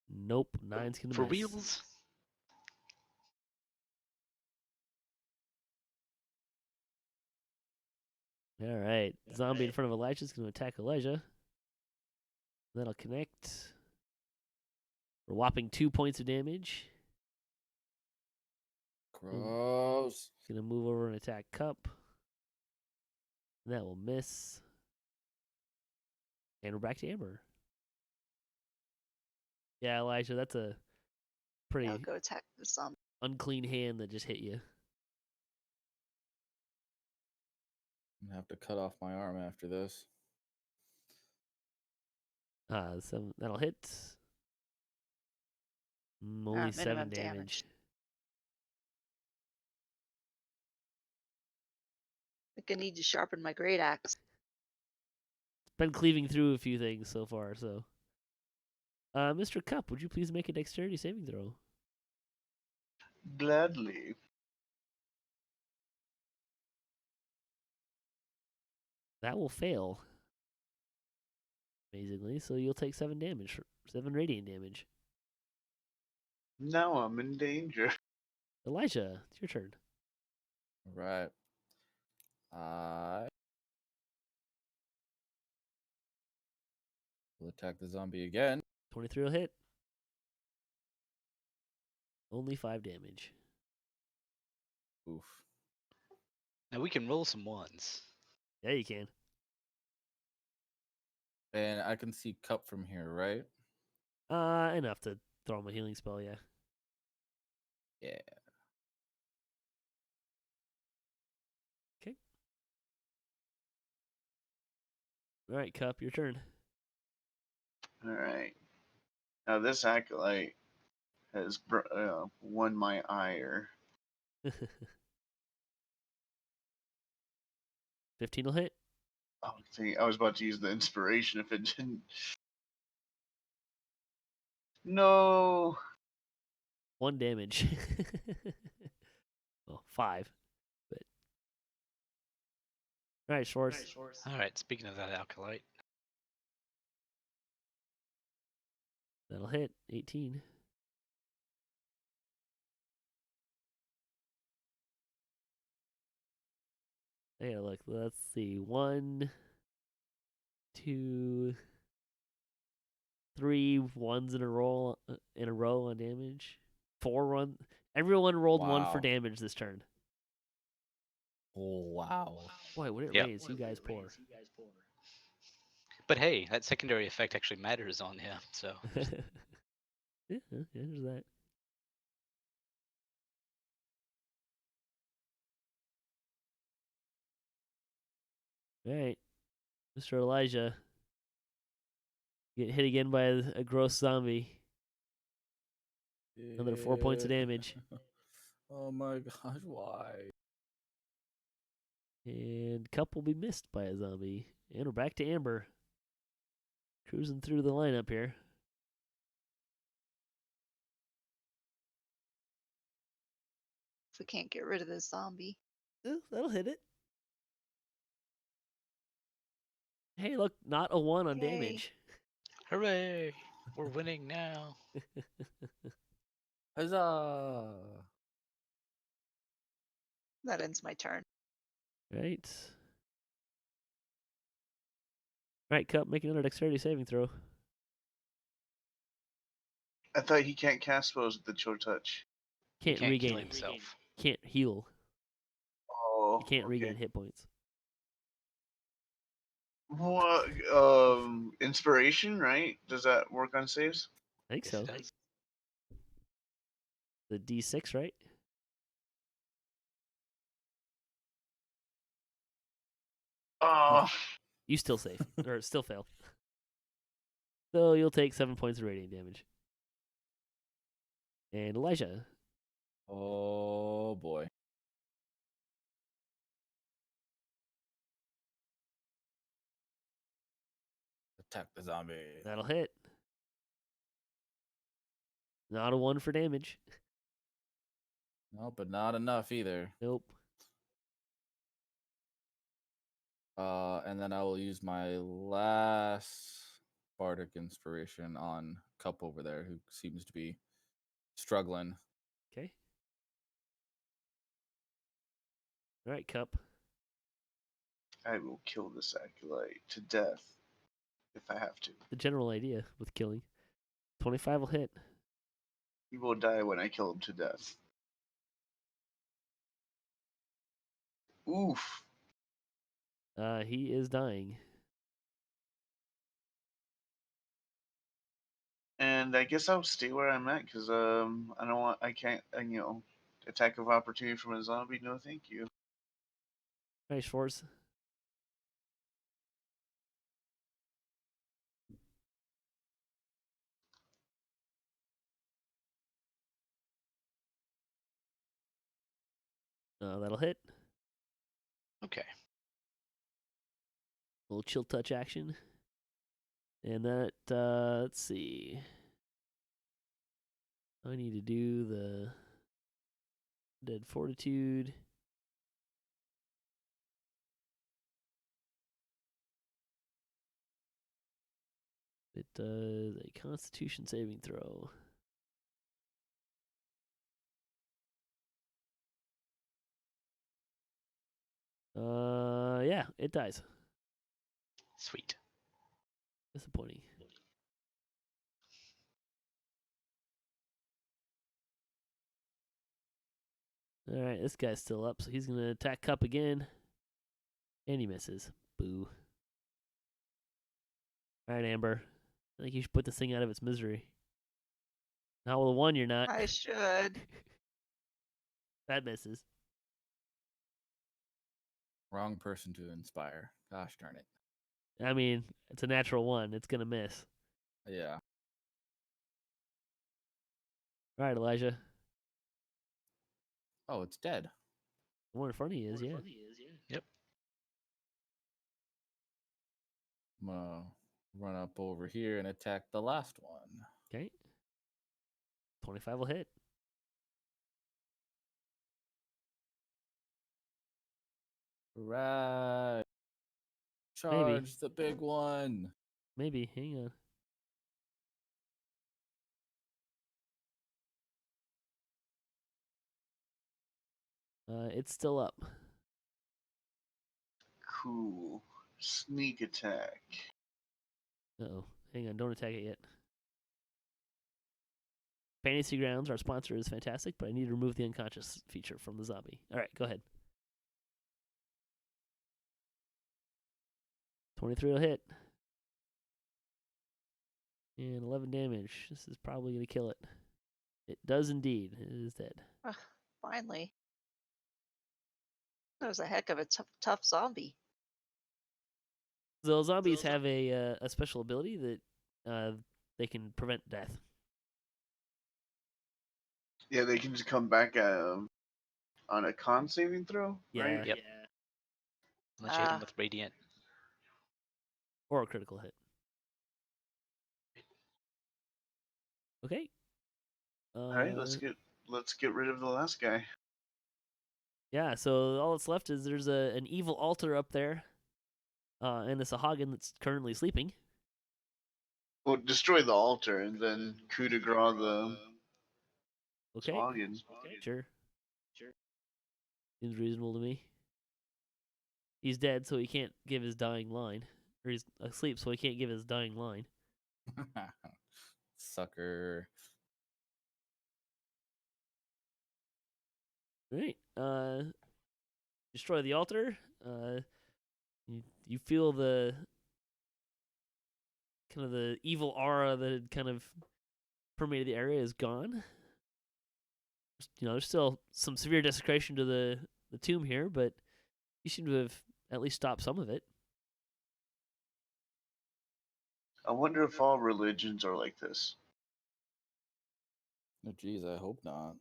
Nope, 9's gonna For miss. reals? All right, zombie in front of Elijah's gonna attack Elijah. That'll connect. For a whopping 2 points of damage. Gross. Gonna move over and attack Cup. That will miss. And we're back to Amber. Yeah, Elijah, that's a pretty I'll go attack the zombie. unclean hand that just hit you. I'm gonna have to cut off my arm after this. So that'll hit. Only 7 minimum damage. damage. I think I need to sharpen my great axe. Been cleaving through a few things so far, so. Mr. Cup, would you please make a dexterity saving throw? Gladly. That will fail. Amazingly, so you'll take 7 damage. 7 radiant damage. Now I'm in danger. Elijah, it's your turn. All right. I will attack the zombie again. 23 will hit. Only 5 damage. Oof. Now we can roll some ones. Yeah, you can. And I can see Cup from here, right? Enough to throw him a healing spell, yeah. Yeah. Okay. All right, Cup, your turn. All right. Now this acolyte has won my ire. 15 will hit. Oh, see, I was about to use the inspiration if it didn't. No. 1 damage. Well, 5. But all right, Schwarz. All right. Speaking of that acolyte, That'll hit. 18. I gotta look. Let's see. 1, 2, 3 ones in a row on damage. 4 1. Everyone rolled 1 for Wow. damage this turn. Oh, wow. Boy, would it Yep. raise? You guys poor. but hey, that secondary effect actually matters on him. So Yeah, there's that. All right, Mr. Elijah. Get hit again by a gross zombie. Another 4 points of damage. Oh my gosh, why? And Cup will be missed by a zombie. And we're back to Amber. Cruising through the lineup here. If we can't get rid of this zombie. That'll hit it. Hey, look, not a 1 on Yay. damage. hooray, we're winning now. Huzzah! That ends my turn. Right. Right, Cup, make another dexterity saving throw. I thought he can't cast spells with the chill touch. Can't Can't regain. kill himself. Can't heal. Oh. You can't okay. regain hit points. What? Inspiration, right? Does that work on saves? I think Yes, so. it does. The D6, right? Oh, You still safe or still fail. So you'll take 7 points of radiant damage. And Elijah, Oh boy. Attack the zombie. that'll hit. Not a 1 for damage. No, but not enough either. Nope. And then I will use my last bardic inspiration on Cup over there, who seems to be struggling. Okay. All right, Cup. I will kill this acolyte to death if I have to. The general idea with killing. 25 will hit. He will die when I kill him to death. Oof. He is dying. And I guess I'll stay where I'm at because I can't attack of opportunity from a zombie. No, thank you. All right, Schwarz. That'll hit. Okay. Little chill touch action. And that, let's see. I need to do the Dead Fortitude. It does a Constitution saving throw. Yeah, it dies. Sweet. Disappointing. All right, this guy's still up, so he's gonna attack Cup again, and he misses. Boo. All right, Amber. I think you should put this thing out of its misery. Not with a 1, you're not. I should. That misses. Wrong person to inspire. Gosh darn it. I mean, it's a natural 1. It's gonna miss. Yeah. All right, Elijah. Oh, it's dead. The one in front of you is, yeah. Yep. I'm gonna run up over here and attack the last one. Okay. 25 will hit. Right. Maybe. Charge the big one. Maybe. Hang on. It's still up. Cool. Sneak attack. Uh-oh. Hang on. Don't attack it yet. Fantasy Grounds, our sponsor, is fantastic, but I need to remove the unconscious feature from the zombie. All right, go ahead. 23 will hit. And 11 damage. This is probably going to kill it. It does indeed. It is dead. Finally. That was a heck of a tough zombie. So zombies have a special ability that they can prevent death. Yeah, they can just come back on a con saving throw, right? Yep. Unless you hit him with radiant. Or a critical hit. Okay. All right, let's get rid of the last guy. Yeah, so all that's left is there's an evil altar up there, and a Sahuagin that's currently sleeping. Well, destroy the altar and then coup de grace the Okay. Sahuagin. Sure. Seems reasonable to me. He's dead, so he can't give his dying line. Or he's asleep, so he can't give his dying line. Sucker. Alright. Destroy the altar. You feel the kind of the evil aura that had kind of permeated the area is gone. There's still some severe desecration to the tomb here, but you seem to have at least stopped some of it. I wonder if all religions are like this. Oh, geez, I hope not.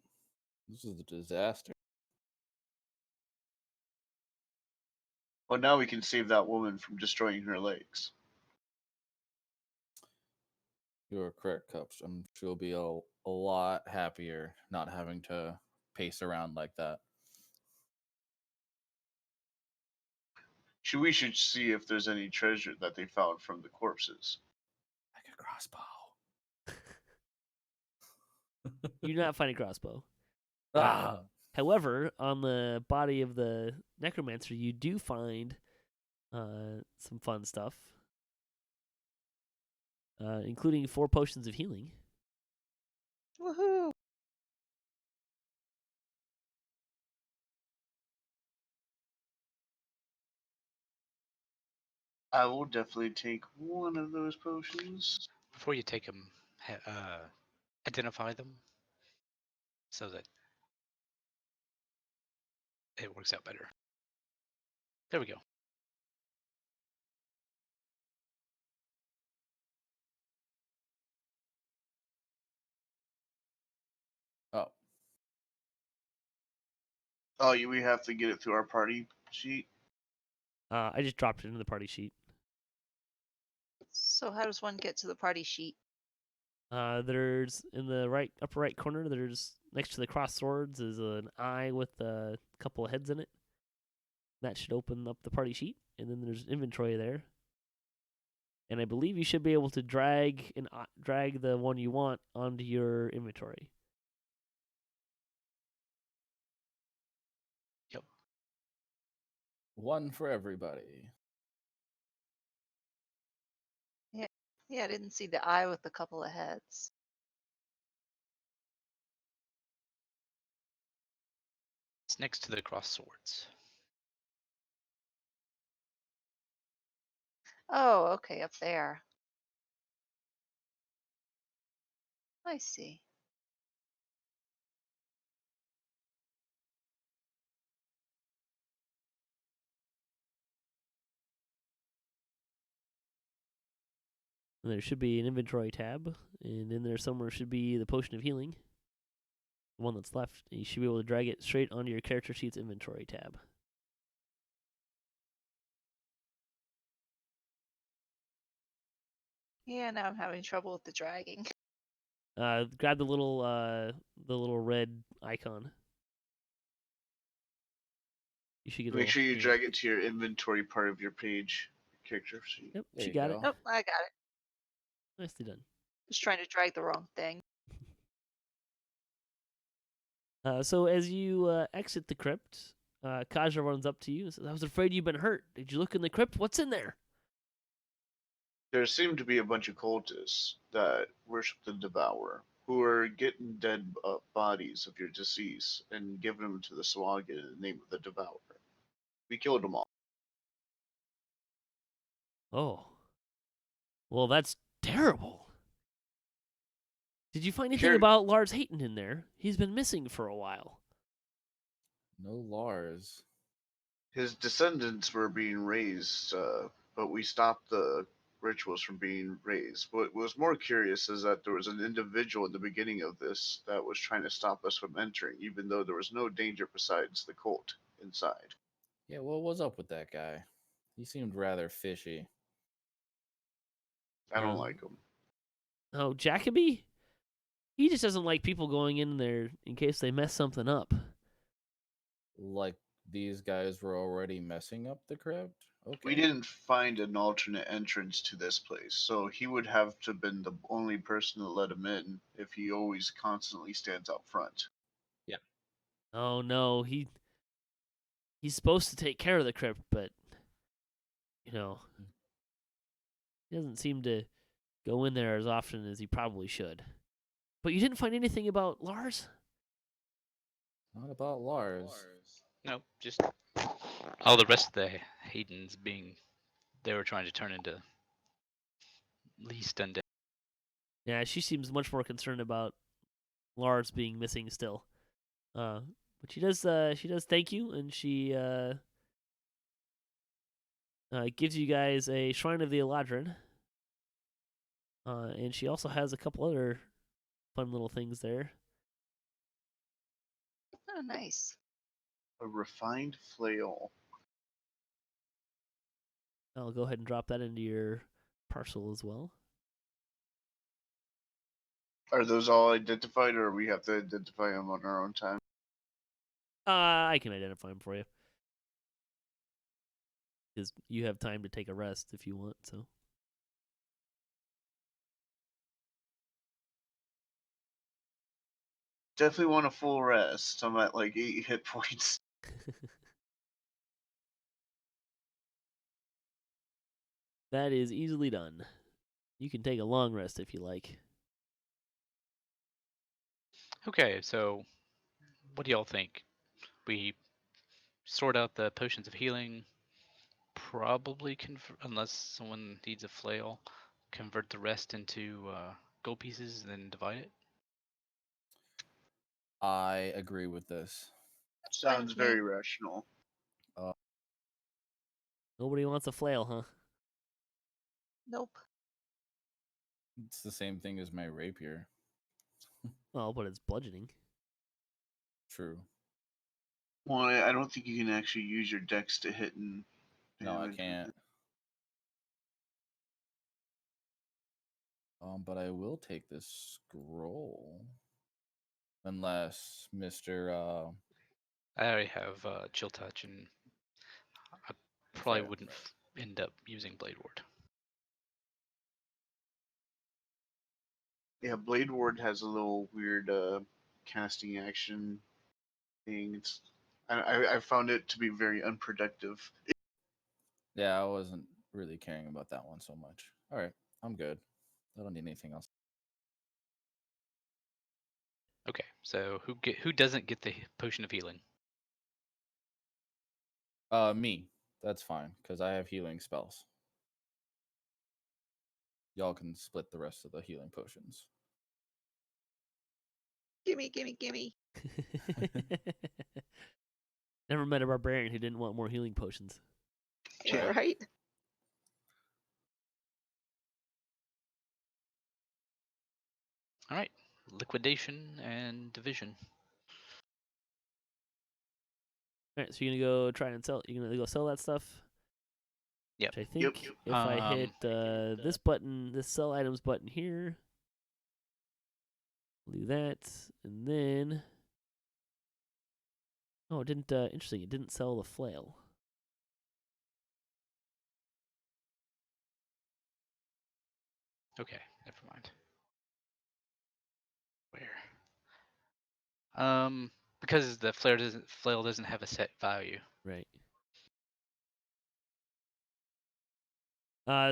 This is a disaster. Well, now we can save that woman from destroying her legs. You are correct, Cups. I'm sure she'll be a lot happier not having to pace around like that. We should see if there's any treasure that they found from the corpses. Like a crossbow. You do not find a crossbow. Ah! However, on the body of the necromancer, you do find some fun stuff, including 4 potions of healing. Woohoo! I will definitely take one of those potions. Before you take them, identify them so that it works out better. There we go. Oh. Oh, we have to get it through our party sheet. I just dropped it into the party sheet. So how does one get to the party sheet? There's in the upper right corner. There's next to the cross swords is an eye with a couple of heads in it. That should open up the party sheet, and then there's inventory there. And I believe you should be able to drag the one you want onto your inventory. Yep. One for everybody. Yeah, I didn't see the eye with a couple of heads. It's next to the cross swords. Oh, okay, up there. I see. And there should be an inventory tab, and in there somewhere should be the potion of healing. The one that's left. And you should be able to drag it straight onto your character sheet's inventory tab. Yeah, now I'm having trouble with the dragging. Grab the little red icon. You should get. Make sure you drag it to your inventory part of your page, character sheet. Yep, There she you got go. it. Oh, I got it. Nicely done. Just trying to drag the wrong thing. So as you exit the crypt, Kaja runs up to you and says, "I was afraid you've been hurt. Did you look in the crypt? What's in there?" There seem to be a bunch of cultists that worship the Devourer, who are getting dead bodies of your deceased and giving them to the Sahuagin in the name of the Devourer. We killed them all. Oh. Well, that's terrible. Did you find anything about Lars Heyton in there? He's been missing for a while. No Lars. His descendants were being raised, but we stopped the rituals from being raised. What was more curious is that there was an individual in the beginning of this that was trying to stop us from entering, even though there was no danger besides the cult inside. Yeah, what was up with that guy? He seemed rather fishy. I don't like him. Oh, Jacoby? He just doesn't like people going in there in case they mess something up. Like these guys were already messing up the crypt? Okay. We didn't find an alternate entrance to this place, so he would have to have been the only person to let him in if he always constantly stands out front. Yeah. Oh no, he's supposed to take care of the crypt, but he doesn't seem to go in there as often as he probably should. But you didn't find anything about Lars? Not about Lars. No, just all the rest of the Haydens they were trying to turn into least undead. Yeah, she seems much more concerned about Lars being missing still. But she does thank you, and she gives you guys a Shrine of the Eladrin. And she also has a couple other fun little things there. Oh, nice. A refined flail. I'll go ahead and drop that into your parcel as well. Are those all identified, or we have to identify them on our own time? I can identify them for you. Because you have time to take a rest if you want, so. Definitely want a full rest. I'm at like 8 hit points. That is easily done. You can take a long rest if you like. Okay, so what do y'all think? We sort out the potions of healing, probably unless someone needs a flail, convert the rest into gold pieces and then divide it. I agree with this. Fine Sounds with me. very rational. Nobody wants a flail, huh? Nope. It's the same thing as my rapier. Well, but it's bludgeoning. True. Well, I don't think you can actually use your dex to hit and No, I damage. can't. But I will take this scroll. Unless Mr. I already have chill touch, and I probably Fair. wouldn't end up using Blade Ward. Yeah, Blade Ward has a little weird casting action thing. I found it to be very unproductive. Yeah, I wasn't really caring about that one so much. All right, I'm good. I don't need anything else. Okay, so who doesn't get the potion of healing? Me. That's fine because I have healing spells. Y'all can split the rest of the healing potions. Gimme, gimme, gimme. Never met a barbarian who didn't want more healing potions. Yeah, Right. right? All right, liquidation and division. All right, so you're gonna go try and sell. You're gonna go sell that stuff. Yep. Which I think if I hit this button, this sell items button here, I'll do that, and then it didn't. Interesting, it didn't sell the flail. Okay, never mind. Where? Because the flail doesn't have a set value. Right.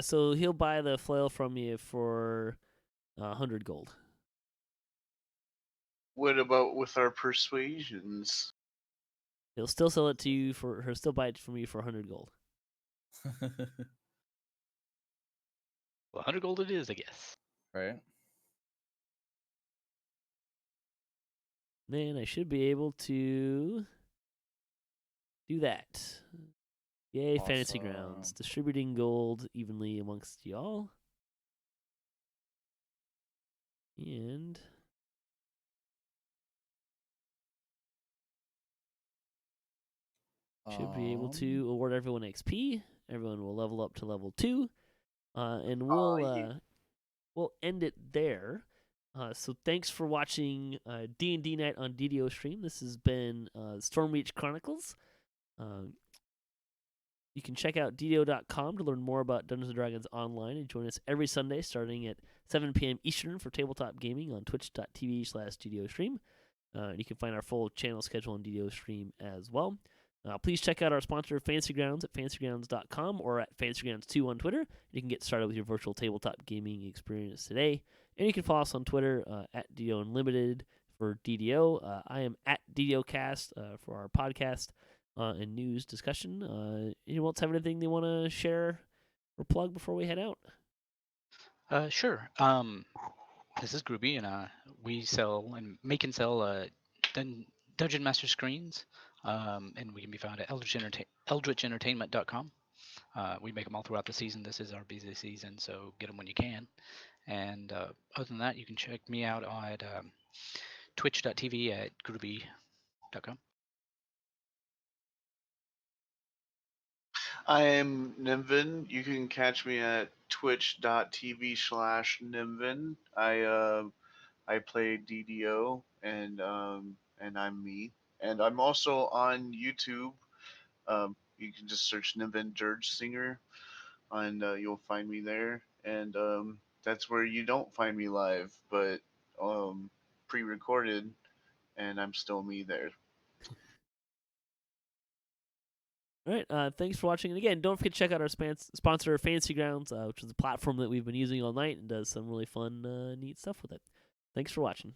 So he'll buy the flail from you for 100 gold. What about with our persuasions? He'll still sell it to you for. He'll still buy it from you for 100 gold. Well, 100 gold it is, I guess. Right. Then I should be able to do that. Yay, Fantasy Grounds. Awesome. Distributing gold evenly amongst y'all. And should be able to award everyone XP. Everyone will level up to level 2. And we'll end it there. So thanks for watching D&D Night on DDOstream. This has been Stormreach Chronicles. You can check out DDO.com to learn more about Dungeons & Dragons online and join us every Sunday starting at 7 p.m. Eastern for tabletop gaming on twitch.tv/DDOstream. You can find our full channel schedule on DDOstream as well. Please check out our sponsor, Fantasy Grounds, at fantasygrounds.com or at fantasygrounds2 on Twitter. You can get started with your virtual tabletop gaming experience today. And you can follow us on Twitter at DDO Unlimited for DDO. I am at DDOcast for our podcast and news discussion. Anyone else have anything they want to share or plug before we head out? Sure. This is Grubii, and we sell and make and sell Dungeon Master screens, and we can be found at eldritchentertainment.com. We make them all throughout the season. This is our busy season, so get them when you can. And other than that, you can check me out at twitch.tv at grubii.com. I am Nimvind. You can catch me at twitch.tv/Nimvind. I play DDO, and I'm me. And I'm also on YouTube. You can just search Nimvind Dirge Singer, and you'll find me there. And that's where you don't find me live, but pre-recorded, and I'm still me there. All right. Thanks for watching. And again, don't forget to check out our sponsor, Fantasy Grounds, which is a platform that we've been using all night and does some really fun, neat stuff with it. Thanks for watching.